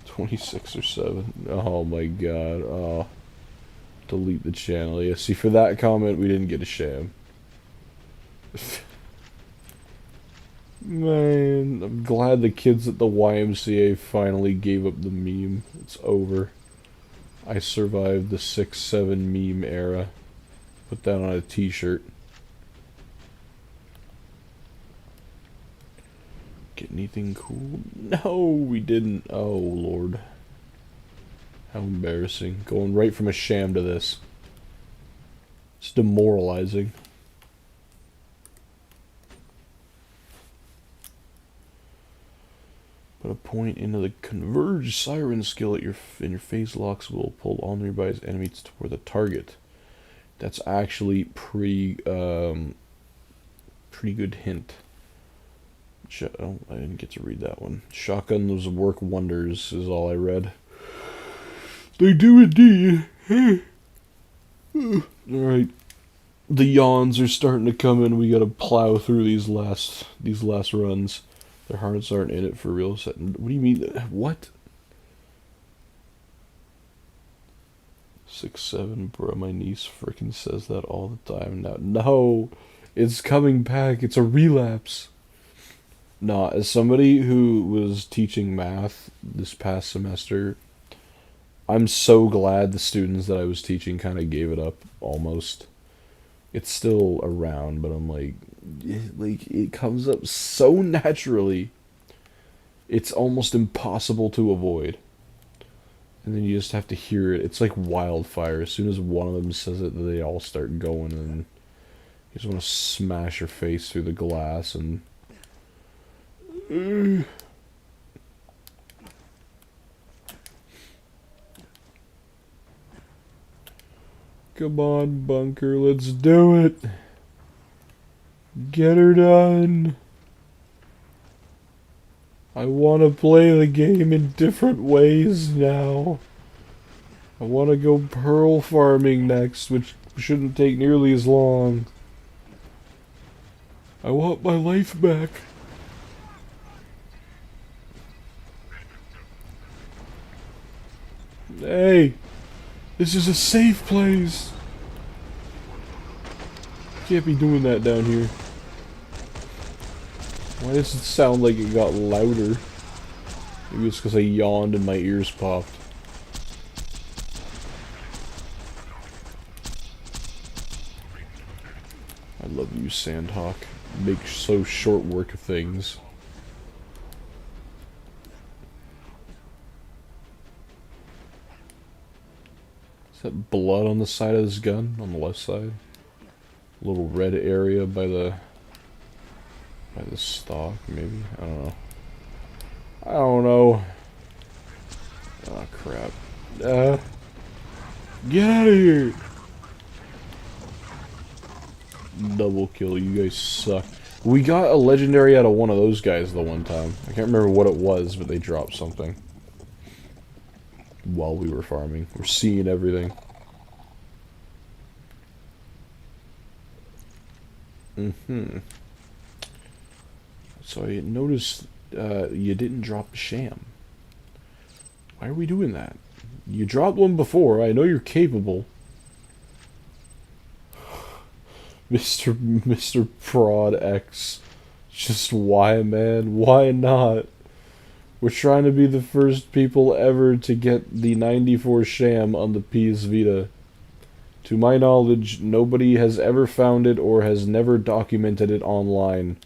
26 or 7. Oh my god. Oh. Delete the channel. Yeah, see, for that comment, we didn't get a Sham. Man, I'm glad the kids at the YMCA finally gave up the meme. It's over. I survived the 6-7 meme era. Put that on a t-shirt. Get anything cool? No, we didn't. Oh, Lord. How embarrassing. Going right from a sham to this. It's demoralizing. Put a point into the converge siren skill at in your phase locks will pull all nearby enemies toward the target. That's actually pretty good hint. Oh, I didn't get to read that one. Shotguns work wonders is all I read. They do indeed. Alright. The yawns are starting to come in. We gotta plow through these last runs. Their hearts aren't in it for real. What do you mean? What? 6-7, bro. My niece freaking says that all the time now. No, it's coming back. It's a relapse. No, as somebody who was teaching math this past semester, I'm so glad the students that I was teaching kind of gave it up almost. It's still around, but I'm like it comes up so naturally. It's almost impossible to avoid. And then you just have to hear it. It's like wildfire. As soon as one of them says it, they all start going, and you just want to smash your face through the glass and. Come on, Bunker, let's do it. Get her done. I want to play the game in different ways now. I want to go pearl farming next, which shouldn't take nearly as long. I want my life back. Hey, this is a safe place. Can't be doing that down here. Why does it sound like it got louder? Maybe it's because I yawned and my ears popped. I love you, Sandhawk. Make so short work of things. Is that blood on the side of this gun? On the left side? A little red area by the stock, maybe? I don't know. I don't know. Oh, crap. Get out of here! Double kill, you guys suck. We got a legendary out of one of those guys the one time. I can't remember what it was, but they dropped something. While we were farming. We're seeing everything. So I noticed you didn't drop a sham. Why are we doing that? You dropped one before. I know you're capable. Mr. Prod X. Just why, man? Why not? We're trying to be the first people ever to get the 94 sham on the PS Vita. To my knowledge, nobody has ever found it or has never documented it online.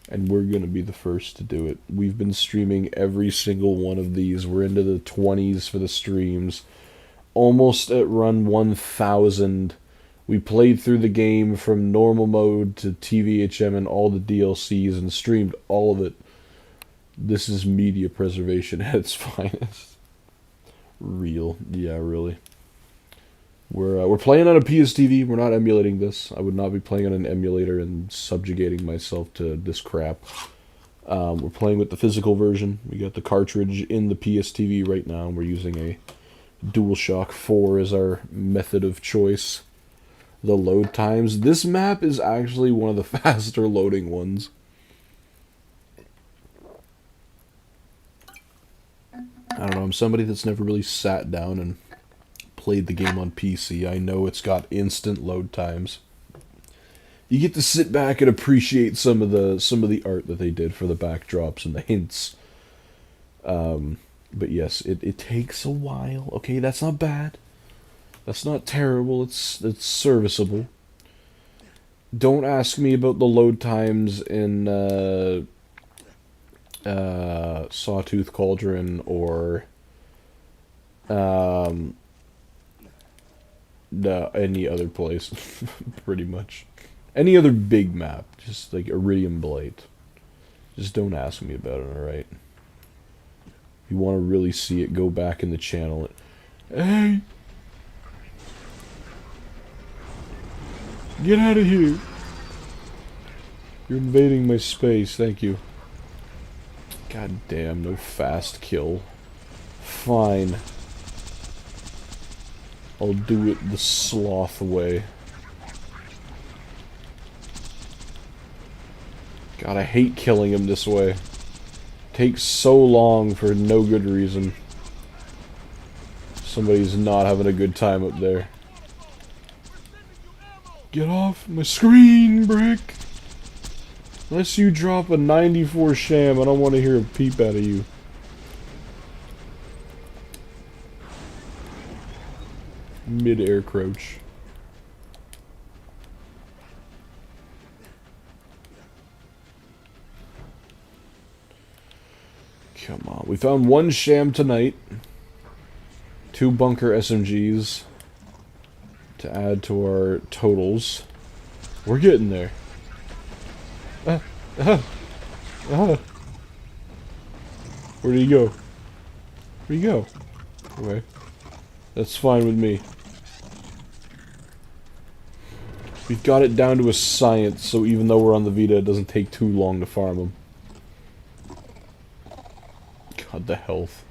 And we're going to be the first to do it. We've been streaming every single one of these. We're into the 20s for the streams. Almost at run 1000. We played through the game from normal mode to TVHM and all the DLCs and streamed all of it. This is media preservation at its finest. Real. Yeah, really. We're playing on a PS TV. We're not emulating this. I would not be playing on an emulator and subjugating myself to this crap. We're playing with the physical version. We got the cartridge in the PS TV right now, and we're using a DualShock 4 as our method of choice. The load times. This map is actually one of the faster loading ones. I don't know, I'm somebody that's never really sat down and played the game on PC. I know it's got instant load times. You get to sit back and appreciate some of the art that they did for the backdrops and the hints. But yes, it takes a while. Okay, that's not bad. That's not terrible. It's serviceable. Don't ask me about the load times in Sawtooth Cauldron or any other place, pretty much. Any other big map, just like Iridium Blight. Just don't ask me about it, alright? If you want to really see it, go back in the channel. Hey! Get out of here! You're invading my space, thank you. God damn, no fast kill. Fine. I'll do it the sloth way. God, I hate killing him this way. Takes so long for no good reason. Somebody's not having a good time up there. Get off my screen, Brick! Unless you drop a 94 Sham, I don't want to hear a peep out of you. Mid-air crouch. Come on. We found one Sham tonight. 2 bunker SMGs to add to our totals. We're getting there. Where'd he go? Where'd he go? Okay. That's fine with me. We've got it down to a science, so even though we're on the Vita, it doesn't take too long to farm them. God, the health.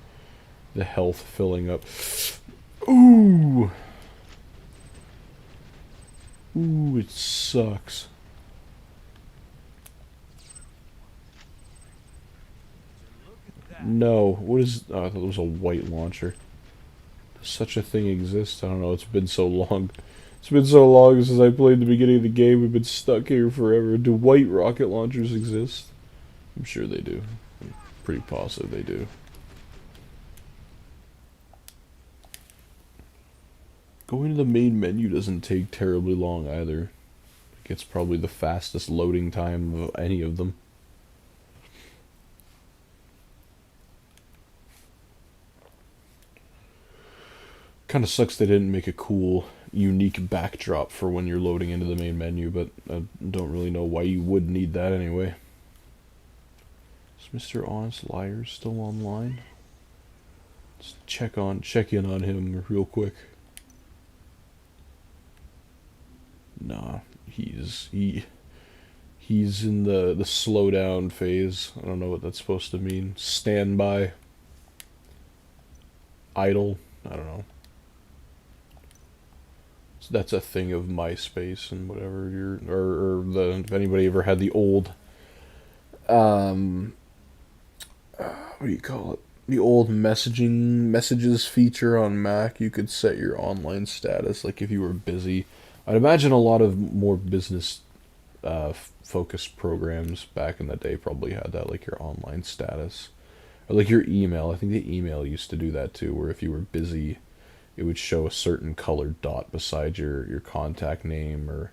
The health filling up. Ooh! Ooh, it sucks. No, what is... Oh, I thought it was a white launcher. Does such a thing exist? I don't know, it's been so long. It's been so long since I played the beginning of the game, we've been stuck here forever. Do white rocket launchers exist? I'm sure they do. I'm pretty positive they do. Going to the main menu doesn't take terribly long either. It's probably the fastest loading time of any of them. Kind of sucks they didn't make a cool, unique backdrop for when you're loading into the main menu, but I don't really know why you would need that anyway. Is Mr. Honest Liar still online? Let's check in on him real quick. Nah, he's in the slowdown phase. I don't know what that's supposed to mean. Standby. Idle. I don't know. So that's a thing of MySpace and whatever if anybody ever had the old what do you call it? The old messages feature on Mac, you could set your online status like if you were busy. I'd imagine a lot of more business focused programs back in the day probably had that, like your online status. Or like your email. I think the email used to do that too, where if you were busy, it would show a certain colored dot beside your contact name, or,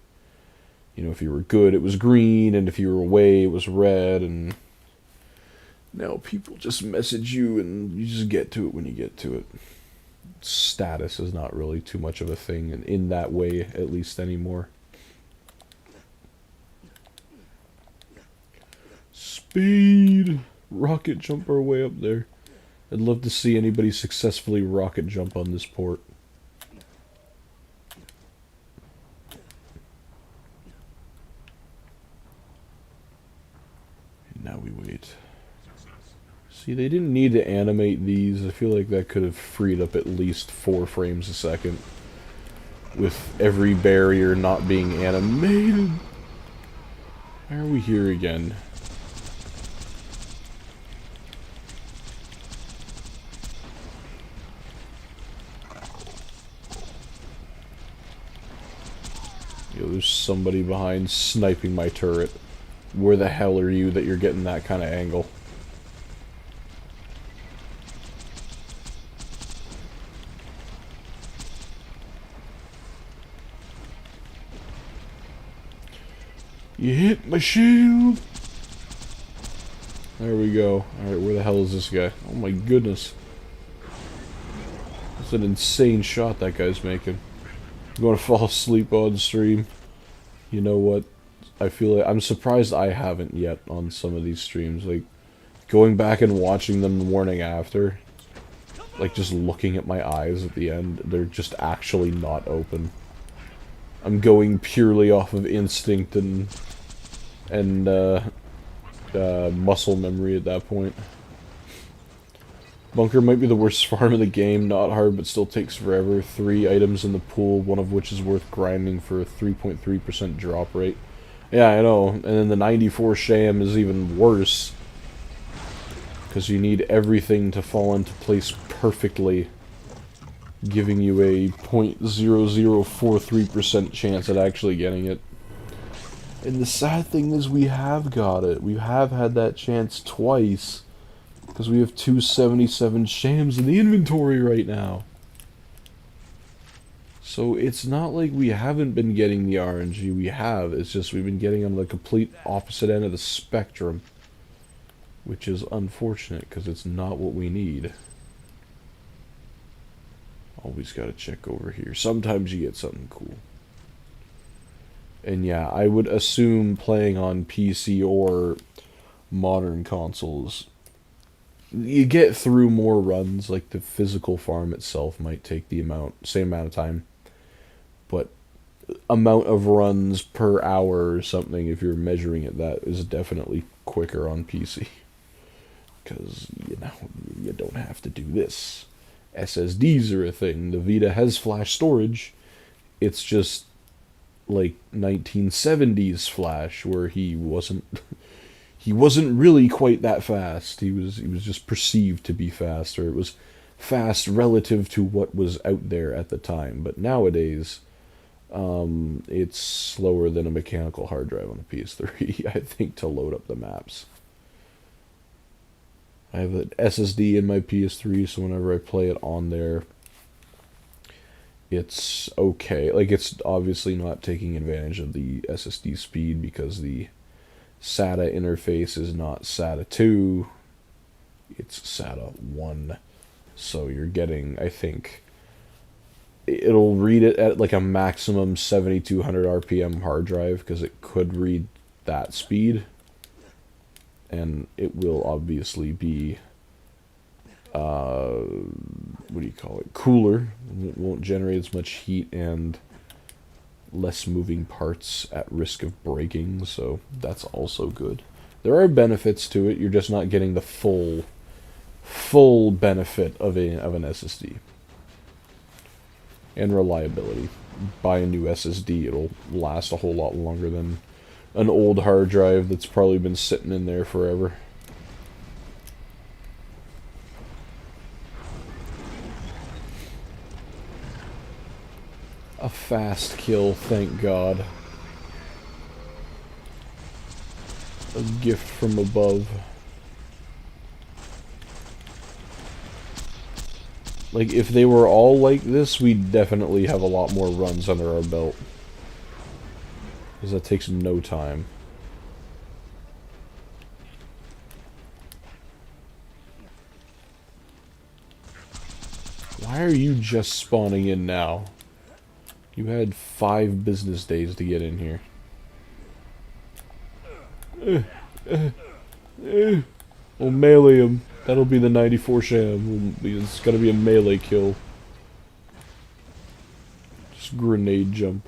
you know, if you were good, it was green, and if you were away, it was red, and now people just message you, and you just get to it when you get to it. Status is not really too much of a thing in that way, at least anymore. Speed! Rocket jump our way up there. I'd love to see anybody successfully rocket jump on this port. And now we wait. See, they didn't need to animate these. I feel like that could have freed up at least 4 frames a second. With every barrier not being animated. Why are we here again? Yo, there's somebody behind sniping my turret. Where the hell are you that you're getting that kind of angle? You hit my shield! There we go. Alright, where the hell is this guy? Oh my goodness. That's an insane shot that guy's making. I'm going to fall asleep on stream. You know what? I feel like I'm surprised I haven't yet on some of these streams. Like, going back and watching them the morning after, like just looking at my eyes at the end, they're just actually not open. I'm going purely off of instinct and muscle memory at that point. Bunker might be the worst farm in the game, not hard but still takes forever. 3 items in the pool, one of which is worth grinding for a 3.3% drop rate. Yeah, I know, and then the 94 Sham is even worse. Because you need everything to fall into place perfectly, giving you a 0.0043% chance at actually getting it. And the sad thing is we have got it. We have had that chance twice. Because we have 277 Shams in the inventory right now. So it's not like we haven't been getting the RNG. We have. It's just we've been getting on the complete opposite end of the spectrum. Which is unfortunate because it's not what we need. Always gotta check over here. Sometimes you get something cool. And yeah, I would assume playing on PC or modern consoles, you get through more runs. Like the physical farm itself might take the same amount of time, but amount of runs per hour or something, if you're measuring it, that is definitely quicker on PC. Because, you know, you don't have to do this. SSDs are a thing. The Vita has flash storage. It's just like 1970s flash, where he wasn't really quite that fast. He was just perceived to be fast, or it was fast relative to what was out there at the time. But nowadays, it's slower than a mechanical hard drive on a PS3, I think, to load up the maps. I have an SSD in my PS3, so whenever I play it on there, it's okay. Like, it's obviously not taking advantage of the SSD speed because the SATA interface is not SATA 2, it's SATA 1. So you're getting, I think, it'll read it at like a maximum 7200 RPM hard drive because it could read that speed. And it will obviously be, what do you call it, cooler. It won't generate as much heat and less moving parts at risk of breaking, so that's also good. There are benefits to it, you're just not getting the full benefit of an SSD. And reliability. Buy a new SSD, it'll last a whole lot longer than an old hard drive that's probably been sitting in there forever. A fast kill, thank God. A gift from above. Like, if they were all like this, we'd definitely have a lot more runs under our belt. Because that takes no time. Why are you just spawning in now? You had 5 business days to get in here. We'll melee him. That'll be the 94 Sham. It's gotta be a melee kill. Just grenade jump.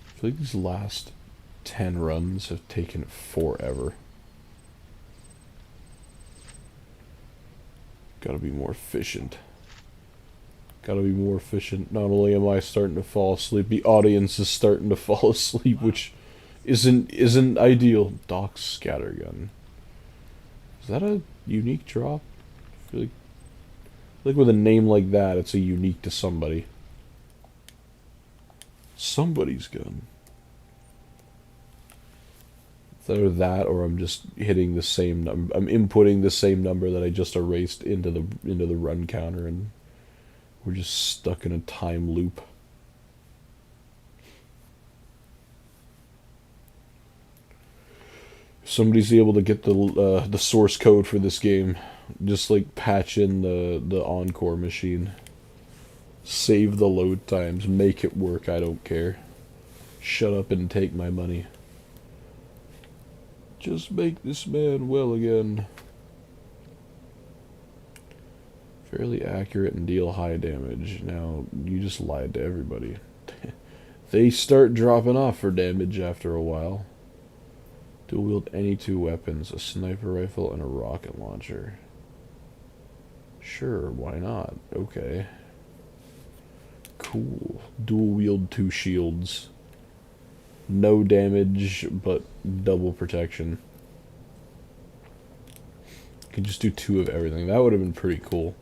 I feel like these last 10 runs have taken forever. Gotta be more efficient. Gotta be more efficient. Not only am I starting to fall asleep, the audience is starting to fall asleep, which isn't ideal. Doc's scattergun. Is that a unique drop? I feel like with a name like that, it's a unique to somebody. Somebody's gun. Either that, or I'm just hitting the same number. I'm inputting the same number that I just erased into the run counter, and we're just stuck in a time loop. If somebody's able to get the source code for this game, just like patch in the Encore machine. Save the load times, make it work, I don't care. Shut up and take my money. Just make this man well again. Fairly accurate and deal high damage. Now, you just lied to everybody. They start dropping off for damage after a while. Dual wield any two weapons, a sniper rifle and a rocket launcher. Sure, why not? Okay. Cool. Dual wield 2 shields. No damage, but double protection. You can just do 2 of everything. That would have been pretty cool.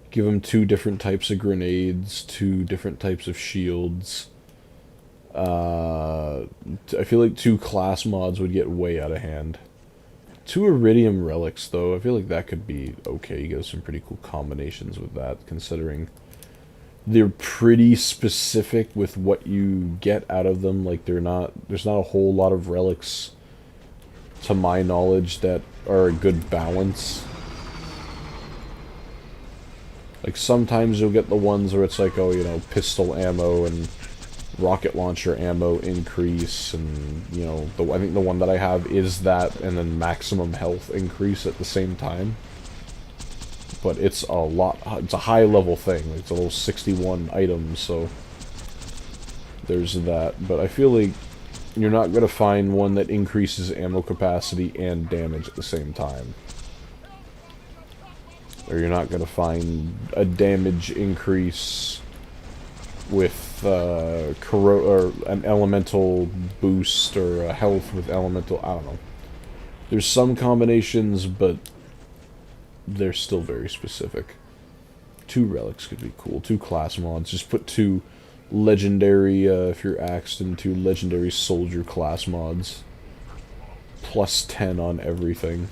Give them 2 different types of grenades, 2 different types of shields. I feel like 2 class mods would get way out of hand. 2 Iridium relics, though. I feel like that could be okay. You get some pretty cool combinations with that, considering they're pretty specific with what you get out of them. Like, there's not a whole lot of relics, to my knowledge, that are a good balance. Like, sometimes you'll get the ones where it's like, oh, you know, pistol ammo and rocket launcher ammo increase, and, you know, I think the one that I have is that, and then maximum health increase at the same time. But it's a high level thing. It's a little 61 items, so there's that. But I feel like you're not going to find one that increases ammo capacity and damage at the same time. Or you're not going to find a damage increase with or an elemental boost, or a health with elemental, I don't know. There's some combinations, but they're still very specific. 2 relics could be cool. 2 class mods. Just put 2 legendary, if you're Axton, 2 legendary soldier class mods. Plus 10 on everything.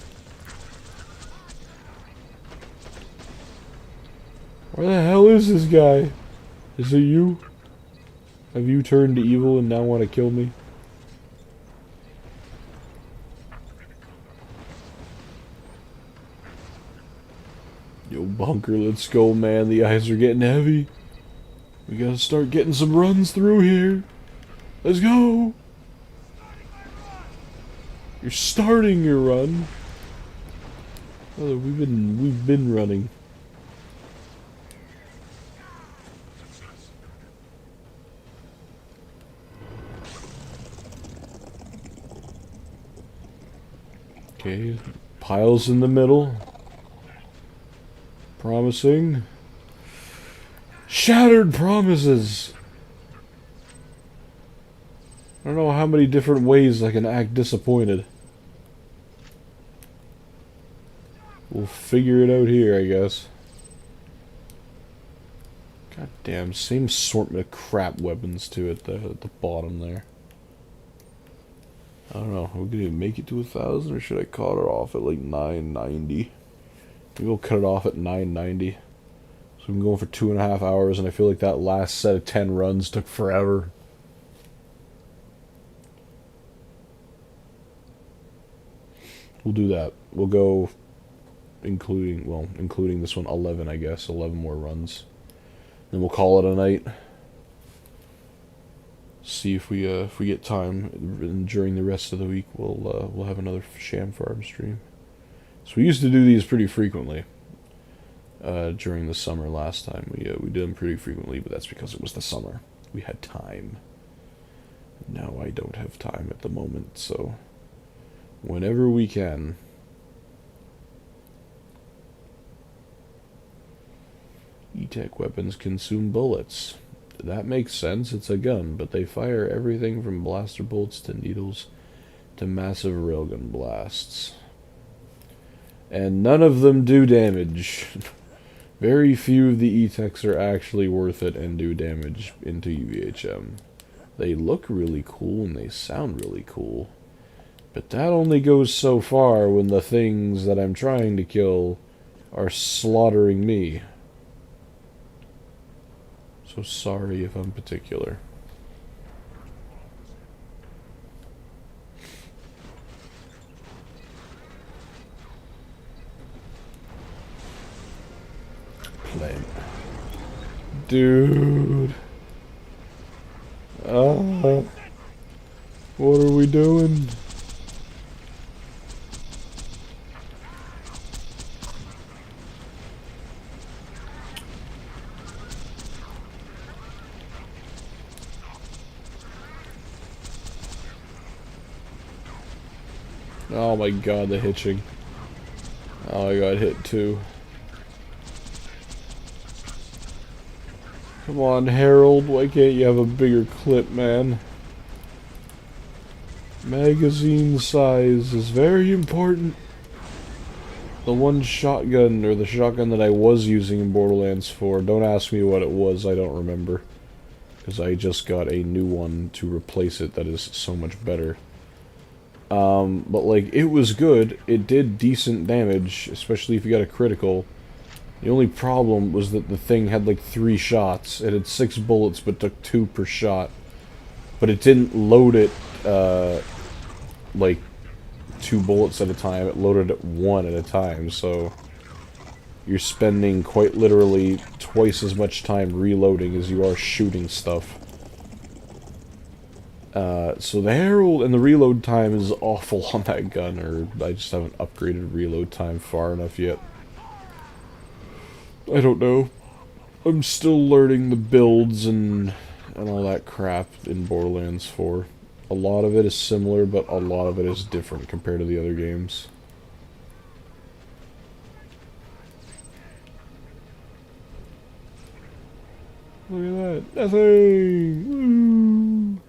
Where the hell is this guy? Is it you? Have you turned evil and now want to kill me? Yo, bunker, let's go, man. The eyes are getting heavy. We gotta start getting some runs through here. Let's go. You're starting your run. Oh, we've been running. Okay, piles in the middle. Promising. Shattered promises! I don't know how many different ways I can act disappointed. We'll figure it out here, I guess. God damn, same assortment of crap weapons too at the bottom there. I don't know, are we gonna make it to 1,000, or should I cut it off at like 990? Maybe we'll cut it off at 990. So I'm going for 2.5 hours, and I feel like that last set of 10 runs took forever. We'll do that. We'll go, including this one, 11, I guess. 11 more runs. Then we'll call it a night. See if we get time, and during the rest of the week we'll have another Sham Farm stream. So we used to do these pretty frequently during the summer last time. We did them pretty frequently, but that's because it was the summer. We had time. Now I don't have time at the moment, so whenever we can. E-Tech weapons consume bullets. That makes sense, it's a gun, but they fire everything from blaster bolts to needles to massive railgun blasts. And none of them do damage. Very few of the E-Techs are actually worth it and do damage into UVHM. They look really cool and they sound really cool, But that only goes so far when the things that I'm trying to kill are slaughtering me. So sorry if I'm particular. Plant. Dude. What are we doing? Oh my god, the hitching. Oh, I got hit too. Come on, Harold, why can't you have a bigger clip, man? Magazine size is very important. The one shotgun, or the shotgun that I was using in Borderlands 4, don't ask me what it was, I don't remember. Because I just got a new one to replace it that is so much better. But like, it was good, it did decent damage, especially if you got a critical. The only problem was that the thing had like 3 shots. It had 6 bullets but took 2 per shot. But it didn't load it, like 2 bullets at a time. It loaded it 1 at a time, so you're spending quite literally twice as much time reloading as you are shooting stuff. So the Herald and the reload time is awful on that gun, or I just haven't upgraded reload time far enough yet. I don't know. I'm still learning the builds and all that crap in Borderlands 4. A lot of it is similar, but a lot of it is different compared to the other games. Look at that. Nothing! Woo!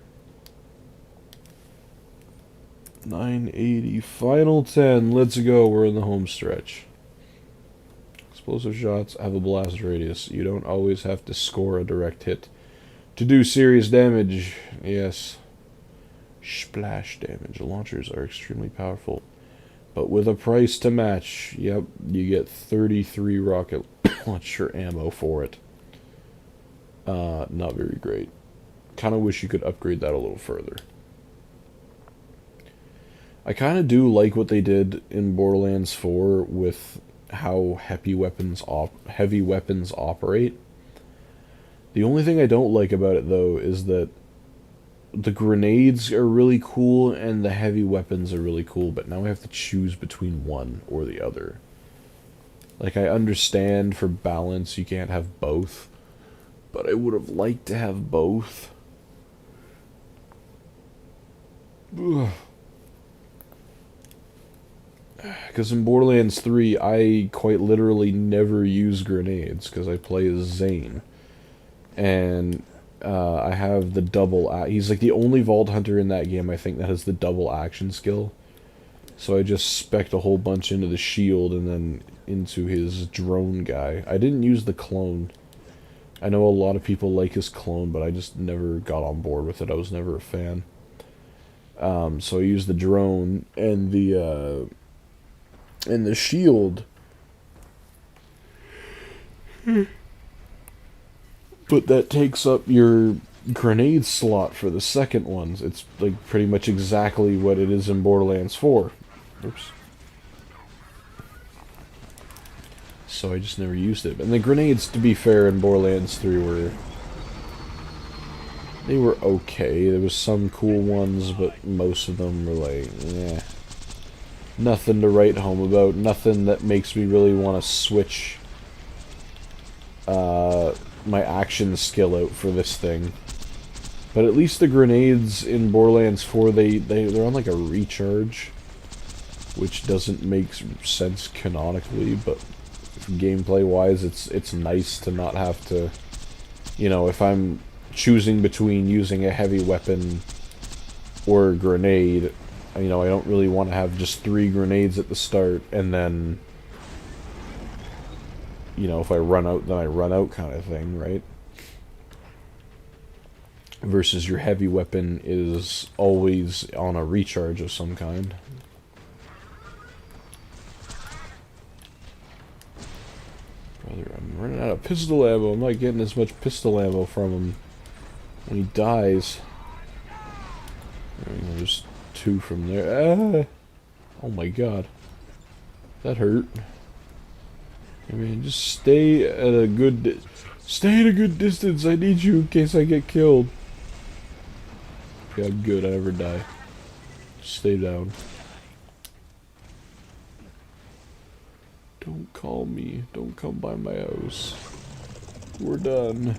980. Final 10. Let's go. We're in the home stretch. Explosive shots have a blast radius. You don't always have to score a direct hit to do serious damage. Yes. Splash damage. Launchers are extremely powerful, but with a price to match. Yep, you get 33 rocket launcher ammo for it. Not very great. Kind of wish you could upgrade that a little further. I kind of do like what they did in Borderlands 4 with how heavy weapons operate. The only thing I don't like about it, though, is that the grenades are really cool and the heavy weapons are really cool, but now I have to choose between one or the other. Like, I understand for balance you can't have both, but I would have liked to have both. Because in Borderlands 3, I quite literally never use grenades, because I play as Zane. And I have the double... he's like the only Vault Hunter in that game, I think, that has the double action skill. So I just spec'd a whole bunch into the shield and then into his drone guy. I didn't use the clone. I know a lot of people like his clone, but I just never got on board with it. I was never a fan. So I used the drone and the shield. But that takes up your grenade slot for the second ones. It's like pretty much exactly what it is in Borderlands 4. Oops. So I just never used it. And the grenades, to be fair, in Borderlands 3 were okay. There was some cool ones, but most of them were like, eh. Nothing to write home about. Nothing that makes me really want to switch my action skill out for this thing. But at least the grenades in Borderlands 4, they're on like a recharge, which doesn't make sense canonically, but gameplay wise it's nice to not have to, you know, if I'm choosing between using a heavy weapon or a grenade, you know, I don't really want to have just 3 grenades at the start and then, you know, if I run out, then I run out kind of thing, right? versus your heavy weapon is always on a recharge of some kind. Brother, I'm running out of pistol ammo. I'm not getting as much pistol ammo from him when he dies. There's two from there. Oh my god. That hurt. I mean, just stay at a good distance. I need you in case I get killed. Okay, I'm good. I never die. Just stay down. Don't call me. Don't come by my house. We're done.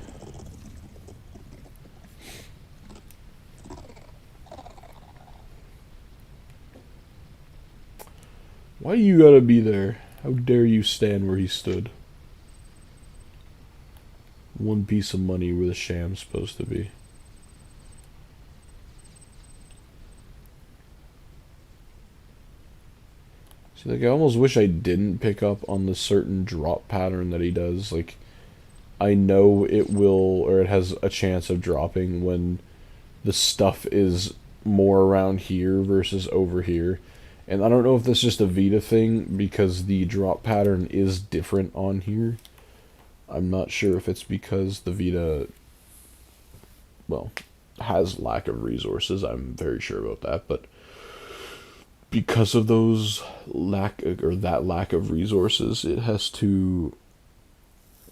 Why you gotta be there? How dare you stand where he stood? One piece of money where the Sham's supposed to be. See, like, I almost wish I didn't pick up on the certain drop pattern that he does. Like, I know it will, or it has a chance of dropping when the stuff is more around here versus over here. And I don't know if that's just a Vita thing, because the drop pattern is different on here. I'm not sure if it's because the Vita, well, has lack of resources. I'm very sure about that, but because of those lack of resources, it has to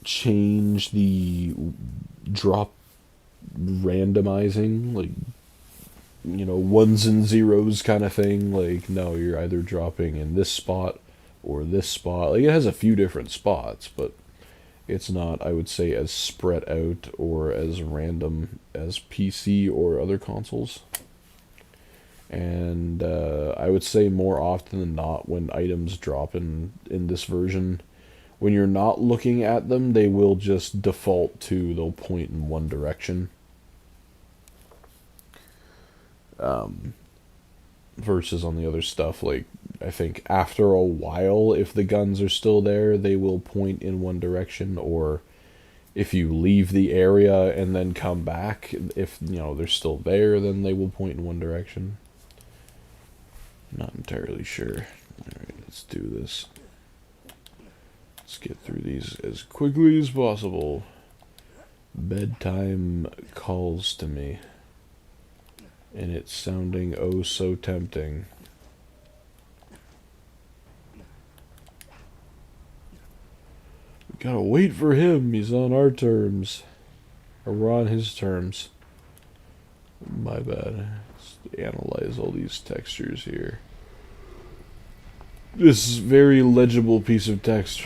change the drop randomizing, like, you know, ones and zeros kind of thing. Like, no, you're either dropping in this spot or this spot. Like, it has a few different spots, but it's not, I would say, as spread out or as random as PC or other consoles. And I would say more often than not, when items drop in this version, when you're not looking at them, they will just default to, they'll point in one direction. Versus on the other stuff, like, I think after a while, if the guns are still there, they will point in one direction, or if you leave the area and then come back, if, you know, they're still there, then they will point in one direction. Not entirely sure. Alright, let's do this. Let's get through these as quickly as possible. Bedtime calls to me. And it's sounding oh so tempting. We gotta wait for him. He's on our terms. Or we're on his terms. My bad. Let's analyze all these textures here. This is very legible piece of text.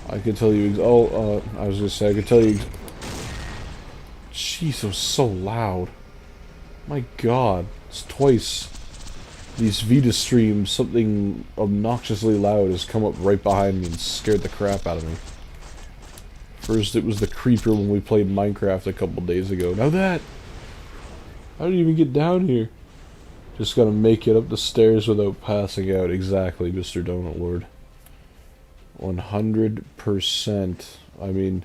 I could tell you. I was gonna say, I could tell you. Jeez, it was so loud. My god, it's twice these Vita streams, something obnoxiously loud has come up right behind me and scared the crap out of me. First it was the creeper when we played Minecraft a couple days ago. Now that! How did you even get down here? Just gotta make it up the stairs without passing out. Exactly, Mr. Donut Lord. 100%. I mean,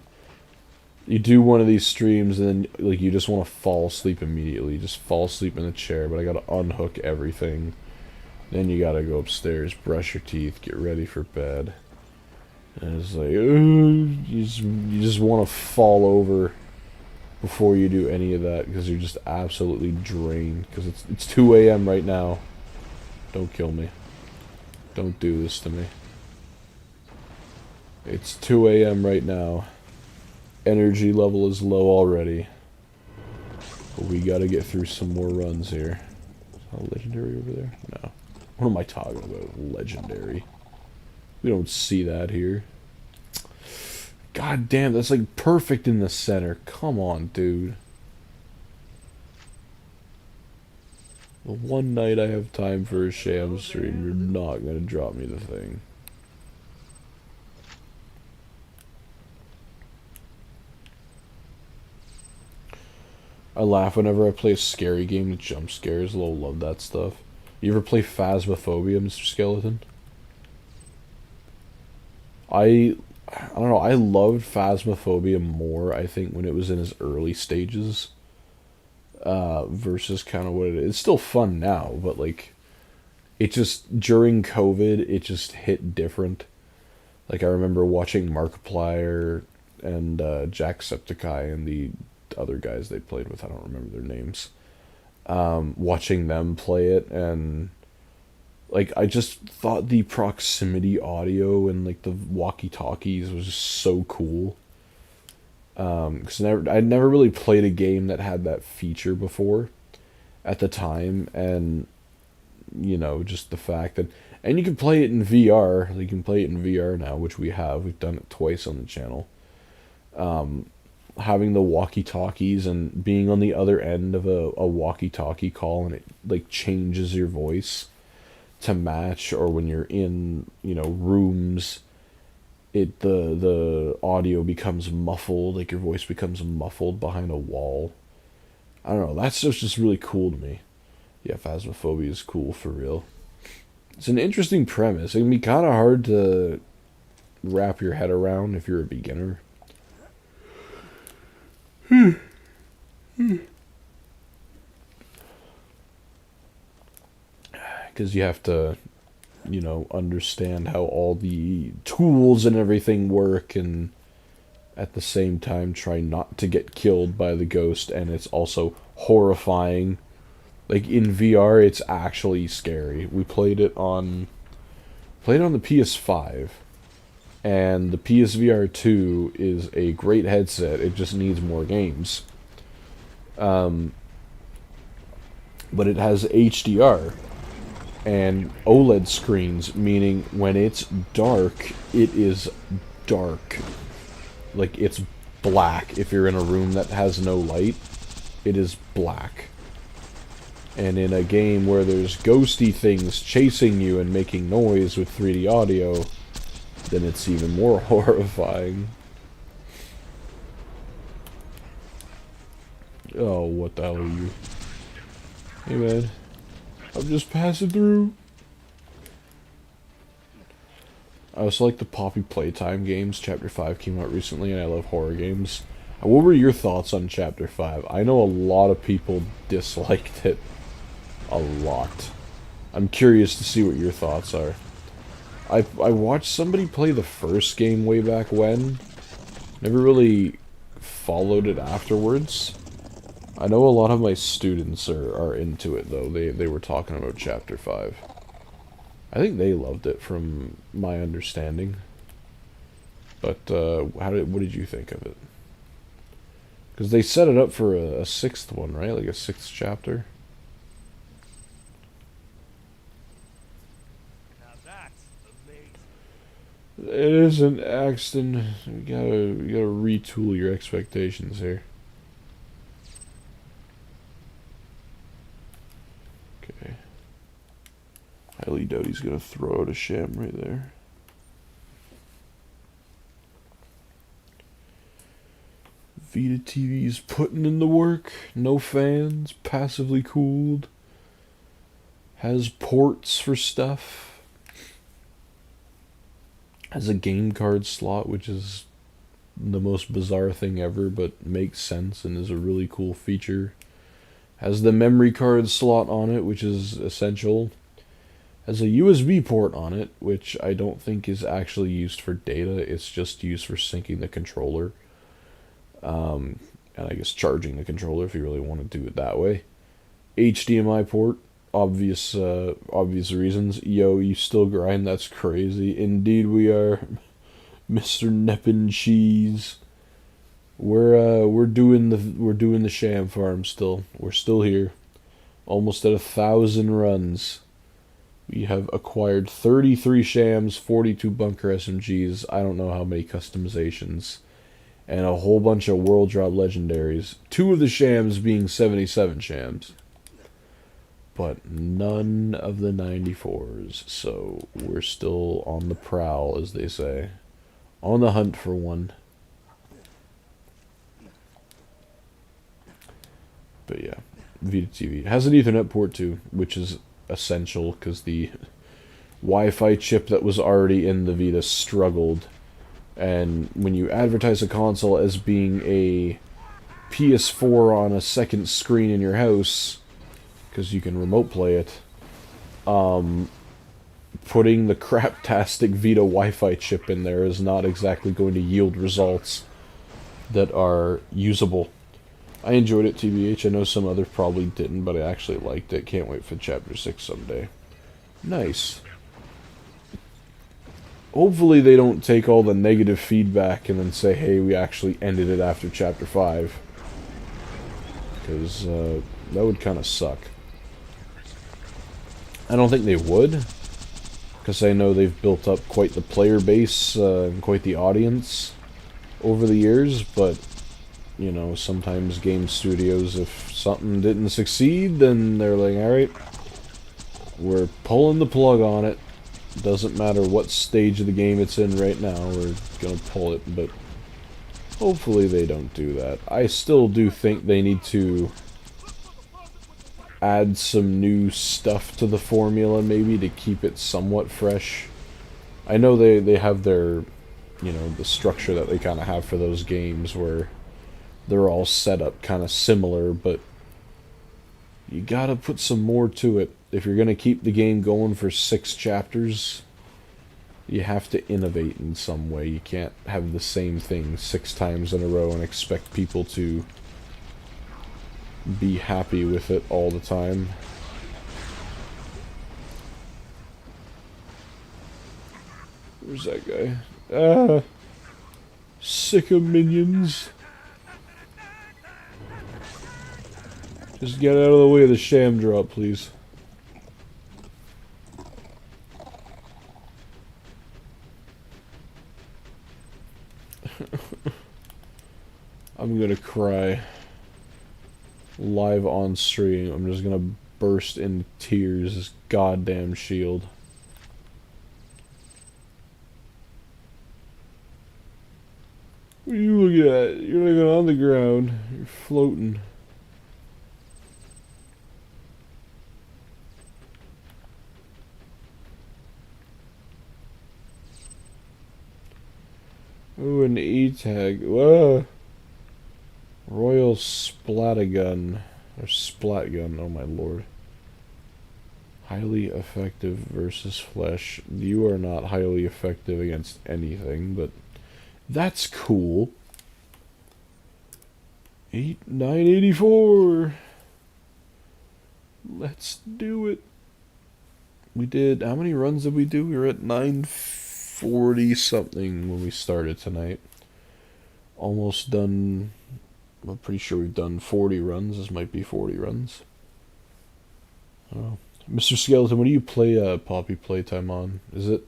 you do one of these streams and then, like, you just want to fall asleep immediately. Just fall asleep in the chair, but I gotta unhook everything. Then you gotta go upstairs, brush your teeth, get ready for bed. And it's like, you just want to fall over before you do any of that, because you're just absolutely drained. Because it's 2 a.m. right now. Don't kill me. Don't do this to me. It's 2 a.m. right now. Energy level is low already. But we gotta get through some more runs here. Is that a legendary over there? No. What am I talking about? Legendary. We don't see that here. God damn, that's like perfect in the center. Come on, dude. The one night I have time for a Sham stream, you're not gonna drop me the thing. I laugh whenever I play a scary game with jump scares. Love that stuff. You ever play Phasmophobia, Mr. Skeleton? I I don't know. I loved Phasmophobia more, I think, when it was in its early stages, versus kind of what it is. It's still fun now, but like it just during COVID, it just hit different. Like I remember watching Markiplier and Jacksepticeye and the other guys they played with. I don't remember their names. Watching them play it, and like I just thought the proximity audio and like the walkie talkies was just so cool. Because I'd never really played a game that had that feature before at the time, and just the fact that, and you can play it in VR. You can play it in VR now, which we have. We've done it twice on the channel. Having the walkie talkies and being on the other end of a walkie talkie call, and it like changes your voice to match, or when you're in rooms, the audio becomes muffled, like your voice becomes muffled behind a wall. I don't know, that's just really cool to me. Yeah, Phasmophobia is cool for real. It's an interesting premise. It can be kind of hard to wrap your head around if you're a beginner. Because you have to, understand how all the tools and everything work, and at the same time try not to get killed by the ghost, and it's also horrifying. Like in VR, it's actually scary. We played it on the PS5, and the PSVR 2 is a great headset. It just needs more games. But it has HDR and OLED screens, meaning when it's dark, it is dark. Like it's black. If you're in a room that has no light, it is black. And in a game where there's ghosty things chasing you and making noise with 3D audio, then it's even more horrifying. Oh, what the hell are you? Hey man, I'm just passing through. I also like the Poppy Playtime games. Chapter 5 came out recently, and I love horror games. What were your thoughts on Chapter 5? I know a lot of people disliked it. A lot. I'm curious to see what your thoughts are. I watched somebody play the first game way back when. Never really followed it afterwards. I know a lot of my students are into it, though. They were talking about Chapter 5. I think they loved it, from my understanding. But, what did you think of it? Because they set it up for a sixth one, right? Like a sixth chapter? Now that's amazing. It isn't, Axton. You gotta retool your expectations here. Okay. Highly doubt he's gonna throw out a sham right there. Vita TV's putting in the work. No fans. Passively cooled. Has ports for stuff. Has a game card slot, which is the most bizarre thing ever, but makes sense and is a really cool feature. Has the memory card slot on it, which is essential. Has a USB port on it, which I don't think is actually used for data. It's just used for syncing the controller. And I guess charging the controller if you really want to do it that way. HDMI port, obvious reasons. Yo, you still grind? That's crazy. Indeed we are, Mr. Neppin Cheese. We're doing the sham farm still. We're still here, almost at 1,000 runs. We have acquired 33 shams, 42 bunker SMGs. I don't know how many customizations. And a whole bunch of world drop legendaries. 2 of the shams being 77 shams. But none of the 94s. So we're still on the prowl, as they say. On the hunt for one. But yeah, Vita TV. Has an Ethernet port too, which is essential because the Wi-Fi chip that was already in the Vita struggled And when you advertise a console as being a PS4 on a second screen in your house, because you can remote play it, putting the craptastic Vita Wi-Fi chip in there is not exactly going to yield results that are usable. I enjoyed it, TBH. I know some others probably didn't, but I actually liked it. Can't wait for Chapter 6 someday. Nice. Hopefully they don't take all the negative feedback and then say, hey, we actually ended it after Chapter 5. Because that would kind of suck. I don't think they would, because I know they've built up quite the player base and quite the audience over the years, but, you know, sometimes game studios, if something didn't succeed, then they're like, alright, we're pulling the plug on it. Doesn't matter what stage of the game it's in right now, we're gonna pull it, but hopefully they don't do that. I still do think they need to add some new stuff to the formula, maybe, to keep it somewhat fresh. I know they have their, you know, the structure that they kind of have for those games where they're all set up kind of similar, but you gotta put some more to it. If you're gonna keep the game going for 6 chapters, you have to innovate in some way. You can't have the same thing 6 times in a row and expect people to be happy with it all the time. Where's that guy? Ah! Sick of minions. Just get out of the way of the sham drop, please. I'm gonna cry. Live on stream. I'm just gonna burst into tears. This goddamn shield. What are you looking at? You're looking on the ground. You're floating. Ooh, an E-tag. Whoa! Royal Splatagun. Or Splatgun, oh my lord. Highly effective versus flesh. You are not highly effective against anything, but that's cool. 984. Let's do it. We did, how many runs did we do? We were at 940 something when we started tonight. Almost done. I'm pretty sure we've done 40 runs. This might be 40 runs. Oh. Mr. Skeleton, what do you play Poppy Playtime on? Is it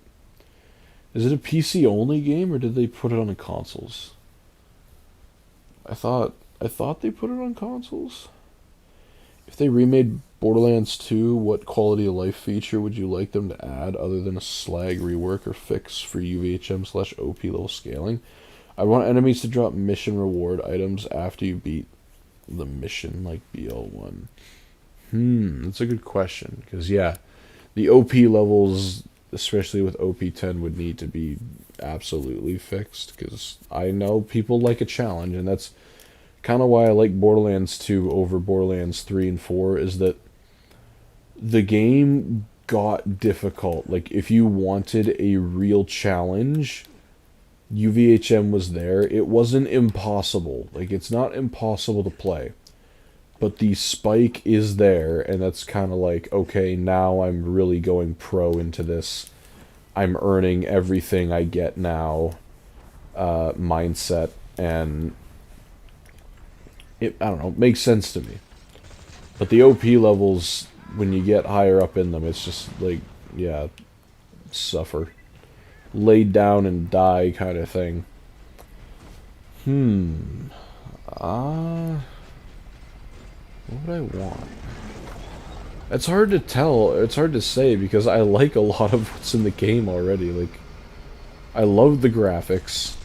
a PC only game, or did they put it on the consoles? I thought they put it on consoles. If they remade Borderlands 2, what quality of life feature would you like them to add other than a slag rework or fix for UVHM/OP level scaling? I want enemies to drop mission reward items after you beat the mission, like BL1. That's a good question. Because, yeah, the OP levels, especially with OP10, would need to be absolutely fixed. Because I know people like a challenge, and that's kind of why I like Borderlands 2 over Borderlands 3 and 4, is that the game got difficult. Like, if you wanted a real challenge, UVHM was there. It wasn't impossible. Like, it's not impossible to play. But the spike is there, and that's kind of like, okay, now I'm really going pro into this. I'm earning everything I get now mindset, and it, I don't know, makes sense to me. But the OP levels, when you get higher up in them, it's just like, yeah, suffer. Lay down and die kind of thing. What would I want? It's hard to tell. It's hard to say because I like a lot of what's in the game already. Like, I love the graphics.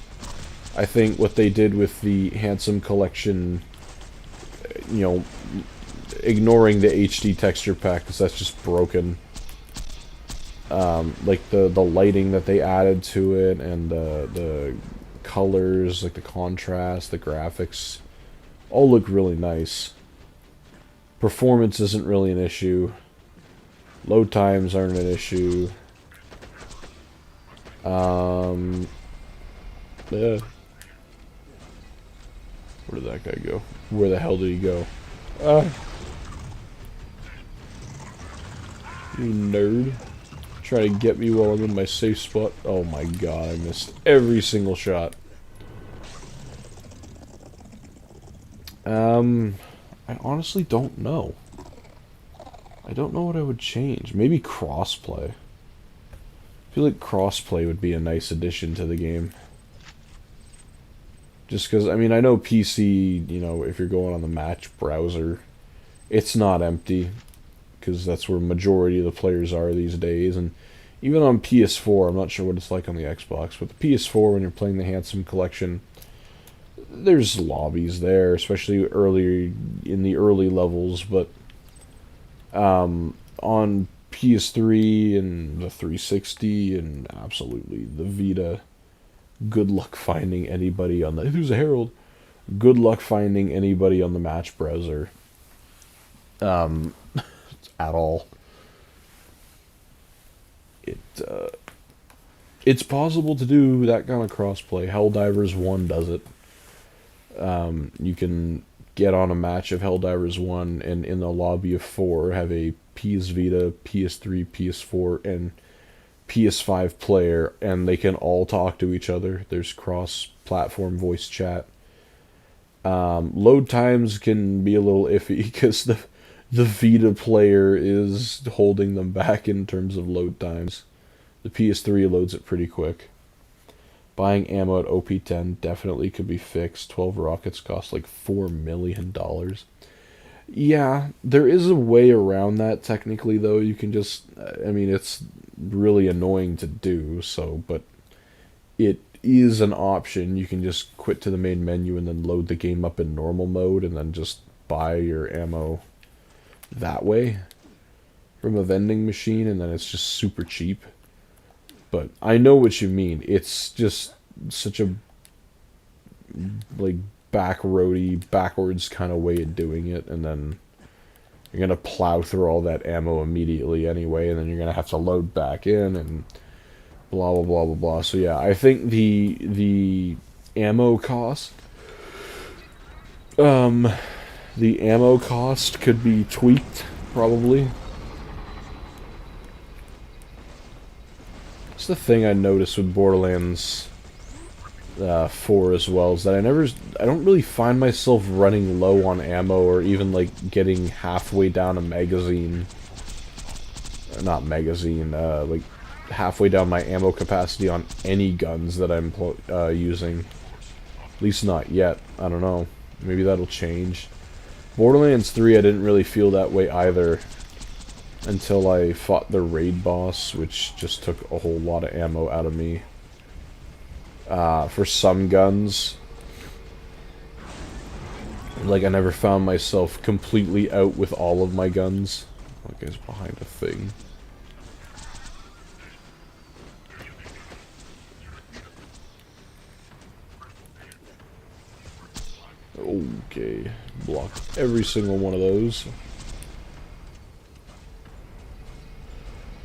I think what they did with the Handsome Collection, you know, ignoring the HD texture pack because that's just broken. Like the lighting that they added to it, and the colors, like the contrast, the graphics, all look really nice. Performance isn't really an issue. Load times aren't an issue. Yeah. Where did that guy go? Where the hell did he go? You nerd. Try to get me while I'm in my safe spot. Oh my god, I missed every single shot. I honestly don't know. I don't know what I would change. Maybe crossplay. I feel like crossplay would be a nice addition to the game. Just because, I mean, I know PC, you know, if you're going on the match browser, it's not empty. Because that's where majority of the players are these days. And even on PS4, I'm not sure what it's like on the Xbox, but the PS4, when you're playing the Handsome Collection, there's lobbies there, especially early in the early levels, but on PS3 and the 360 and absolutely the Vita, good luck finding anybody on the... Who's a Herald? Good luck finding anybody on the match browser. At all. It's possible to do that kind of crossplay. Helldivers 1 does it. You can get on a match of Helldivers 1 and in the lobby of 4 have a PS Vita, PS3, PS4, and PS5 player, and they can all talk to each other. There's cross-platform voice chat. Load times can be a little iffy because the Vita player is holding them back in terms of load times. The PS3 loads it pretty quick. Buying ammo at OP10 definitely could be fixed. 12 rockets cost like $4 million. Yeah, there is a way around that technically, though. You can just... I mean, it's really annoying to do, so... But it is an option. You can just quit to the main menu and then load the game up in normal mode and then just buy your ammo that way from a vending machine, and then it's just super cheap. But I know what you mean. It's just such a like backwards kind of way of doing it, and then you're gonna plow through all that ammo immediately anyway, and then you're gonna have to load back in and blah blah blah blah blah. So yeah, I think the ammo cost could be tweaked, probably. It's the thing I noticed with Borderlands 4 as well, is that I don't really find myself running low on ammo, or even like getting halfway down a magazine. Not magazine, like halfway down my ammo capacity on any guns that I'm using. At least not yet. I don't know. Maybe that'll change. Borderlands 3, I didn't really feel that way either until I fought the raid boss, which just took a whole lot of ammo out of me. For some guns, like I never found myself completely out with all of my guns. That guy's behind a thing. Okay, blocked every single one of those.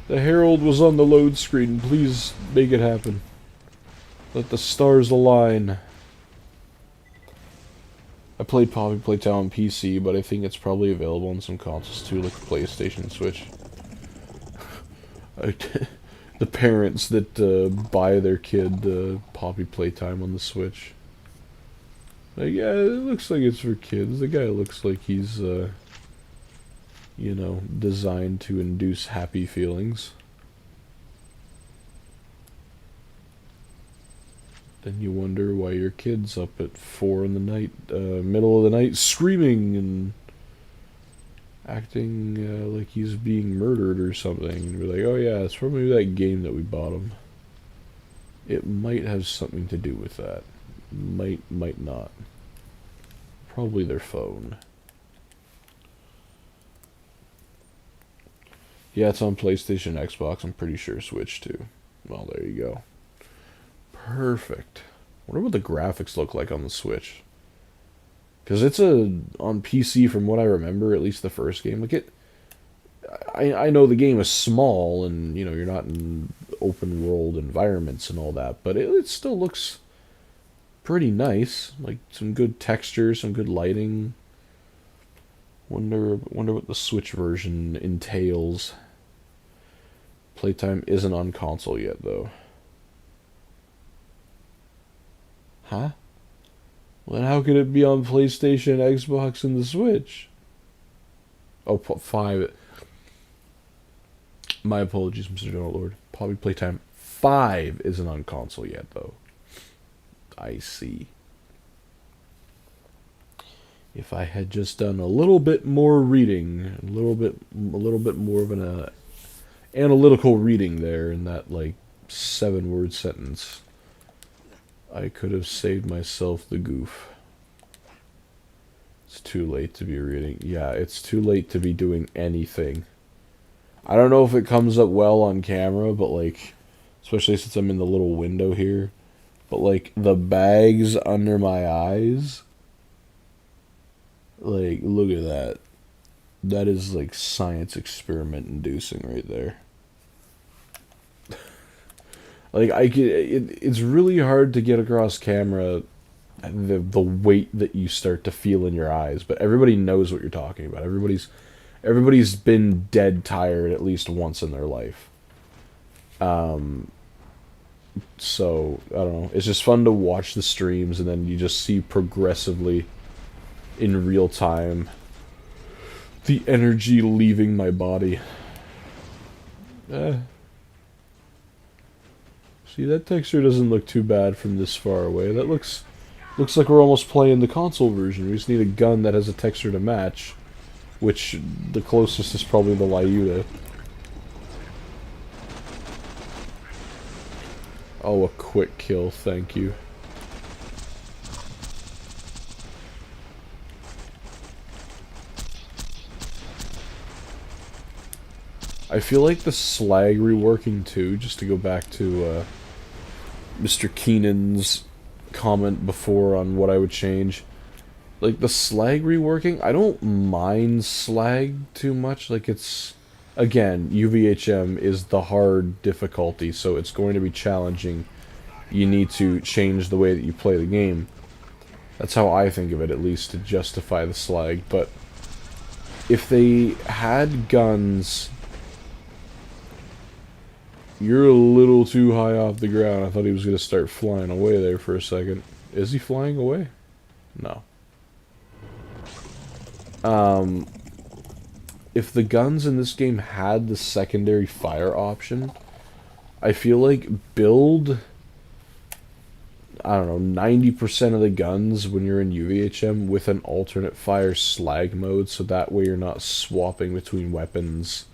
The Herald was on the load screen. Please make it happen. Let the stars align. I played Poppy Playtime on PC, but I think it's probably available on some consoles too, like the PlayStation and Switch. The parents that buy their kid Poppy Playtime on the Switch. Like, yeah, it looks like it's for kids. The guy looks like he's, you know, designed to induce happy feelings. Then you wonder why your kid's up at 4 in the night, middle of the night, screaming and acting like he's being murdered or something. And we're like, oh yeah, it's probably that game that we bought him. It might have something to do with that. Might not. Probably their phone. Yeah, it's on PlayStation, Xbox. I'm pretty sure Switch too. Well, there you go. Perfect. Wonder what the graphics look like on the Switch. Because it's on PC from what I remember, at least the first game. Like I know the game is small and you know you're not in open world environments and all that, but it still looks pretty nice. Like some good texture, some good lighting. Wonder what the Switch version entails. Playtime isn't on console yet though. Huh? Well, then how could it be on PlayStation, Xbox, and the Switch? Oh, 5. My apologies, Mr. Donald Lord. Probably Playtime 5 isn't on console yet, though. I see. If I had just done a little bit more reading, a little bit more of an analytical reading there in that like 7-word sentence, I could have saved myself the goof. It's too late to be reading. Yeah, it's too late to be doing anything. I don't know if it comes up well on camera, but like, especially since I'm in the little window here, but like the bags under my eyes, like, look at that. That is like science experiment inducing right there. Like it's really hard to get across camera the weight that you start to feel in your eyes, but everybody knows what you're talking about. Everybody's been dead tired at least once in their life. So I don't know. It's just fun to watch the streams, and then you just see progressively, in real time, the energy leaving my body. See, that texture doesn't look too bad from this far away. That looks like we're almost playing the console version. We just need a gun that has a texture to match, which the closest is probably the Lyuta. Oh, a quick kill, thank you. I feel like the slag reworking too, just to go back to Mr. Keenan's comment before on what I would change. Like the slag reworking, I don't mind slag too much. Like it's, again, UVHM is the hard difficulty, so it's going to be challenging. You need to change the way that you play the game. That's how I think of it, at least, to justify the slag. But if they had guns... You're a little too high off the ground. I thought he was going to start flying away there for a second. Is he flying away? No. If the guns in this game had the secondary fire option, I feel like build, I don't know, 90% of the guns when you're in UVHM with an alternate fire slag mode, so that way you're not swapping between weapons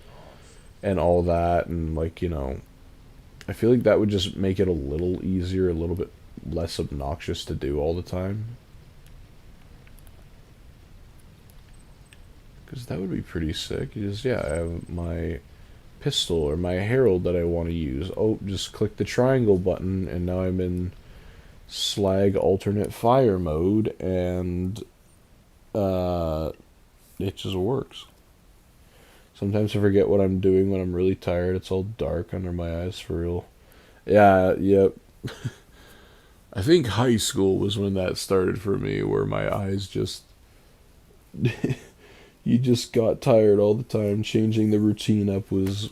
and all that, and like, you know, I feel like that would just make it a little easier, a little bit less obnoxious to do all the time. Because that would be pretty sick. Just, yeah, I have my pistol or my herald that I want to use. Oh, just click the triangle button, and now I'm in slag alternate fire mode, and it just works. Sometimes I forget what I'm doing when I'm really tired. It's all dark under my eyes for real. Yeah, yep. I think high school was when that started for me, where my eyes just... you just got tired all the time. Changing the routine up was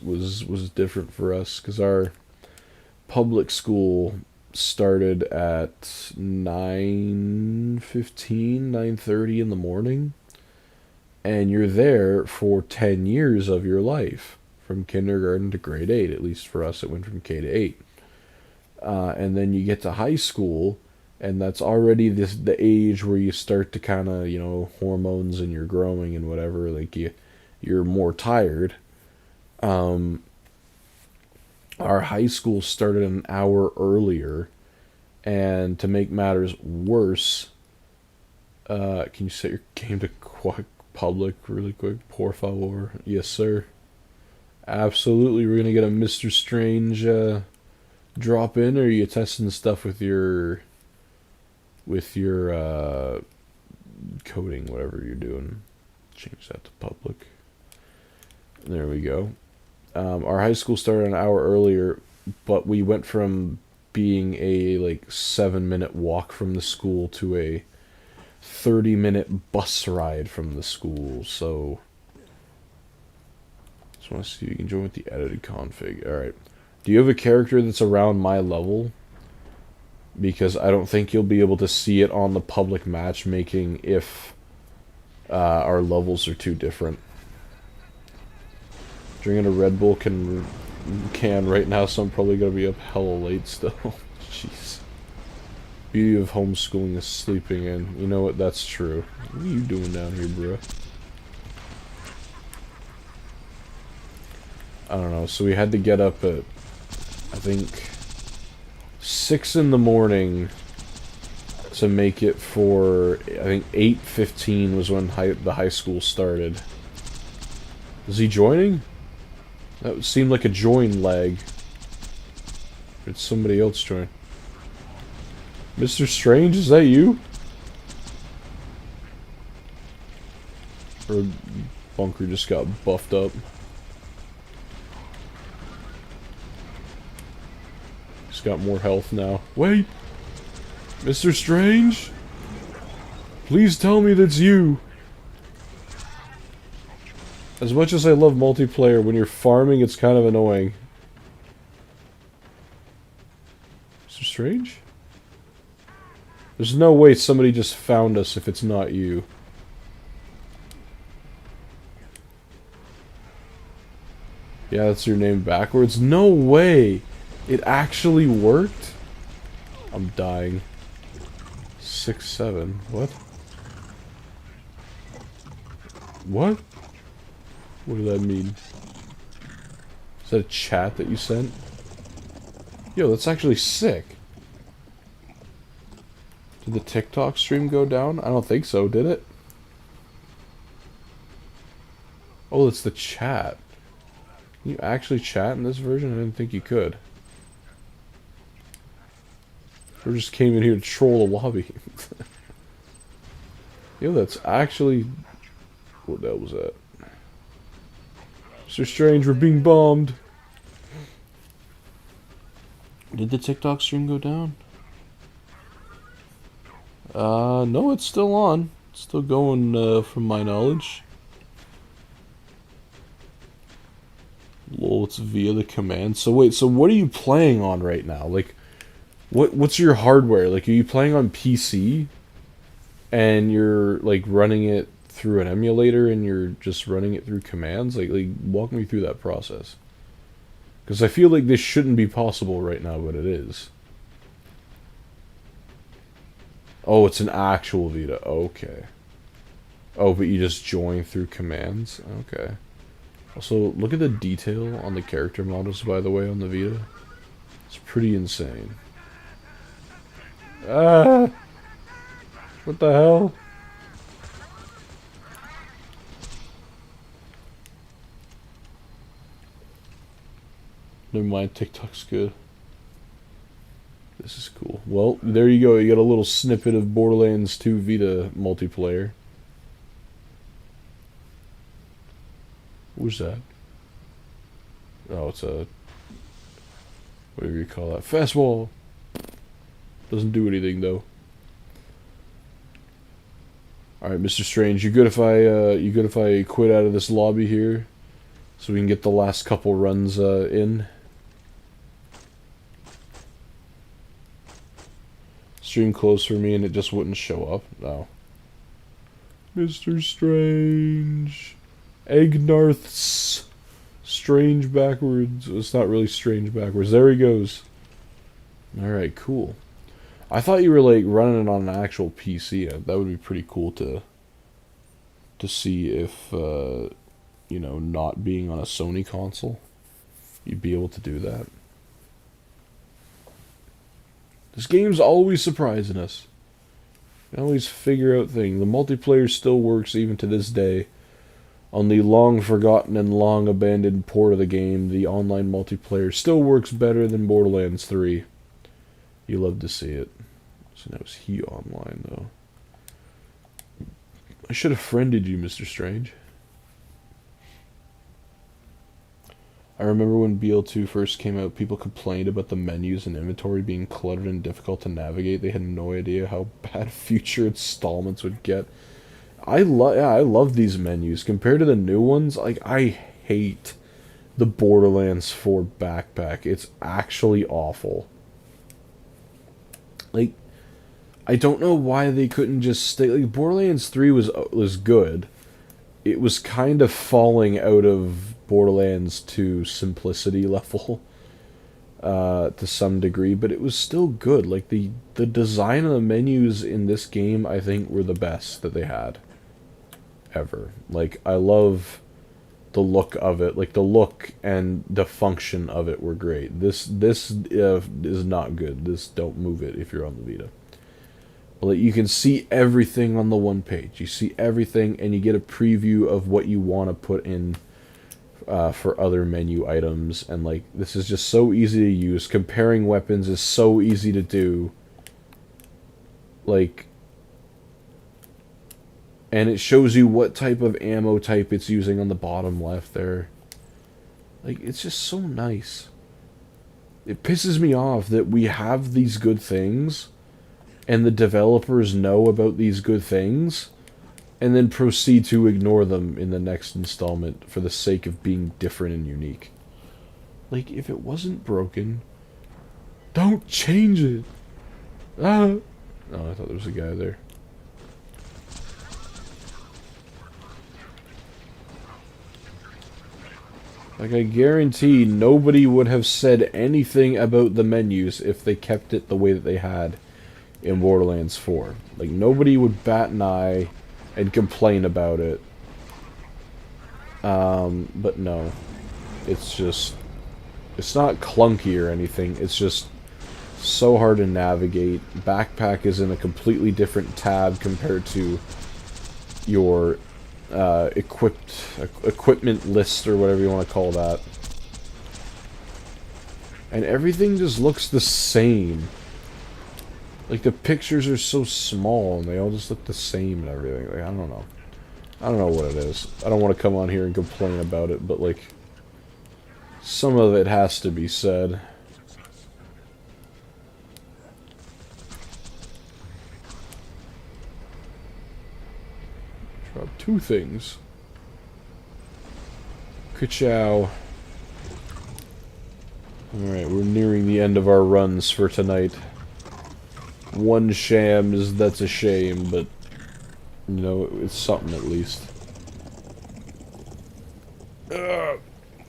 different for us, because our public school started at 9:15, 9:30 in the morning. And you're there for 10 years of your life, from kindergarten to grade 8. At least for us, it went from K to 8. And then you get to high school, and that's already the age where you start to kind of, you know, hormones and you're growing and whatever. Like you're more tired. Our high school started an hour earlier, and to make matters worse, can you set your game to public really quick? Por favor. Yes, sir. Absolutely, we're gonna get a Mr. Strange drop in, or are you testing stuff with your coding, whatever you're doing? Change that to public. There we go. Our high school started an hour earlier, but we went from being a like 7-minute walk from the school to a 30-minute bus ride from the school. So just want to see if you can join with the edited config. All right. Do you have a character that's around my level? Because I don't think you'll be able to see it on the public matchmaking if our levels are too different. Drinking a Red Bull can right now, so I'm probably gonna be up hella late still. Jeez. Beauty of homeschooling is sleeping in. You know what? That's true. What are you doing down here, bro? I don't know. So we had to get up at, I think, 6 in the morning to make it for, I think 8:15 was when the high school started. Is he joining? That seemed like a join lag. Or did somebody else join? Mr. Strange, is that you? Or Bunker just got buffed up? He's got more health now. Wait! Mr. Strange? Please tell me that's you! As much as I love multiplayer, when you're farming, it's kind of annoying. Mr. Strange? There's no way somebody just found us if it's not you. Yeah, that's your name backwards? No way! It actually worked? I'm dying. 6-7. What? What? What did that mean? Is that a chat that you sent? Yo, that's actually sick. Did the TikTok stream go down? I don't think so, did it? Oh, it's the chat. Can you actually chat in this version? I didn't think you could. Or just came in here to troll a lobby. Yo, that's actually... What the hell was that? Mr. Strange, we're being bombed. Did the TikTok stream go down? No, it's still on. It's still going, from my knowledge. Lol, it's via the command. So wait, so what are you playing on right now? Like, what's your hardware? Like, are you playing on PC? And you're, like, running it through an emulator and you're just running it through commands? Like walk me through that process. Because I feel like this shouldn't be possible right now, but it is. Oh, it's an actual Vita. Okay. Oh, but you just join through commands? Okay. Also, look at the detail on the character models, by the way, on the Vita. It's pretty insane. Ah! What the hell? Never mind, TikTok's good. This is cool. Well, there you go. You got a little snippet of Borderlands 2 Vita multiplayer. What was that? Oh, it's a... whatever you call that. Fastball! Doesn't do anything, though. Alright, Mr. Strange, you good if I quit out of this lobby here? So we can get the last couple runs in? Stream closed for me and it just wouldn't show up. No. Mr. Strange. Eggnarth's strange backwards. It's not really strange backwards. There he goes. Alright, cool. I thought you were like running it on an actual PC. That would be pretty cool to see if you know, not being on a Sony console, you'd be able to do that. This game's always surprising us. You always figure out things. The multiplayer still works even to this day. On the long forgotten and long abandoned port of the game, the online multiplayer still works better than Borderlands 3. You love to see it. So now is he online, though? I should have friended you, Mr. Strange. I remember when BL2 first came out, people complained about the menus and inventory being cluttered and difficult to navigate. They had no idea how bad future installments would get. I love these menus. Compared to the new ones, like, I hate the Borderlands 4 backpack. It's actually awful. Like, I don't know why they couldn't just stay. Like, Borderlands 3 was good. It was kind of falling out of Borderlands 2 simplicity level to some degree, but it was still good. Like, the design of the menus in this game, I think, were the best that they had ever. Like, I love the look of it. Like, the look and the function of it were great. This is not good. Don't move it if you're on the Vita. But like, you can see everything on the one page. You see everything, and you get a preview of what you want to put in for other menu items. And like, this is just so easy to use. Comparing weapons is so easy to do. Like, and it shows you what type of ammo type it's using on the bottom left there. Like, it's just so nice. It pisses me off that we have these good things, and the developers know about these good things, and then proceed to ignore them in the next installment for the sake of being different and unique. Like, if it wasn't broken, don't change it. Ah. Oh, I thought there was a guy there. Like, I guarantee nobody would have said anything about the menus if they kept it the way that they had in Borderlands 4. Like, nobody would bat an eye and complain about it. But no. It's just... It's not clunky or anything. It's just so hard to navigate. Backpack is in a completely different tab compared to your equipment list or whatever you want to call that. And everything just looks the same. Like, the pictures are so small and they all just look the same and everything. Like, I don't know. I don't know what it is. I don't want to come on here and complain about it, but like, some of it has to be said. Drop 2 things. Ka-chow. Alright, we're nearing the end of our runs for tonight. 1 sham that's a shame, but, you know, it's something at least.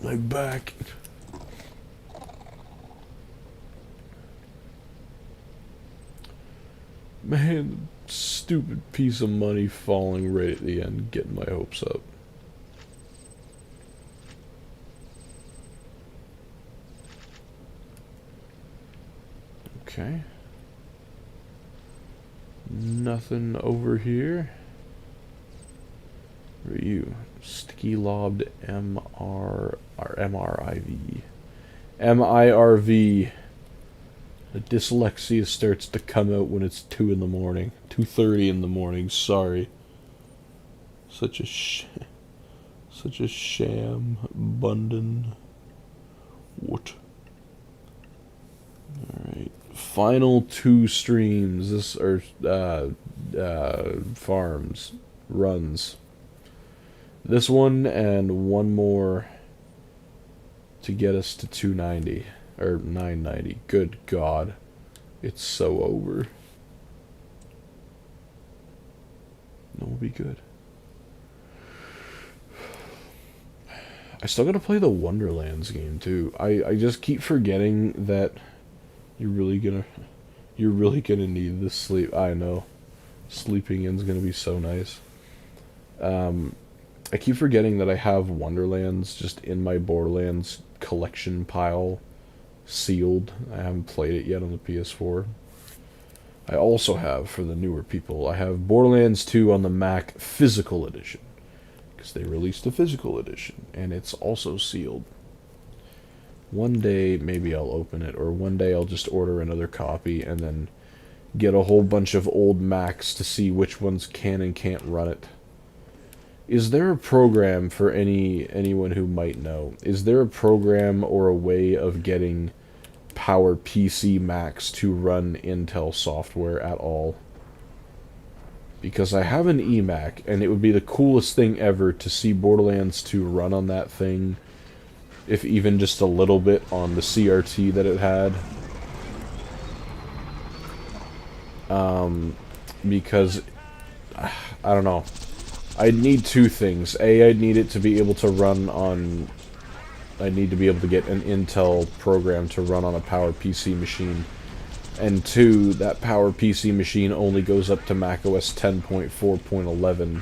My back. Man, stupid piece of money falling right at the end, getting my hopes up. Okay. Nothing over here. Where are you? Sticky lobbed MR or MRIV. MIRV. The dyslexia starts to come out when it's 2 in the morning. 2:30 in the morning, sorry. Such a sham, Bundon. What? Alright. Final 2 streams. This are farms. Runs. This one and one more to get us to 290. Or 990. Good God. It's so over. It'll be good. I still gotta play the Wonderlands game too. I just keep forgetting that you're really gonna need this sleep. I know. Sleeping in's gonna be so nice. I keep forgetting that I have Wonderlands just in my Borderlands collection pile, sealed. I haven't played it yet on the PS4. I also have, for the newer people, I have Borderlands 2 on the Mac Physical Edition. because they released a physical edition, and it's also sealed. One day, maybe I'll open it, or one day I'll just order another copy and then get a whole bunch of old Macs to see which ones can and can't run it. Is there a program for anyone who might know? Is there a program or a way of getting Power PC Macs to run Intel software at all? Because I have an eMac, and it would be the coolest thing ever to see Borderlands 2 run on that thing, if even just a little bit on the CRT that it had. Because, I don't know. I'd need two things. A, I'd need it to be able to run on... I'd need to be able to get an Intel program to run on a Power PC machine. And two, that Power PC machine only goes up to macOS 10.4.11.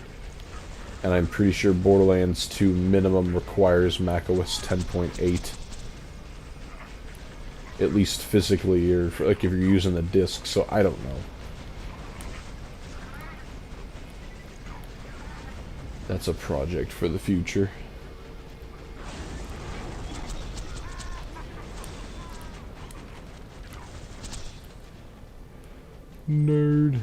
And I'm pretty sure Borderlands 2 minimum requires macOS 10.8. At least physically, or like if you're using the disc, so I don't know. That's a project for the future. Nerd.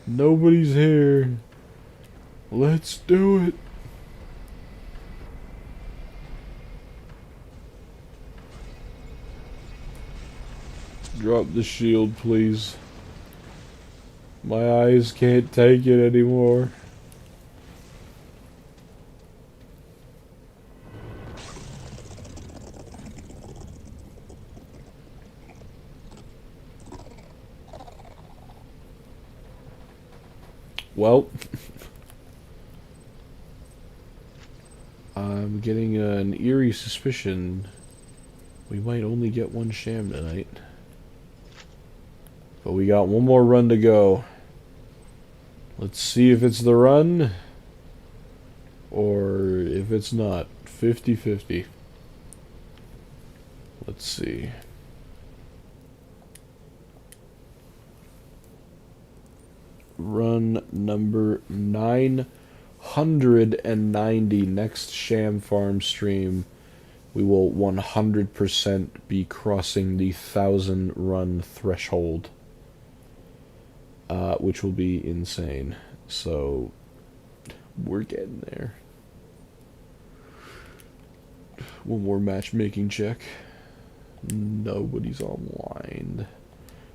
Nobody's here. Let's do it. Drop the shield, please. My eyes can't take it anymore. Well, I'm getting an eerie suspicion we might only get one Sham tonight. But we got one more run to go. Let's see if it's the run, or if it's not. 50-50. Let's see. Run number 990, next Sham Farm stream. We will 100% be crossing the 1,000 run threshold. Which will be insane. So, we're getting there. One more matchmaking check. Nobody's online.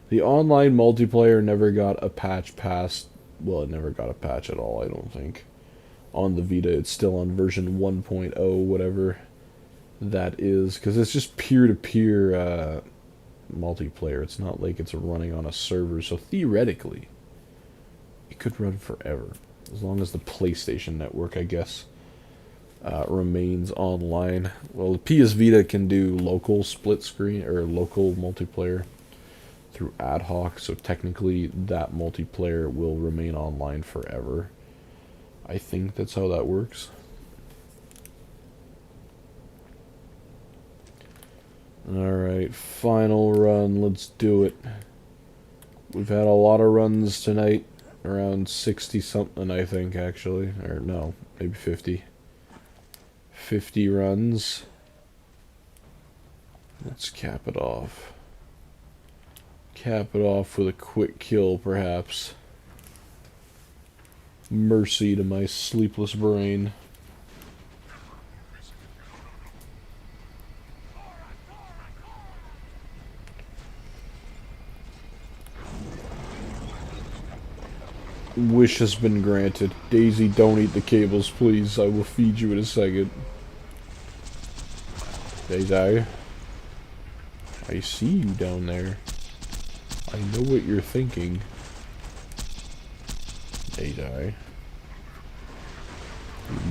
The online multiplayer never got a patch past... Well, it never got a patch at all, I don't think. On the Vita, it's still on version 1.0, whatever that is. Because it's just peer-to-peer multiplayer. It's not like it's running on a server. So theoretically, it could run forever. As long as the PlayStation Network, I guess, remains online. Well, the PS Vita can do local split screen, or local multiplayer through ad hoc, so technically that multiplayer will remain online forever. I think that's how that works. Alright, final run, let's do it. We've had a lot of runs tonight, around 60 something I think actually, or no, maybe 50. 50 runs. Let's cap it off. Cap it off with a quick kill, perhaps. Mercy to my sleepless brain. Wish has been granted. Daisy, don't eat the cables, please. I will feed you in a second. Daisy. I see you down there. I know what you're thinking. Daisy.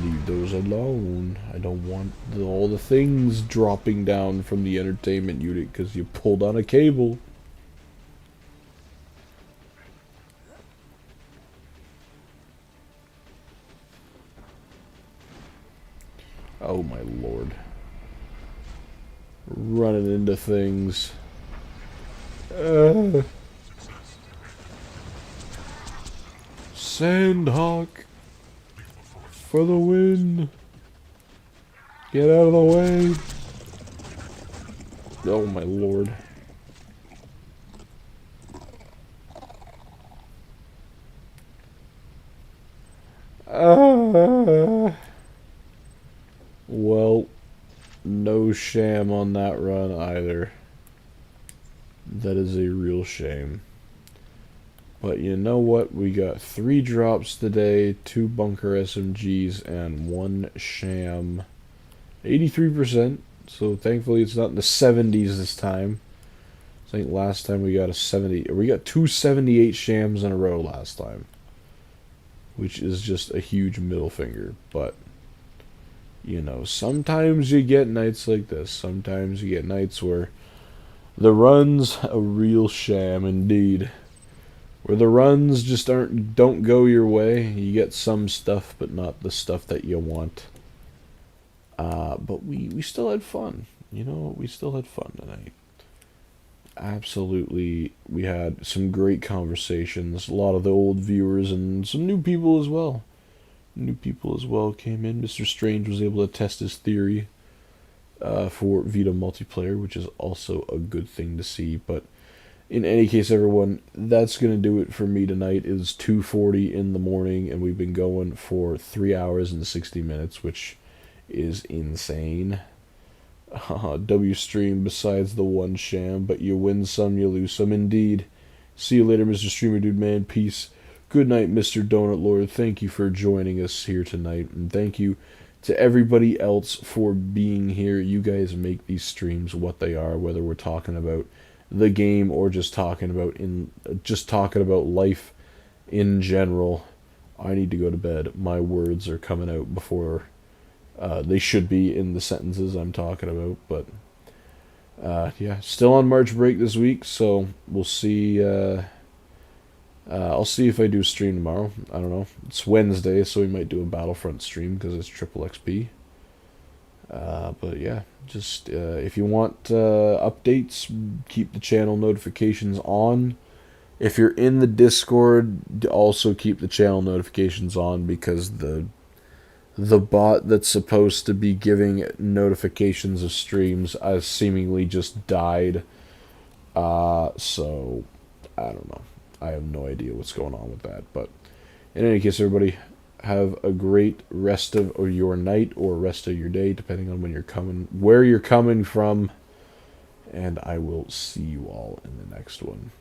Leave those alone. I don't want all the things dropping down from the entertainment unit because you pulled on a cable. Oh my lord. Running into things. Sandhawk for the win. Get out of the way. Oh my lord. Well, no Sham on that run either. That is a real shame. But you know what? We got 3 drops today, 2 bunker SMGs, and 1 Sham. 83%, so thankfully it's not in the 70s this time. I think last time we got a 70, or we got 278 Shams in a row last time. Which is just a huge middle finger, but you know, sometimes you get nights like this. Sometimes you get nights where the run's a real sham indeed. Where the runs just don't go your way. You get some stuff, but not the stuff that you want. But we still had fun. You know, we still had fun tonight. Absolutely, we had some great conversations. A lot of the old viewers and some new people as well. New people as well came in. Mr. Strange was able to test his theory for Vita multiplayer, which is also a good thing to see. But in any case, everyone, that's going to do it for me tonight. It is 2:40 in the morning, and we've been going for 3 hours and 60 minutes, which is insane. W stream besides the 1 Sham, but you win some, you lose some indeed. See you later, Mr. Streamer Dude Man. Peace. Good night, Mr. Donut Lord. Thank you for joining us here tonight, and thank you to everybody else for being here. You guys make these streams what they are, whether we're talking about the game or just talking about life in general. I need to go to bed. My words are coming out before they should be in the sentences I'm talking about, but yeah, still on March break this week, so we'll see. I'll see if I do a stream tomorrow. I don't know. It's Wednesday, so we might do a Battlefront stream because it's triple XP. But yeah, just if you want updates, keep the channel notifications on. If you're in the Discord, also keep the channel notifications on, because the bot that's supposed to be giving notifications of streams has seemingly just died. So I don't know. I have no idea what's going on with that. But in any case, everybody, have a great rest of your night or rest of your day, depending on when you're coming, where you're coming from. And I will see you all in the next one.